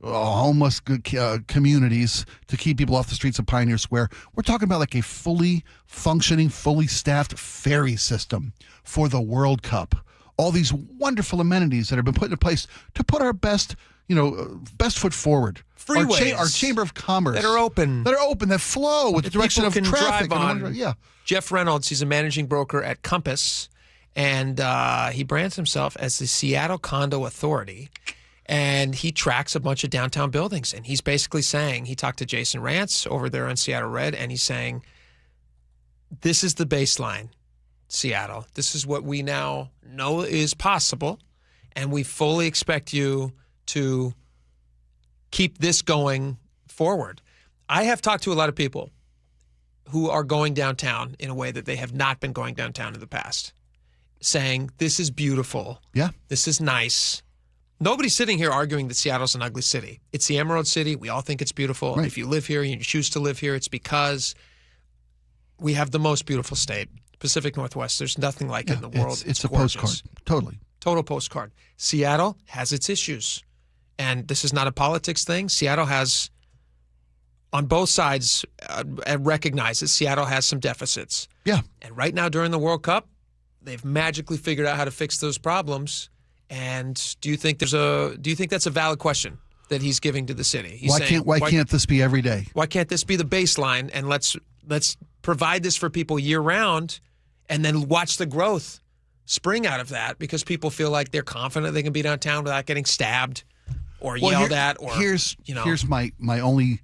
homeless communities to keep people off the streets of Pioneer Square. We're talking about like a fully functioning, fully staffed ferry system for the World Cup. All these wonderful amenities that have been put in place to put our best foot forward. Freeways. Our Chamber of Commerce. That are open, that flow with the direction of traffic. Jeff Reynolds, he's a managing broker at Compass. And he brands himself as the Seattle Condo Authority, and he tracks a bunch of downtown buildings. And he's basically saying, he talked to Jason Rantz over there on Seattle Red, and he's saying, this is the baseline, Seattle. This is what we now know is possible, and we fully expect you to keep this going forward. I have talked to a lot of people who are going downtown in a way that they have not been going downtown in the past, saying, this is beautiful. Yeah. This is nice. Nobody's sitting here arguing that Seattle's an ugly city. It's the Emerald City. We all think it's beautiful. Right. If you live here and you choose to live here, it's because we have the most beautiful state, Pacific Northwest. There's nothing like it in the world. It's a gorgeous. postcard. Totally. Total postcard. Seattle has its issues. And this is not a politics thing. Seattle has, on both sides, recognize that Seattle has some deficits. Yeah. And right now during the World Cup, they've magically figured out how to fix those problems, And do you think that's a valid question that he's giving to the city? He's saying, why can't this be every day? Why can't this be the baseline? And let's provide this for people year round, and then watch the growth spring out of that, because people feel like they're confident they can be downtown without getting stabbed or yelled at. Or here's my only,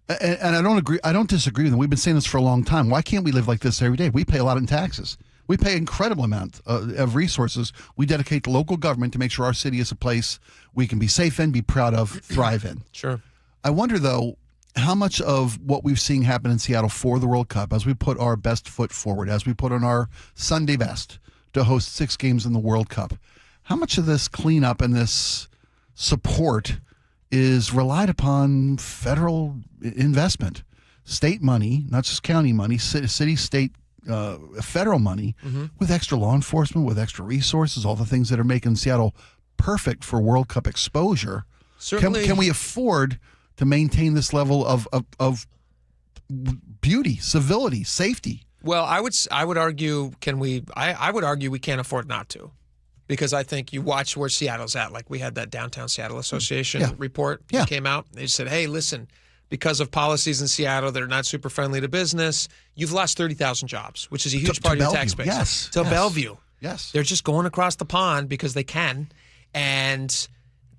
and I don't agree. I don't disagree with them. We've been saying this for a long time. Why can't we live like this every day? We pay a lot in taxes. We pay incredible amount of resources. We dedicate to local government to make sure our city is a place we can be safe in, be proud of, thrive in. Sure. I wonder, though, how much of what we've seen happen in Seattle for the World Cup, as we put our best foot forward, as we put on our Sunday best to host 6 games in the World Cup, how much of this cleanup and this support is relied upon federal investment, state money, not just county money, city, state, federal money, with extra law enforcement, with extra resources, all the things that are making Seattle perfect for World Cup exposure. Certainly. Can we afford to maintain this level of beauty, civility, safety? Well, I would argue, I would argue we can't afford not to, because I think you watch where Seattle's at. Like, we had that Downtown Seattle Association report that came out. They said, hey, listen, because of policies in Seattle that are not super friendly to business, you've lost 30,000 jobs, which is a huge part of your tax base. Yes. To Bellevue. Yes. They're just going across the pond because they can. And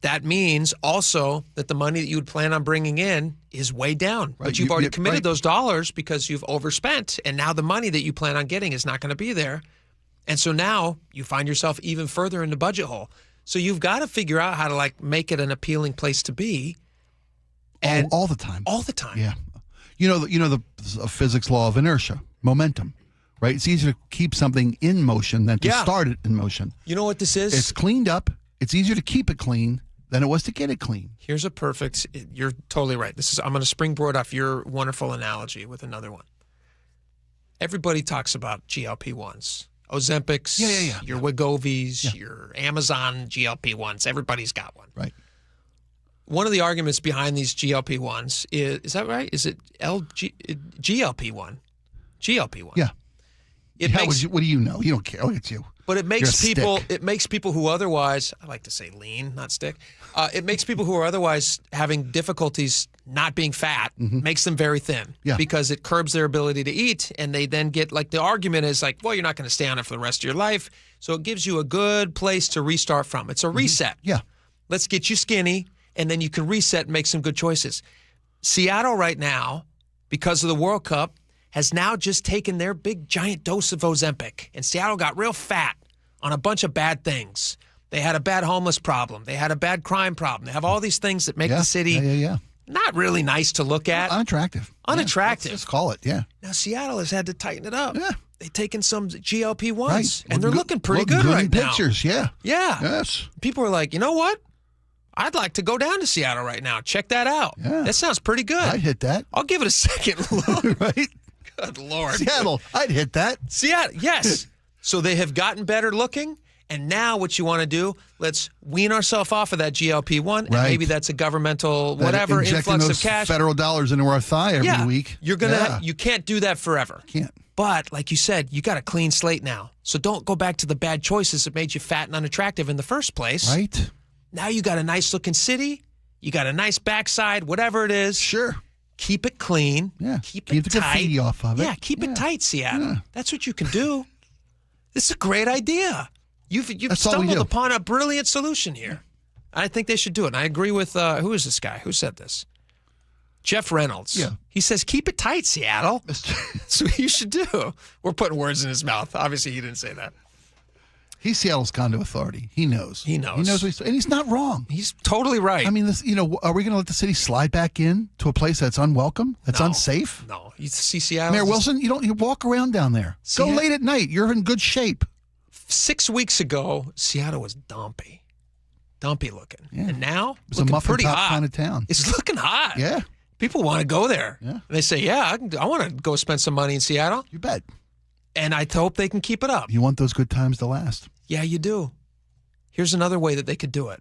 that means also that the money that you would plan on bringing in is way down. Right. But you've already committed those dollars because you've overspent. And now the money that you plan on getting is not going to be there. And so now you find yourself even further in the budget hole. So you've got to figure out how to make it an appealing place to be. And all the time. All the time. Yeah. You know the physics law of inertia, momentum, right? It's easier to keep something in motion than to start it in motion. You know what this is? It's cleaned up. It's easier to keep it clean than it was to get it clean. Here's a perfect, you're totally right. I'm going to springboard off your wonderful analogy with another one. Everybody talks about GLP-1s. Ozempics, your Wegovy's, your Amazon GLP-1s. Everybody's got one. Right. One of the arguments behind these GLP-1s is that right? Is it GLP-1? GLP-1. Yeah. What do you know? You don't care. Look at you. But it makes You're a it makes people who otherwise, I like to say lean, not stick. It makes people who are otherwise having difficulties not being fat, makes them very thin. Yeah. Because it curbs their ability to eat, and they then get, the argument is well, you're not going to stay on it for the rest of your life. So it gives you a good place to restart from. It's a reset. Yeah. Let's get you skinny, and then you can reset and make some good choices. Seattle right now, because of the World Cup, has now just taken their big giant dose of Ozempic, and Seattle got real fat on a bunch of bad things. They had a bad homeless problem. They had a bad crime problem. They have all these things that make the city not really nice to look at. Unattractive. Unattractive. Let's call it, Now, Seattle has had to tighten it up. Yeah. They've taken some GLP-1s, Right. and they're looking pretty good right in now. pictures, yeah. Yeah. Yes. People are like, you know what? I'd like to go down to Seattle right now. Check that out. Yeah. That sounds pretty good. I'd hit that. I'll give it a second look. Right? Good Lord. Seattle, I'd hit that. Seattle, yes. So they have gotten better looking, and now what you want to do, let's wean ourselves off of that GLP-1, and maybe that's a governmental whatever influx those of cash. federal dollars into our thigh every week. You can't do that forever. Can't. But like you said, you got a clean slate now. So don't go back to the bad choices that made you fat and unattractive in the first place. Right. Now you got a nice looking city. You got a nice backside, whatever it is. Sure. Keep it clean. Yeah. Keep it the tight. graffiti off of it. Yeah, keep it tight, Seattle. Yeah. That's what you can do. This is a great idea. You've That's all we stumbled do. upon a brilliant solution here. I think they should do it. And I agree with, who is this guy? Who said this? Jeff Reynolds. Yeah. He says, keep it tight, Seattle. That's what you should do. We're putting words in his mouth. Obviously, he didn't say that. He's Seattle's condo authority. He knows. He knows. He knows what and he's not wrong. He's totally right. I mean, this. Are we going to let the city slide back in to a place that's unwelcome, that's unsafe? No. You see Seattle. Mayor Wilson, you walk around down there. Go late at night. You're in good shape. 6 weeks ago, Seattle was dumpy looking. Yeah. And now, It's a looking muffin pretty top hot. kind of town. It's looking hot. Yeah. People want to go there. Yeah. And they say, I want to go spend some money in Seattle. You bet. And I hope they can keep it up. You want those good times to last. Yeah, you do. Here's another way that they could do it.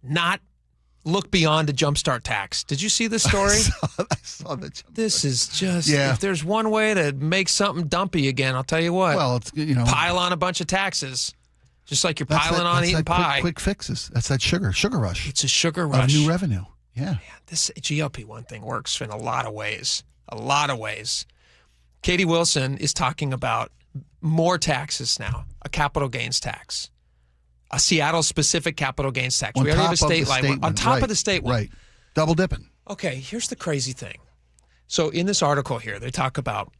Not look beyond a jumpstart tax. Did you see this story? I saw that. This is just, if there's one way to make something dumpy again, I'll tell you what. Well, it's, pile on a bunch of taxes. Just like you're piling on eating pie. Quick fixes. That's that sugar rush. It's a sugar rush. Of new revenue. Yeah. This GLP-1 thing works in a lot of ways. Katie Wilson is talking about more taxes now, a capital gains tax, a Seattle-specific capital gains tax. We already have a statewide one. On top of the state one. Right. Double dipping. Okay, here's the crazy thing. So in this article here, they talk about,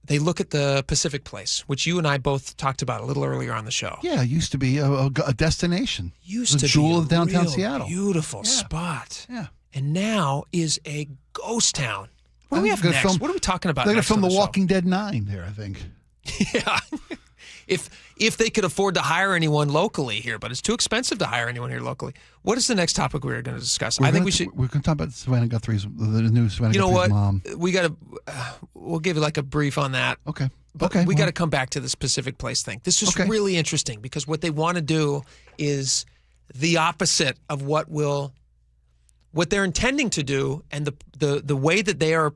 they look at the Pacific Place, which you and I both talked about a little earlier on the show. Yeah, it used to be a destination. Used to jewel be of downtown real Seattle. Beautiful spot. Yeah. And now is a ghost town. What do we have next? What are we talking about? They're going next to film on The show? Walking Dead 9 there, I think. Yeah. If they could afford to hire anyone locally here, but it's too expensive to hire anyone here locally. What is the next topic we're going to discuss? We're going to talk about Savannah Guthrie's, the new Savannah Guthrie's mom. We got to. We'll give you like a brief on that. Okay. But we got to come back to this Pacific Place thing. This is really interesting because what they want to do is the opposite of what they're intending to do, and the way that they are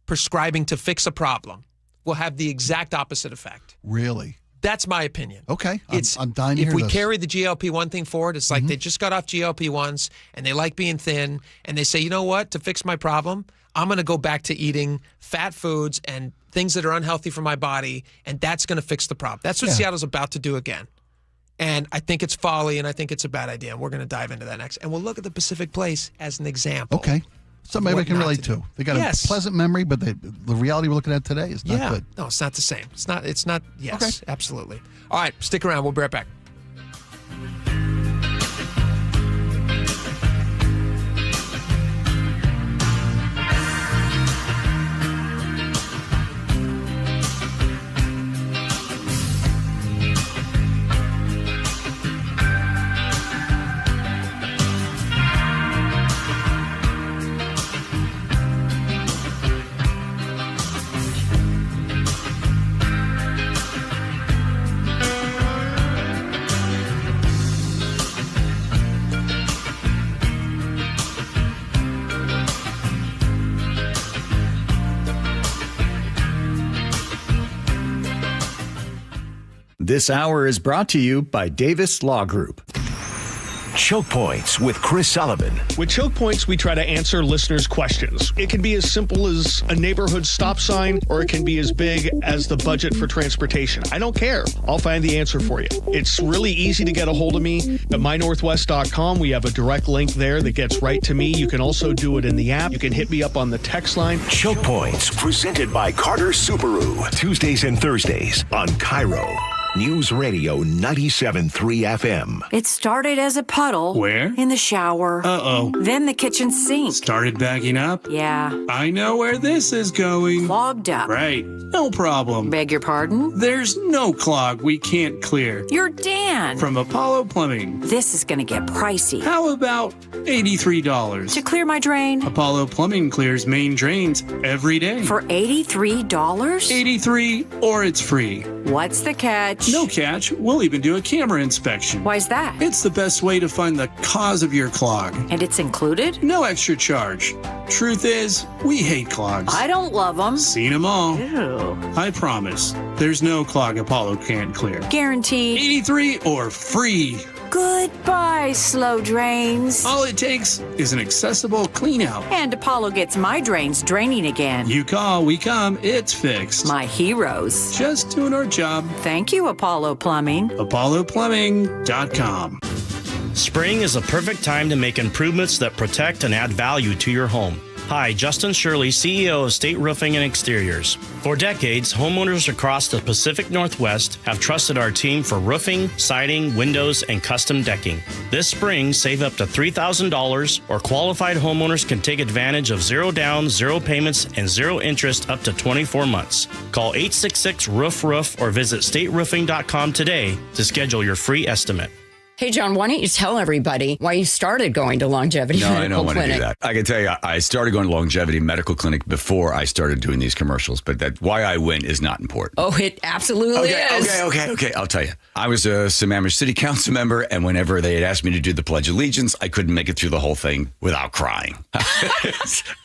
prescribing to fix a problem will have the exact opposite effect. Really? That's my opinion. Okay. I'm dying to hear If we this. carry the GLP-1 thing forward, it's like they just got off GLP-1s and they like being thin, and they say, you know what, to fix my problem, I'm going to go back to eating fat foods and things that are unhealthy for my body, and that's going to fix the problem. That's what Seattle's about to do again. And I think it's folly, and I think it's a bad idea, and we're going to dive into that next. And we'll look at the Pacific Place as an example. Okay. Somebody we can relate to. They got a pleasant memory, but the reality we're looking at today is not good. No, it's not the same. It's not, yes, absolutely. All right, stick around. We'll be right back. This hour is brought to you by Davis Law Group. Choke Points with Chris Sullivan. With Choke Points, we try to answer listeners' questions. It can be as simple as a neighborhood stop sign, or it can be as big as the budget for transportation. I don't care. I'll find the answer for you. It's really easy to get a hold of me at mynorthwest.com. We have a direct link there that gets right to me. You can also do it in the app. You can hit me up on the text line. Choke Points, presented by Carter Subaru. Tuesdays and Thursdays on KIRO News Radio 97.3 FM. It started as a puddle. Where? In the shower. Uh-oh. Then the kitchen sink. Started backing up? Yeah. I know where this is going. Clogged up. Right. No problem. Beg your pardon? There's no clog we can't clear. You're Dan. From Apollo Plumbing. This is going to get pricey. How about $83? To clear my drain? Apollo Plumbing clears main drains every day. For $83? $83 or it's free. What's the catch? No catch. We'll even do a camera inspection. Why's that? It's the best way to find the cause of your clog. And it's included? No extra charge. Truth is, we hate clogs. I don't love them. Seen them all. Ew. I promise. There's no clog Apollo can't clear. Guaranteed. 83 or free. Goodbye, slow drains. All it takes is an accessible clean out. And Apollo gets my drains draining again. You call, we come, it's fixed. My heroes. Just doing our job. Thank you, Apollo Plumbing. ApolloPlumbing.com. Spring is the perfect time to make improvements that protect and add value to your home. Hi, Justin Shirley, CEO of State Roofing and Exteriors. For decades, homeowners across the Pacific Northwest have trusted our team for roofing, siding, windows, and custom decking. This spring, save up to $3,000, or qualified homeowners can take advantage of zero down, zero payments, and zero interest up to 24 months. Call 866-ROOF-ROOF or visit stateroofing.com today to schedule your free estimate. Hey, John, why don't you tell everybody why you started going to Longevity Medical Clinic? No, I don't want to do that. I can tell you, I started going to Longevity Medical Clinic before I started doing these commercials, but that why I went is not important. Oh, it absolutely is. Okay. I'll tell you. I was a Sammamish City Council member, and whenever they had asked me to do the Pledge of Allegiance, I couldn't make it through the whole thing without crying.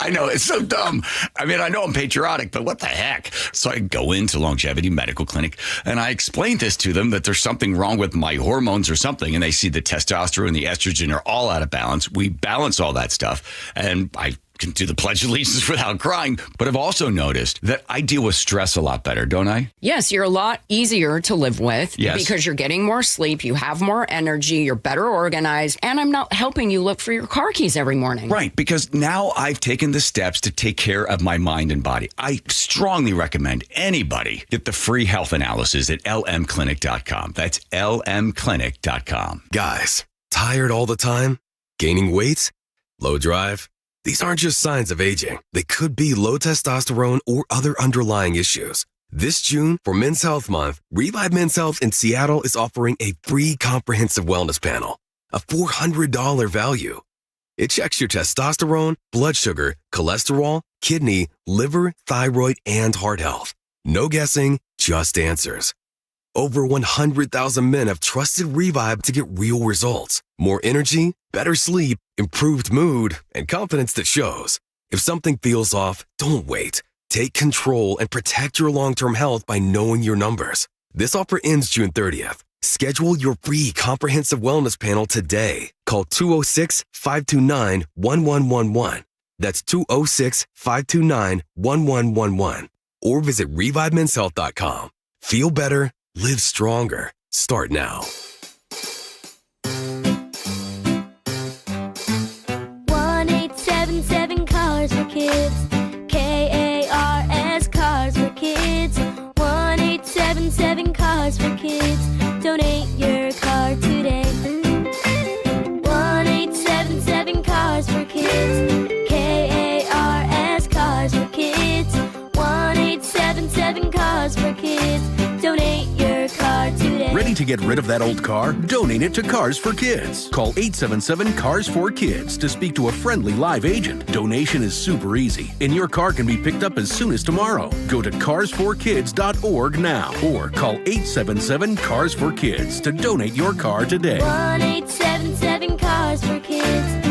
I know, it's so dumb. I mean, I know I'm patriotic, but what the heck? So I go into Longevity Medical Clinic, and I explained this to them, that there's something wrong with my hormones or something, and they see the testosterone and the estrogen are all out of balance. We balance all that stuff, and I can do the Pledge of Allegiance without crying. But I've also noticed that I deal with stress a lot better, don't I? Yes, you're a lot easier to live with because you're getting more sleep, you have more energy, you're better organized, and I'm not helping you look for your car keys every morning. Right, because now I've taken the steps to take care of my mind and body. I strongly recommend anybody get the free health analysis at lmclinic.com. That's lmclinic.com. Guys, tired all the time? Gaining weight? Low drive? These aren't just signs of aging. They could be low testosterone or other underlying issues. This June, for Men's Health Month, Revive Men's Health in Seattle is offering a free comprehensive wellness panel, a $400 value. It checks your testosterone, blood sugar, cholesterol, kidney, liver, thyroid, and heart health. No guessing, just answers. Over 100,000 men have trusted Revive to get real results. More energy, better sleep, improved mood, and confidence that shows. If something feels off, don't wait. Take control and protect your long-term health by knowing your numbers. This offer ends June 30th. Schedule your free comprehensive wellness panel today. Call 206-529-1111. That's 206-529-1111. Or visit ReviveMen'sHealth.com. Feel better. Live stronger. Start now. 1-877 Cars for Kids. KARS Cars for Kids. 1-877 Cars for Kids. Donate your car today. 1-877 Cars for Kids. KARS Cars for Kids. 1-877 Cars for Kids. Donate your car today. Ready to get rid of that old car? Donate it to Cars for Kids. Call 877-CARS4KIDS to speak to a friendly live agent. Donation is super easy, and your car can be picked up as soon as tomorrow. Go to cars4kids.org now or call 877-CARS4KIDS to donate your car today. 1-877 Cars for Kids.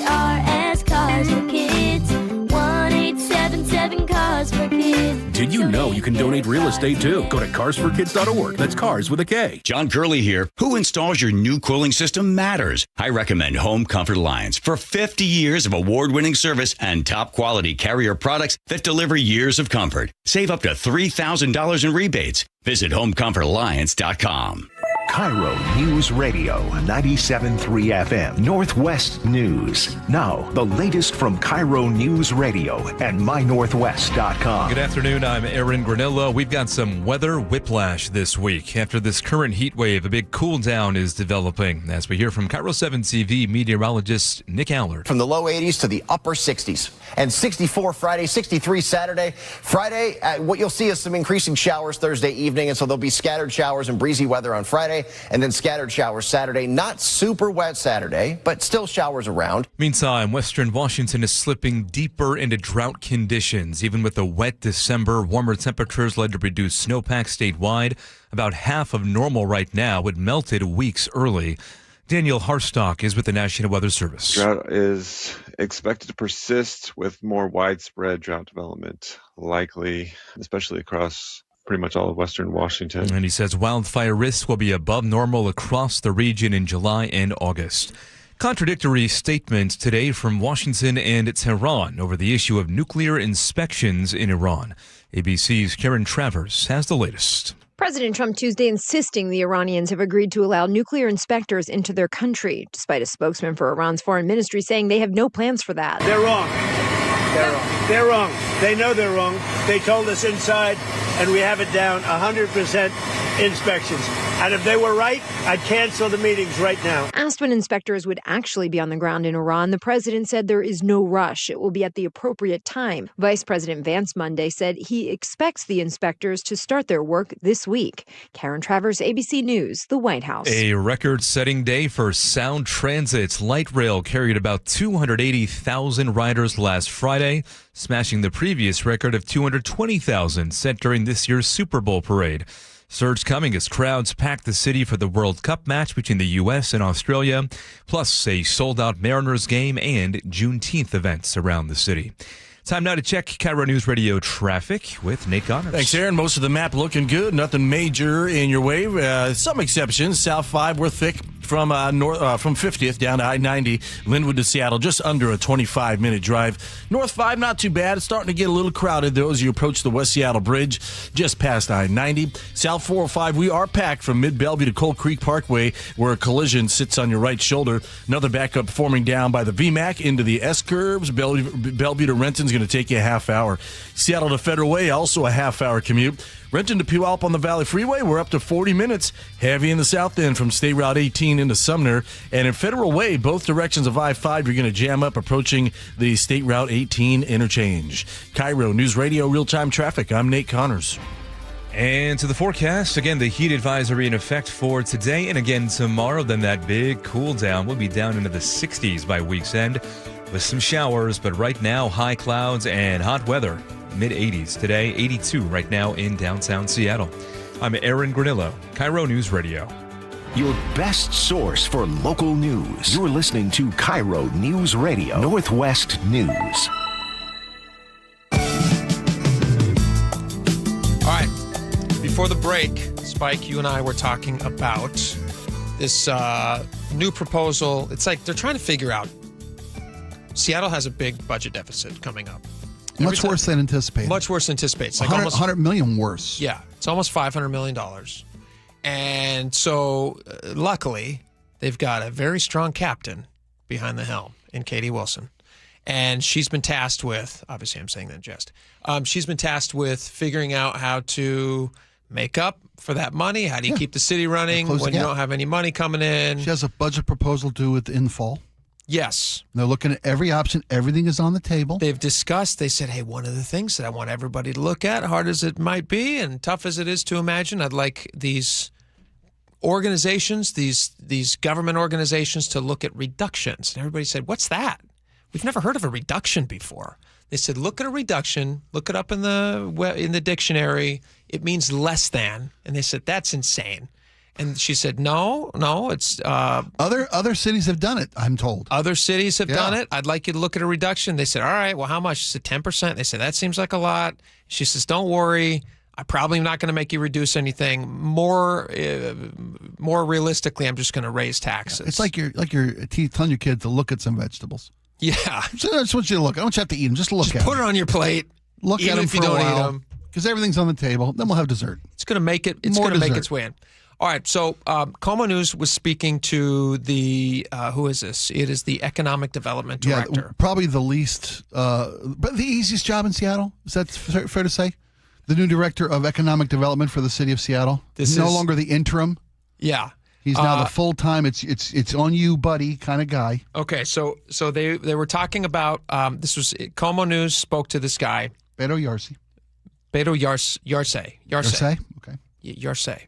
KARS Cars for Kids. 1-877 Cars for Kids. Did you know you can donate real estate too? Go to carsforkids.org. That's cars with a K. John Curley here. Who installs your new cooling system matters. I recommend Home Comfort Alliance. For 50 years of award-winning service and top quality Carrier products that deliver years of comfort. Save up to $3,000 in rebates. Visit homecomfortalliance.com. KIRO News Radio 97.3 FM Northwest News. Now, the latest from KIRO News Radio and mynorthwest.com. Good afternoon, I'm Aaron Granillo. We've got some weather whiplash this week. After this current heat wave, a big cool down is developing, as we hear from KIRO 7 TV meteorologist Nick Allard. From the low 80s to the upper 60s. And 64 Friday, 63 Saturday. Friday, what you'll see is some increasing showers Thursday evening, and so there'll be scattered showers and breezy weather on Friday, and then scattered showers Saturday. Not super wet Saturday, but still showers around. Meantime, Western Washington is slipping deeper into drought conditions. Even with a wet December, warmer temperatures led to reduced snowpack statewide. About half of normal right now. It melted weeks early. Daniel Harstock is with the National Weather Service. Drought is expected to persist with more widespread drought development, likely, especially across pretty much all of Western Washington. And he says wildfire risks will be above normal across the region in July and August. Contradictory statements today from Washington and Tehran over the issue of nuclear inspections in Iran. ABC's Karen Travers has the latest. President Trump Tuesday insisting the Iranians have agreed to allow nuclear inspectors into their country, despite a spokesman for Iran's foreign ministry saying they have no plans for that. They're wrong. They're wrong. They're wrong. They know they're wrong. They told us inside, and we have it down 100% inspections. And if they were right, I'd cancel the meetings right now. Asked when inspectors would actually be on the ground in Iran, the president said there is no rush. It will be at the appropriate time. Vice President Vance Monday said he expects the inspectors to start their work this week. Karen Travers, ABC News, the White House. A record-setting day for Sound Transit's light rail carried about 280,000 riders last Friday, smashing the previous record of 220,000 set during this year's Super Bowl parade. Surge coming as crowds packed the city for the World Cup match between the U.S. and Australia, plus a sold-out Mariners game and Juneteenth events around the city. Time now to check KIRO News Radio traffic with Nate Connors. Thanks, Aaron. Most of the map looking good. Nothing major in your way. Some exceptions. South 5, we're thick from 50th down to I-90, Linwood to Seattle, just under a 25-minute drive. North 5, not too bad. It's starting to get a little crowded, though, as you approach the West Seattle Bridge, just past I-90. South 405, we are packed from Mid-Bellevue to Cold Creek Parkway, where a collision sits on your right shoulder. Another backup forming down by the VMAC into the S-curves. Bellevue to Renton's going to take you a half hour. Seattle to Federal Way, also a half-hour commute. Renton to Puyallup on the Valley Freeway, we're up to 40 minutes. Heavy in the south end from State Route 18 into Sumner. And in Federal Way, both directions of I-5, you're going to jam up approaching the State Route 18 interchange. KIRO News Radio real-time traffic. I'm Nate Connors. And to the forecast, again, the heat advisory in effect for today and again tomorrow. Then that big cool down will be down into the 60s by week's end with some showers. But right now, high clouds and hot weather. Mid-80s today, 82 right now in downtown Seattle. I'm Aaron Granillo, KIRO News Radio. Your best source for local news. You're listening to KIRO News Radio, Northwest News. All right. Before the break, Spike, you and I were talking about this new proposal. It's like they're trying to figure out. Seattle has a big budget deficit coming up. Much worse than anticipated. Much worse than anticipated. It's like 100 million worse. Yeah, it's almost $500 million. And so, luckily, they've got a very strong captain behind the helm in Katie Wilson. And she's been tasked with, obviously I'm saying that in jest, she's been tasked with figuring out how to make up for that money. How do you keep the city running when you don't have any money coming in? She has a budget proposal due in fall. Yes. They're looking at every option. Everything is on the table. They've discussed, they said, hey, one of the things that I want everybody to look at, hard as it might be and tough as it is to imagine, I'd like these organizations, these government organizations to look at reductions. And everybody said, what's that? We've never heard of a reduction before. They said, look at a reduction, look it up in the dictionary. It means less than. And they said, that's insane. And she said, no, it's... Other cities have done it, I'm told. Other cities have done it. I'd like you to look at a reduction. They said, all right, well, how much? She said, 10%. They said, that seems like a lot. She says, don't worry. I probably am not going to make you reduce anything. More realistically, I'm just going to raise taxes. It's like you're telling your kid to look at some vegetables. Yeah. So I just want you to look. I don't want you to have to eat them. Just look at them. Put it on your plate. Look at them if you don't eat them. Because everything's on the table. Then we'll have dessert. It's going to make it. It's going to make its way in. All right, so Como News was speaking to the, who is this? It is the Economic Development Director. Yeah, probably the least, but the easiest job in Seattle. Is that fair to say? The new Director of Economic Development for the City of Seattle. This no longer the interim. Yeah. He's now the full-time, it's on you, buddy, kind of guy. Okay, so they were talking about, this was, Como News spoke to this guy. Beto Yarse. Yarse. Okay. Yarse.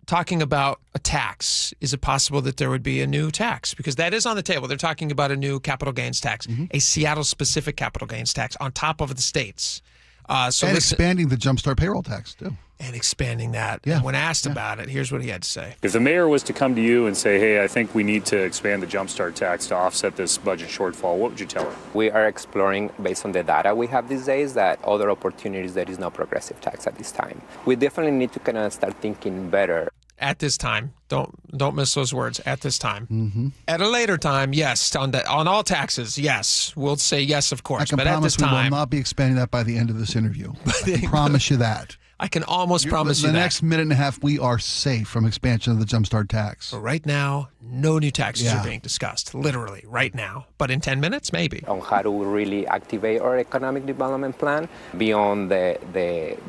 Talking about a tax. Is it possible that there would be a new tax? Because that is on the table. They're talking about a new capital gains tax, a Seattle-specific capital gains tax on top of the states. Expanding the Jumpstart payroll tax, too. And expanding that. Yeah. And when asked about it, here's what he had to say. If the mayor was to come to you and say, hey, I think we need to expand the Jumpstart tax to offset this budget shortfall, what would you tell her? We are exploring, based on the data we have these days, that other opportunities, there is no progressive tax at this time. We definitely need to kind of start thinking better. At this time. Don't miss those words. At this time. Mm-hmm. At a later time, yes. On all taxes, yes. We'll say yes, of course. I can promise we will not be expanding that by the end of this interview. I can promise you that. I can almost promise you the that. next minute and a half, we are safe from expansion of the Jumpstart tax. But right now, no new taxes are being discussed, literally right now. But in 10 minutes, maybe. On how to really activate our economic development plan beyond the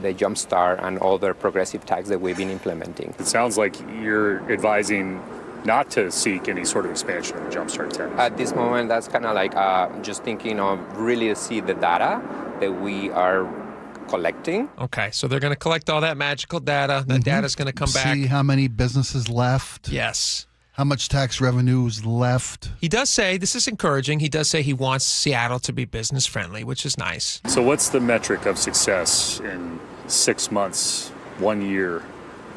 Jumpstart and other progressive tax that we've been implementing. It sounds like you're advising not to seek any sort of expansion of the Jumpstart tax. At this moment, that's kind of like just thinking of really see the data that we are collecting. Okay, so they're going to collect all that magical data. That data's going to come back. See how many businesses left. Yes. How much tax revenue is left. He does say, this is encouraging, he does say he wants Seattle to be business friendly, which is nice. So what's the metric of success in 6 months, 1 year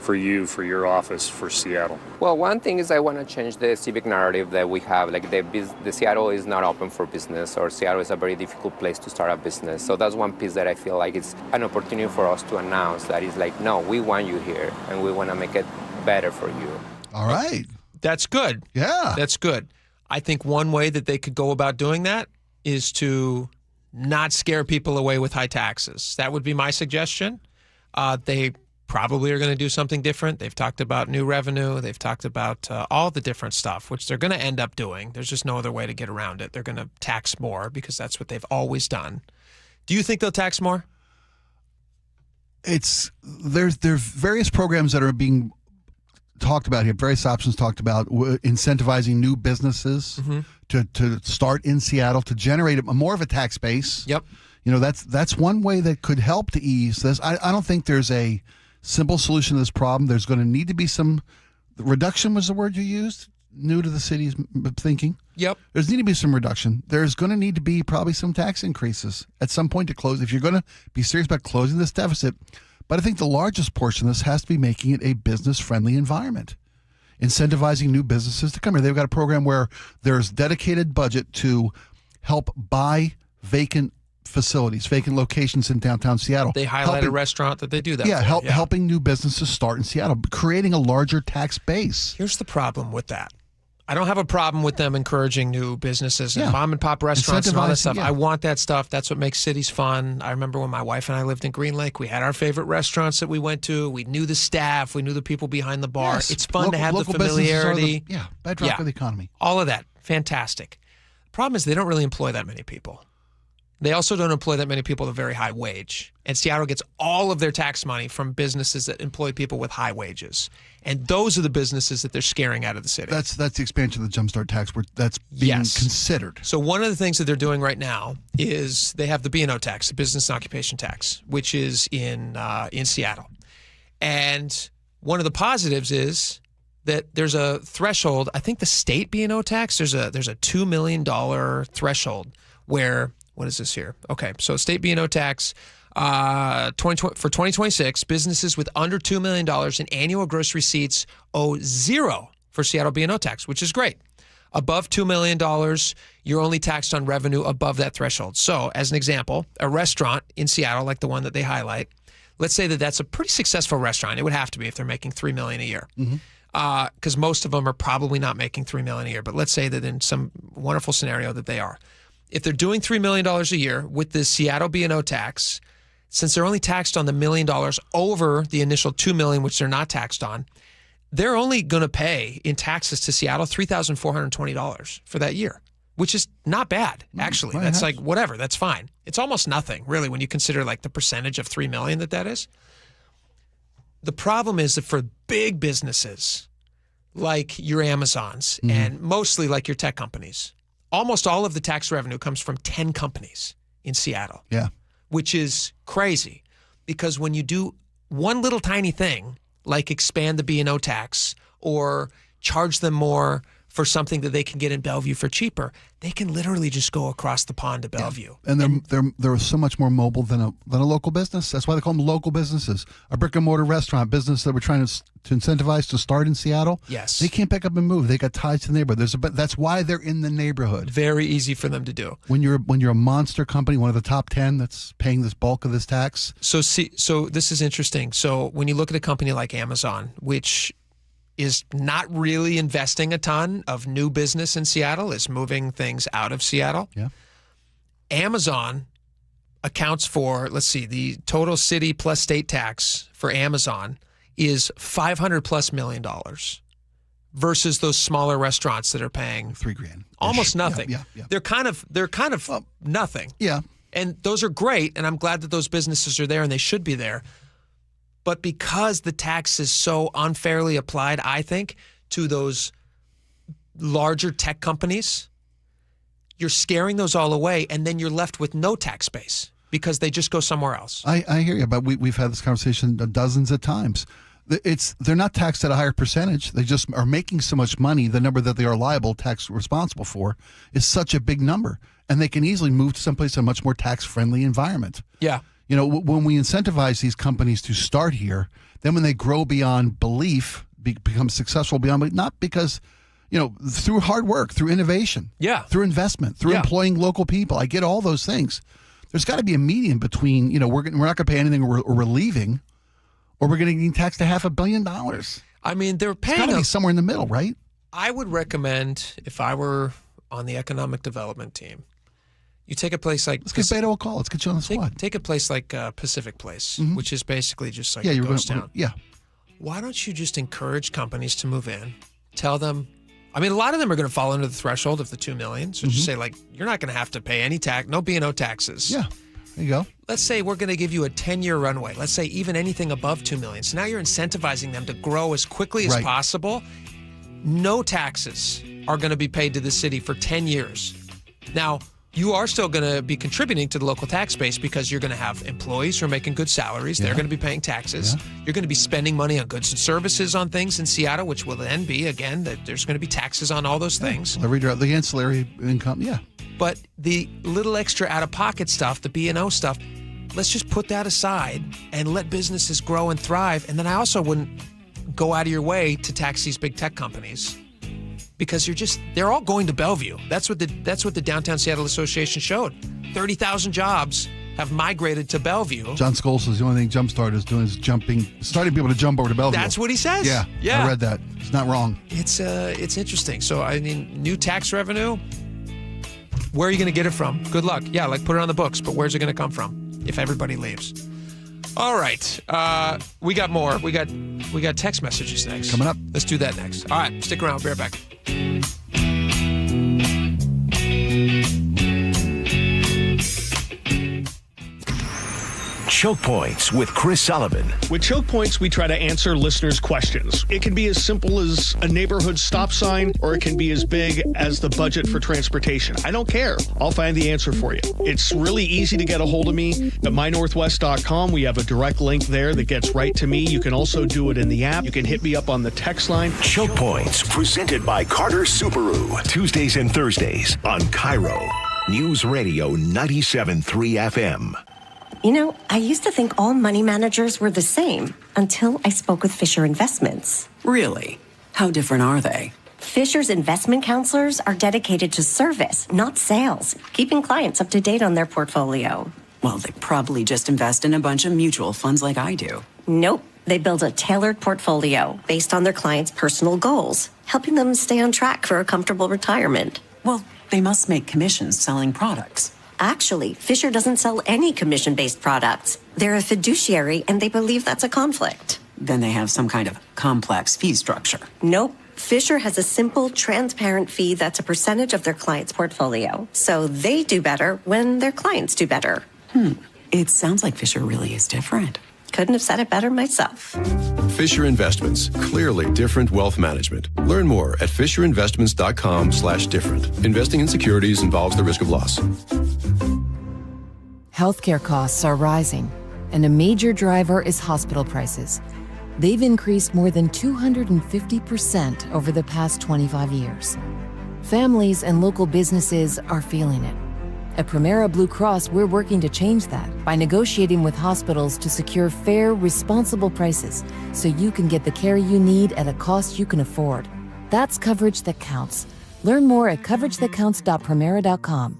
for you, for your office, for Seattle? Well, one thing is I want to change the civic narrative that we have. Like the Seattle is not open for business, or Seattle is a very difficult place to start a business. So that's one piece that I feel like it's an opportunity for us to announce that is like, no, we want you here and we want to make it better for you. All right. That's good. Yeah. That's good. I think one way that they could go about doing that is to not scare people away with high taxes. That would be my suggestion. They probably are going to do something different. They've talked about new revenue. They've talked about all the different stuff, which they're going to end up doing. There's just no other way to get around it. They're going to tax more because that's what they've always done. Do you think they'll tax more? There's various programs that are being talked about here, various options talked about, incentivizing new businesses to start in Seattle, to generate more of a tax base. Yep. You know, that's one way that could help to ease this. I don't think there's a simple solution to this problem. There's going to need to be some reduction, was the word you used, new to the city's thinking. Yep. There's need to be some reduction. There's going to need to be probably some tax increases at some point to close, if you're going to be serious about closing this deficit. But I think the largest portion of this has to be making it a business-friendly environment, incentivizing new businesses to come here. They've got a program where there's dedicated budget to help buy vacant facilities, vacant locations in downtown Seattle. They highlight a restaurant that they do that for. Helping new businesses start in Seattle, creating a larger tax base. Here's the problem with that. I don't have a problem with them encouraging new businesses and mom and pop restaurants and all that stuff. I want that stuff. That's what makes cities fun. I remember when my wife and I lived in Green Lake, we had our favorite restaurants that we went to. We knew the staff. We knew the people behind the bar. Yes. It's fun to have the familiarity. Bedrock of the economy. All of that. Fantastic. The problem is they don't really employ that many people. They also don't employ that many people at a very high wage. And Seattle gets all of their tax money from businesses that employ people with high wages. And those are the businesses that they're scaring out of the city. That's the expansion of the Jumpstart tax that's being considered. So one of the things that they're doing right now is they have the B&O tax, the business and occupation tax, which is in Seattle. And one of the positives is that there's a threshold. I think the state B&O tax, there's a $2 million threshold where, what is this here? Okay, so state B&O tax, for 2026, businesses with under $2 million in annual gross receipts owe $0 for Seattle B&O tax, which is great. Above $2 million, you're only taxed on revenue above that threshold. So, as an example, a restaurant in Seattle, like the one that they highlight, let's say that that's a pretty successful restaurant. It would have to be if they're making $3 million a year. Because most of them are probably not making $3 million a year. But let's say that in some wonderful scenario that they are. If they're doing $3 million a year with the Seattle B&O tax, since they're only taxed on the $1 million over the initial $2 million, which they're not taxed on, they're only going to pay in taxes to Seattle $3,420 for that year, which is not bad, actually. That's like whatever. That's fine. It's almost nothing, really, when you consider like the percentage of $3 million that is. The problem is that for big businesses like your Amazons and mostly like your tech companies, almost all of the tax revenue comes from 10 companies in Seattle. Yeah. Which is crazy because when you do one little tiny thing, like expand the B&O tax or charge them more for something that they can get in Bellevue for cheaper, they can literally just go across the pond to Bellevue. And they're so much more mobile than a local business. That's why they call them local businesses. A brick and mortar restaurant business that we're trying to incentivize to start in Seattle. Yes. They can't pick up and move. They got ties to the neighborhood. That's why they're in the neighborhood. Very easy for them to do. When you're a monster company, one of the top 10 that's paying this bulk of this tax. So this is interesting. So when you look at a company like Amazon, which is not really investing a ton of new business in Seattle, is moving things out of Seattle. Yeah. Amazon, accounts for, let's see, the total city plus state tax for Amazon is $500+ million versus those smaller restaurants that are paying $3,000, almost nothing. Yeah. They're kind of nothing. Yeah. And those are great, and I'm glad that those businesses are there, and they should be there. But because the tax is so unfairly applied, I think, to those larger tech companies, you're scaring those all away, and then you're left with no tax base because they just go somewhere else. I hear you, but we've had this conversation dozens of times. They're not taxed at a higher percentage. They just are making so much money. The number that they are liable, tax responsible for, is such a big number. And they can easily move to someplace a much more tax-friendly environment. Yeah. You know, when we incentivize these companies to start here, then when they grow beyond belief, become successful beyond belief, not because, through hard work, through innovation, through investment, through employing local people. I get all those things. There's got to be a median between, we're not going to pay anything or we're leaving, or we're going to get taxed to $500 million. I mean, they're paying. It's got to be somewhere in the middle, right? I would recommend, if I were on the economic development team, you take a place like... Let's get Beto a call. Let's get you on the squad. Take a place like Pacific Place, which is basically just like a ghost town. Yeah. Why don't you just encourage companies to move in? Tell them... I mean, a lot of them are going to fall under the threshold of the $2 million. So just say, you're not going to have to pay any tax, no B&O taxes. Yeah. There you go. Let's say we're going to give you a 10-year runway. Let's say even anything above $2 million. So now you're incentivizing them to grow as quickly as possible. No taxes are going to be paid to the city for 10 years. Now, you are still going to be contributing to the local tax base because you're going to have employees who are making good salaries. They're going to be paying taxes. You're going to be spending money on goods and services on things in Seattle, which will then be, again, that there's going to be taxes on all those things. The ancillary income, But the little extra out-of-pocket stuff, the B&O stuff, let's just put that aside and let businesses grow and thrive. And then I also wouldn't go out of your way to tax these big tech companies because they're all going to Bellevue. That's what the Downtown Seattle Association showed. 30,000 jobs have migrated to Bellevue. John Scholes says the only thing Jumpstart is doing is starting people to jump over to Bellevue. That's what he says. Yeah. I read that. It's not wrong. It's interesting. So, I mean, new tax revenue, where are you going to get it from? Good luck. Yeah, put it on the books, but where's it going to come from if everybody leaves? All right. We got more. We got text messages next. Coming up. Let's do that next. All right. Stick around. We'll be right back. Choke Points with Chris Sullivan. With Choke Points, we try to answer listeners' questions. It can be as simple as a neighborhood stop sign, or it can be as big as the budget for transportation. I don't care. I'll find the answer for you. It's really easy to get a hold of me at mynorthwest.com. We have a direct link there that gets right to me. You can also do it in the app. You can hit me up on the text line. Choke Points, presented by Carter Subaru. Tuesdays and Thursdays on KIRO Newsradio 97.3 FM. I used to think all money managers were the same until I spoke with Fisher Investments. Really? How different are they? Fisher's investment counselors are dedicated to service, not sales, keeping clients up to date on their portfolio. Well, they probably just invest in a bunch of mutual funds like I do. Nope. They build a tailored portfolio based on their clients' personal goals, helping them stay on track for a comfortable retirement. Well, they must make commissions selling products. Actually, Fisher doesn't sell any commission-based products. They're a fiduciary, and they believe that's a conflict. Then they have some kind of complex fee structure. Nope. Fisher has a simple, transparent fee that's a percentage of their client's portfolio. So they do better when their clients do better. It sounds like Fisher really is different. Couldn't have said it better myself. Fisher Investments. Clearly different wealth management. Learn more at fisherinvestments.com/different. Investing in securities involves the risk of loss. Healthcare costs are rising, and a major driver is hospital prices. They've increased more than 250% over the past 25 years. Families and local businesses are feeling it. At Primera Blue Cross, we're working to change that by negotiating with hospitals to secure fair, responsible prices so you can get the care you need at a cost you can afford. That's coverage that counts. Learn more at coveragethatcounts.primera.com.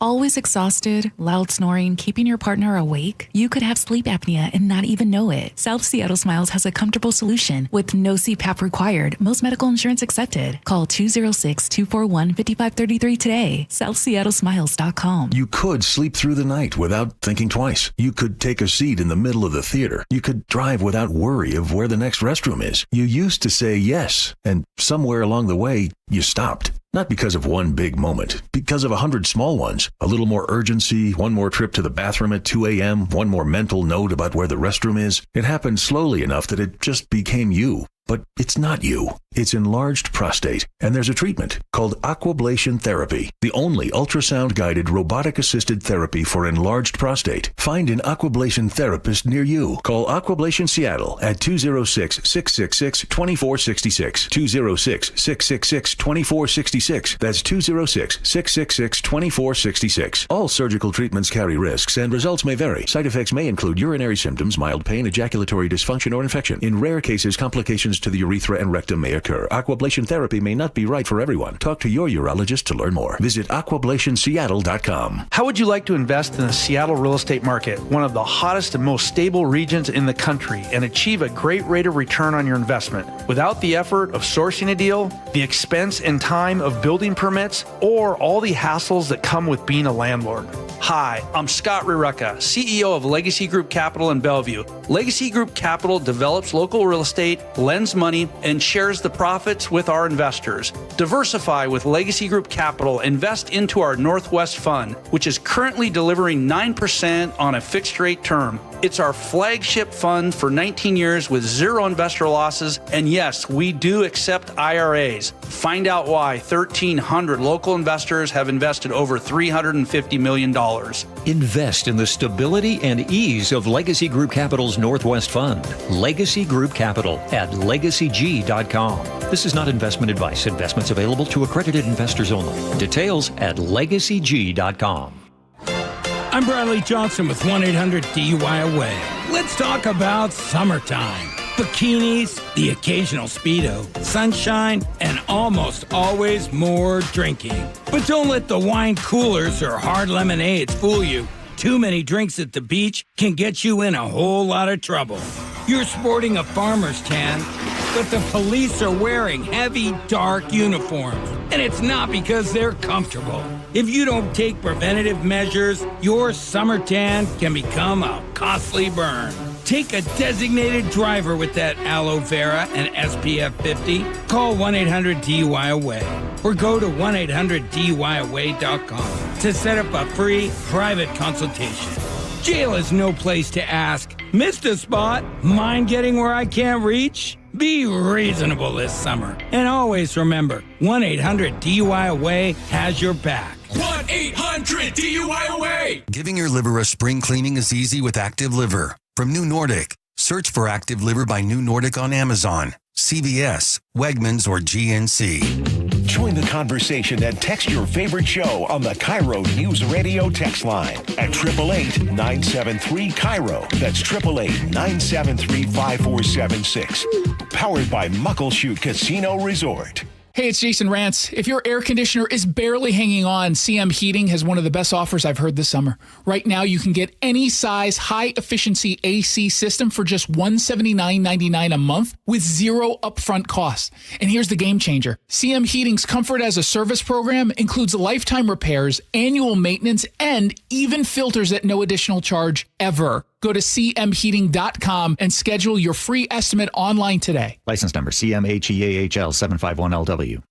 Always exhausted, loud snoring, keeping your partner awake? You could have sleep apnea and not even know it. South Seattle Smiles has a comfortable solution with no CPAP required. Most medical insurance accepted. Call 206-241-5533 today. SouthSeattleSmiles.com. You could sleep through the night without thinking twice. You could take a seat in the middle of the theater. You could drive without worry of where the next restroom is. You used to say yes, and somewhere along the way, you stopped. Not because of one big moment, because of 100 small ones. A little more urgency, one more trip to the bathroom at 2 a.m., one more mental note about where the restroom is. It happened slowly enough that it just became you. But it's not you. It's enlarged prostate, and there's a treatment called aquablation therapy, the only ultrasound-guided robotic-assisted therapy for enlarged prostate. Find an aquablation therapist near you. Call Aquablation Seattle at 206-666-2466, 206-666-2466. That's 206-666-2466. All surgical treatments carry risks, and results may vary. Side effects may include urinary symptoms, mild pain, ejaculatory dysfunction, or infection. In rare cases, complications to the urethra and rectum may occur. Aquablation therapy may not be right for everyone. Talk to your urologist to learn more. Visit aquablationseattle.com. How would you like to invest in the Seattle real estate market, one of the hottest and most stable regions in the country, and achieve a great rate of return on your investment without the effort of sourcing a deal, the expense and time of building permits, or all the hassles that come with being a landlord? Hi, I'm Scott Rireka, CEO of Legacy Group Capital in Bellevue. Legacy Group Capital develops local real estate, lends money, and shares the profits with our investors. Diversify with Legacy Group Capital. Invest into our Northwest Fund, which is currently delivering 9% on a fixed rate term. It's our flagship fund for 19 years with zero investor losses. And yes, we do accept IRAs. Find out why 1,300 local investors have invested over $350 million. Invest in the stability and ease of Legacy Group Capital's Northwest Fund. Legacy Group Capital at legacyg.com. This is not investment advice. Investments available to accredited investors only. Details at legacyg.com. I'm Bradley Johnson with 1-800-DUI-AWAY. Let's talk about summertime. Bikinis, the occasional Speedo, sunshine, and almost always more drinking. But don't let the wine coolers or hard lemonades fool you. Too many drinks at the beach can get you in a whole lot of trouble. You're sporting a farmer's tan, but the police are wearing heavy, dark uniforms. And it's not because they're comfortable. If you don't take preventative measures, your summer tan can become a costly burn. Take a designated driver with that aloe vera and SPF 50. Call 1-800-DUI-AWAY or go to 1-800-DUI-AWAY.com to set up a free private consultation. Jail is no place to ask, missed a spot? Mind getting where I can't reach? Be reasonable this summer. And always remember, 1-800-DUI-AWAY has your back. 1-800-DUI-AWAY! Giving your liver a spring cleaning is easy with Active Liver. From New Nordic. Search for Active Liver by New Nordic on Amazon, CVS, Wegmans, or GNC. Join the conversation and text your favorite show on the KIRO News Radio text line at 888-973-KIRO. That's 888-973-5476. Powered by Muckleshoot Casino Resort. Hey, it's Jason Rantz. If your air conditioner is barely hanging on, CM Heating has one of the best offers I've heard this summer. Right now, you can get any size high-efficiency AC system for just $179.99 a month with zero upfront costs. And here's the game changer. CM Heating's Comfort as a Service program includes lifetime repairs, annual maintenance, and even filters at no additional charge ever. Go to cmheating.com and schedule your free estimate online today. License number CMHEAHL 751LW.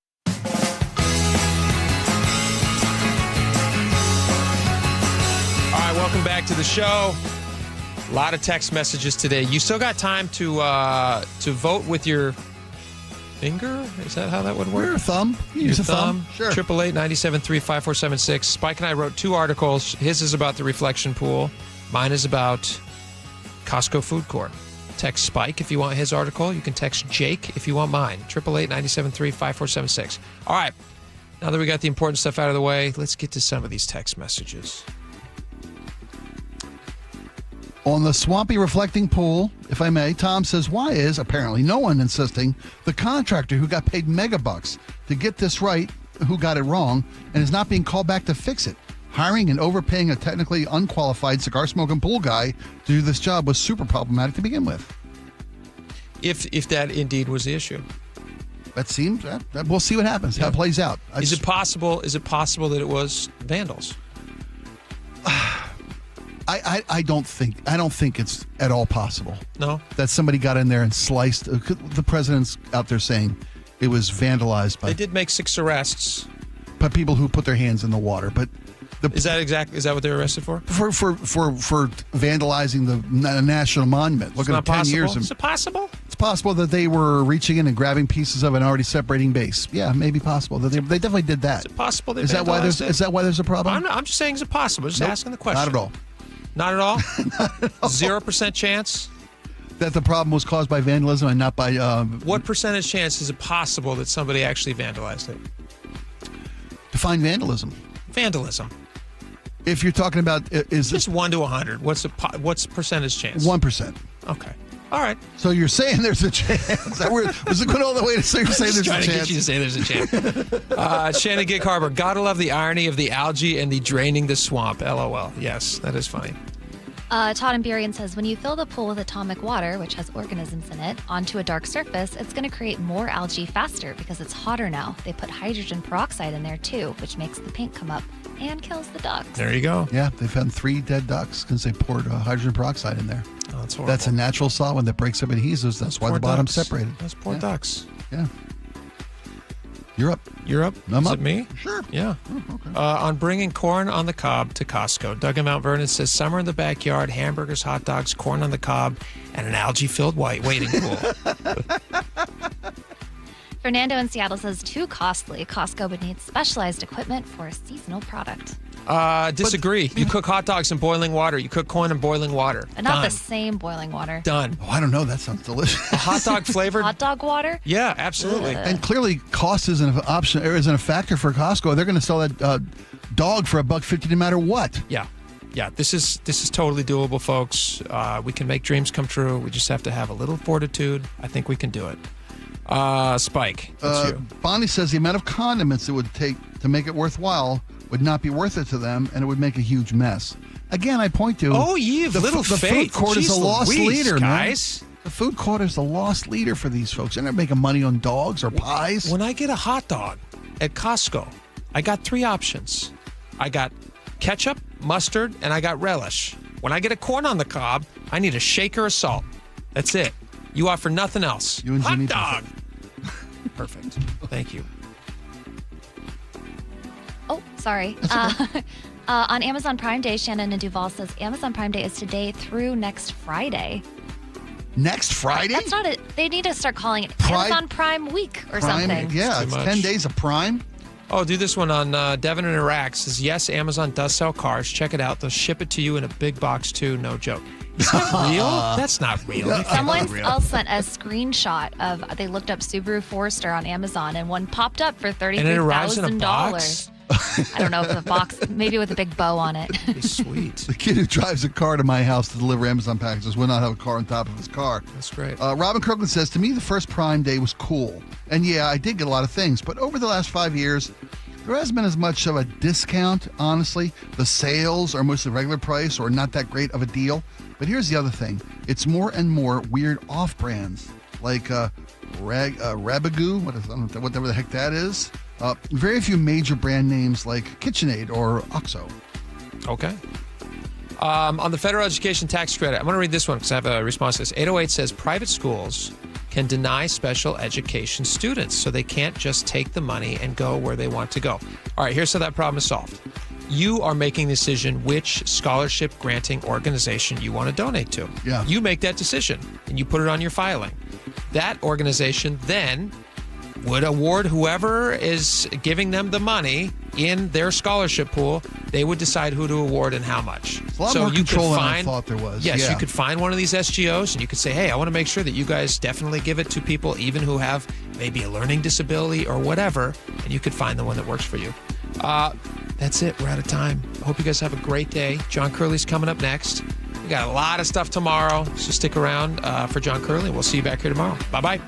All right, welcome back to the show. A lot of text messages today. You still got time to vote with your finger? Is that how that would work? Your thumb. Use a thumb. Sure. 888-973-5476. Spike and I wrote 2 articles. His is about the reflection pool. Mine is about Costco Food Court. Text Spike if you want his article. You can text Jake if you want mine. 888-973-5476. All right. Now that we got the important stuff out of the way, let's get to some of these text messages. On the swampy reflecting pool, if I may, Tom says, why is, apparently no one insisting, the contractor who got paid megabucks to get this right, who got it wrong, and is not being called back to fix it? hiring and overpaying a technically unqualified cigar-smoking pool guy to do this job was super problematic to begin with. If that indeed was the issue. That seems, we'll see what happens, how it plays out. Is it possible that it was vandals? I don't think it's at all possible. No? That somebody got in there and sliced. The president's out there saying it was vandalized by. They did make 6 arrests. By people who put their hands in the water, but. Is that what they were arrested for? For vandalizing the national monument. Look at 10 years. Is it possible? It's possible that they were reaching in and grabbing pieces of an already separating base. Yeah, maybe possible. That they definitely did that. Is it possible they Is that why there's a problem? I'm just saying, is it possible? Just asking the question. Not at all. Not at all? 0% chance? That the problem was caused by vandalism and not by... What percentage chance is it possible that somebody actually vandalized it? Define vandalism. Vandalism. If you're talking about... is just 1 to 100. What's percentage chance? 1%. Okay. All right. So you're saying there's a chance. Was it going all the way to say you're saying there's a chance? Trying to get you to say there's a chance. Shannon Gig Harbor, gotta love the irony of the algae and the draining the swamp. LOL. Yes, that is funny. Todd and Burian says, when you fill the pool with atomic water, which has organisms in it, onto a dark surface, it's going to create more algae faster because it's hotter now. They put hydrogen peroxide in there too, which makes the paint come up and kills the ducks. There you go. Yeah, they found 3 dead ducks because they poured hydrogen peroxide in there. Oh, that's horrible. That's a natural solvent that breaks up adhesives. That's why the bottom's separated. Those poor ducks. Yeah. You're up. You're up? I'm Is up. it me? Sure. Yeah. Oh, okay. On bringing corn on the cob to Costco. Doug in Mount Vernon says, summer in the backyard, hamburgers, hot dogs, corn on the cob, and an algae-filled waiting pool. Fernando in Seattle says, too costly. Costco would need specialized equipment for a seasonal product. Disagree. You cook hot dogs in boiling water. You cook corn in boiling water. And not the same boiling water. Done. Oh, I don't know. That sounds delicious. A hot dog flavored? Hot dog water? Yeah, absolutely. And clearly, cost isn't an option or isn't a factor for Costco. They're going to sell that dog for $1.50 no matter what. Yeah. This is totally doable, folks. We can make dreams come true. We just have to have a little fortitude. I think we can do it. Spike, that's you. Bonnie says the amount of condiments it would take to make it worthwhile would not be worth it to them, and it would make a huge mess. Again, I point to the food court is a lost leader, guys. Man. The food court is the lost leader for these folks. They're not making money on dogs or pies. When I get a hot dog at Costco, I got 3 options. I got ketchup, mustard, and I got relish. When I get a corn on the cob, I need a shaker of salt. That's it. You offer nothing else. You and hot Jimmy dog. Perfect. Thank you. Oh, sorry. On Amazon Prime Day, Shannon and Duval says Amazon Prime Day is today through next Friday. Next Friday? That's not it. They need to start calling it Amazon Prime Week or Prime, something. Yeah, it's 10 days of Prime. Oh, do this one on Devin in Iraq. Says, yes, Amazon does sell cars. Check it out. They'll ship it to you in a big box, too. No joke. Is that real? That's not real. Someone else sent a screenshot of, they looked up Subaru Forester on Amazon, and one popped up for $33,000. And it arrives in a box? I don't know if the box, maybe with a big bow on it. Sweet. The kid who drives a car to my house to deliver Amazon packages will not have a car on top of his car. That's great. Robin Kirkland says, to me, the first Prime Day was cool. And yeah, I did get a lot of things. But over the last 5 years, there hasn't been as much of a discount, honestly. The sales are mostly regular price or not that great of a deal. But here's the other thing. It's more and more weird off-brands, like Rabagoo, whatever the heck that is. Very few major brand names like KitchenAid or OXO. Okay. On the federal education tax credit, I'm going to read this one because I have a response to this. 808 says private schools can deny special education students, so they can't just take the money and go where they want to go. All right, here's how that problem is solved. You are making the decision which scholarship granting organization you want to donate to. Yeah. You make that decision, and you put it on your filing. That organization then would award whoever is giving them the money in their scholarship pool. They would decide who to award and how much. It's a lot more control than I thought there was. Yes, yeah. You could find one of these SGOs and you could say, hey, I want to make sure that you guys definitely give it to people even who have maybe a learning disability or whatever, and you could find the one that works for you. That's it. We're out of time. I hope you guys have a great day. John Curley's coming up next. We got a lot of stuff tomorrow, so stick around for John Curley. We'll see you back here tomorrow. Bye-bye.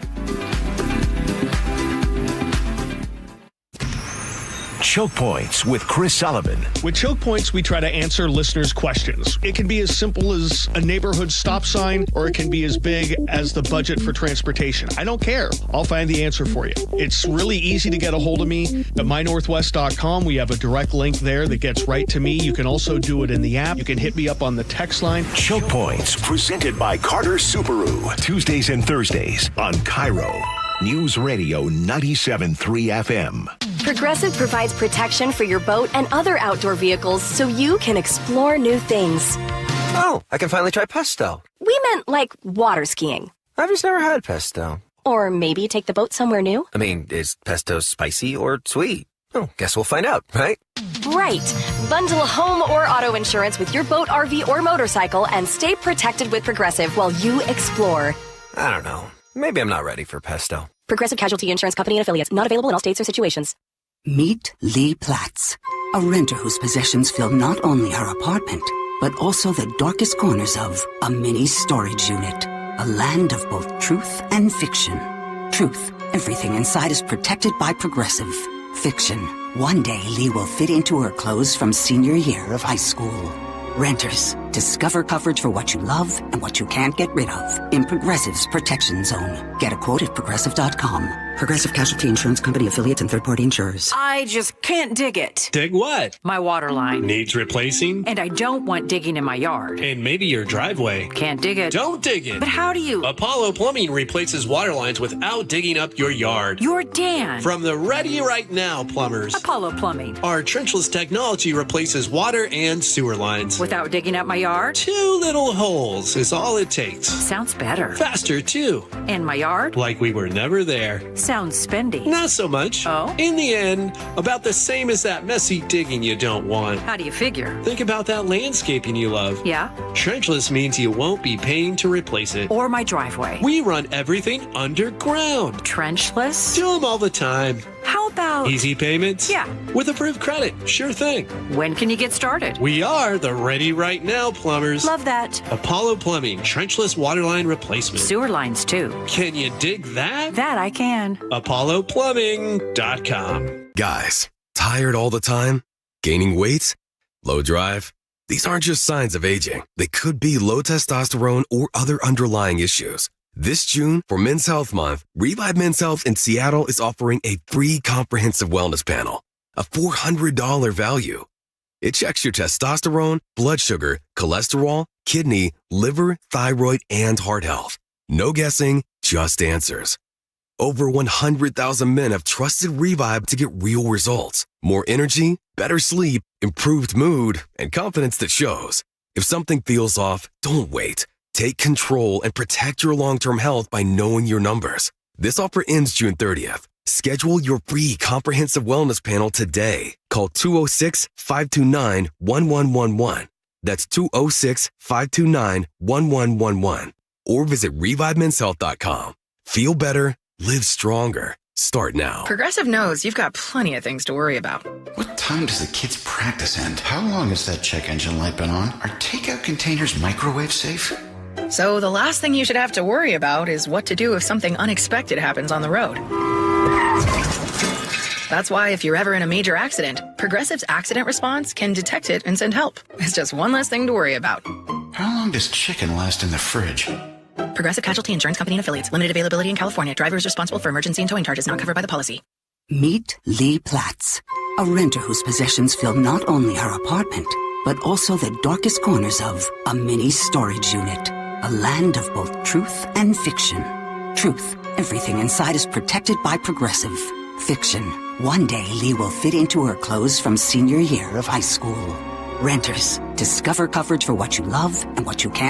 Choke Points with Chris Sullivan. With Choke Points, we try to answer listeners' questions. It can be as simple as a neighborhood stop sign, or it can be as big as the budget for transportation. I don't care. I'll find the answer for you. It's really easy to get a hold of me at mynorthwest.com. We have a direct link there that gets right to me. You can also do it in the app. You can hit me up on the text line. Choke Points, presented by Carter Subaru. Tuesdays and Thursdays on KIRO News Radio 97.3 FM. Progressive provides protection for your boat and other outdoor vehicles so you can explore new things. Oh, I can finally try pesto. We meant like water skiing. I've just never had pesto. Or maybe take the boat somewhere new. I mean, is pesto spicy or sweet? Oh, guess we'll find out, right? Right. Bundle home or auto insurance with your boat, RV, or motorcycle and stay protected with Progressive while you explore. I don't know. Maybe I'm not ready for pesto. Progressive Casualty Insurance Company and Affiliates. Not available in all states or situations. Meet Lee Platts, a renter whose possessions fill not only her apartment, but also the darkest corners of a mini storage unit. A land of both truth and fiction. Truth, everything inside is protected by Progressive. Fiction, one day Lee will fit into her clothes from senior year of high school. Renters, discover coverage for what you love and what you can't get rid of in Progressive's Protection Zone. Get a quote at Progressive.com. Progressive Casualty Insurance Company, affiliates, and third-party insurers. I just can't dig it. Dig what? My water line. Needs replacing? And I don't want digging in my yard. And maybe your driveway. Can't dig it. Don't dig it. But how do you? Apollo Plumbing replaces water lines without digging up your yard. You're Dan. From the Ready Right Now plumbers. Apollo Plumbing. Our trenchless technology replaces water and sewer lines. Without digging up my yard? 2 little holes is all it takes. Sounds better. Faster, too. And my yard? Like we were never there. Sounds spendy. Not so much. Oh? In the end, about the same as that messy digging you don't want. How do you figure? Think about that landscaping you love. Yeah? Trenchless means you won't be paying to replace it. Or my driveway. We run everything underground. Trenchless? Do them all the time. How about... Easy payments? Yeah. With approved credit. Sure thing. When can you get started? We are the Ready Right Now plumbers. Love that. Apollo Plumbing, trenchless waterline replacement. Sewer lines, too. Can you dig that? That I can. ApolloPlumbing.com. Guys, tired all the time? Gaining weight? Low drive? These aren't just signs of aging. They could be low testosterone or other underlying issues. This June, for Men's Health Month, Revive Men's Health in Seattle is offering a free comprehensive wellness panel, a $400 value. It checks your testosterone, blood sugar, cholesterol, kidney, liver, thyroid, and heart health. No guessing, just answers. Over 100,000 men have trusted Revive to get real results. More energy, better sleep, improved mood, and confidence that shows. If something feels off, don't wait. Take control and protect your long-term health by knowing your numbers. This offer ends June 30th. Schedule your free comprehensive wellness panel today. Call 206-529-1111. That's 206-529-1111. Or visit ReviveMen'sHealth.com. Feel better, live stronger. Start now. Progressive knows you've got plenty of things to worry about. What time does the kids' practice end? How long has that check engine light been on? Are takeout containers microwave safe? So the last thing you should have to worry about is what to do if something unexpected happens on the road. That's why if you're ever in a major accident, Progressive's accident response can detect it and send help. It's just one less thing to worry about. How long does chicken last in the fridge? Progressive Casualty Insurance Company and Affiliates. Limited availability in California. Driver is responsible for emergency and towing charges not covered by the policy. Meet Lee Platts, a renter whose possessions fill not only her apartment, but also the darkest corners of a mini storage unit. A land of both truth and fiction. Truth, everything inside is protected by Progressive. Fiction, one day Lee will fit into her clothes from senior year of high school. Renters, discover coverage for what you love and what you can't.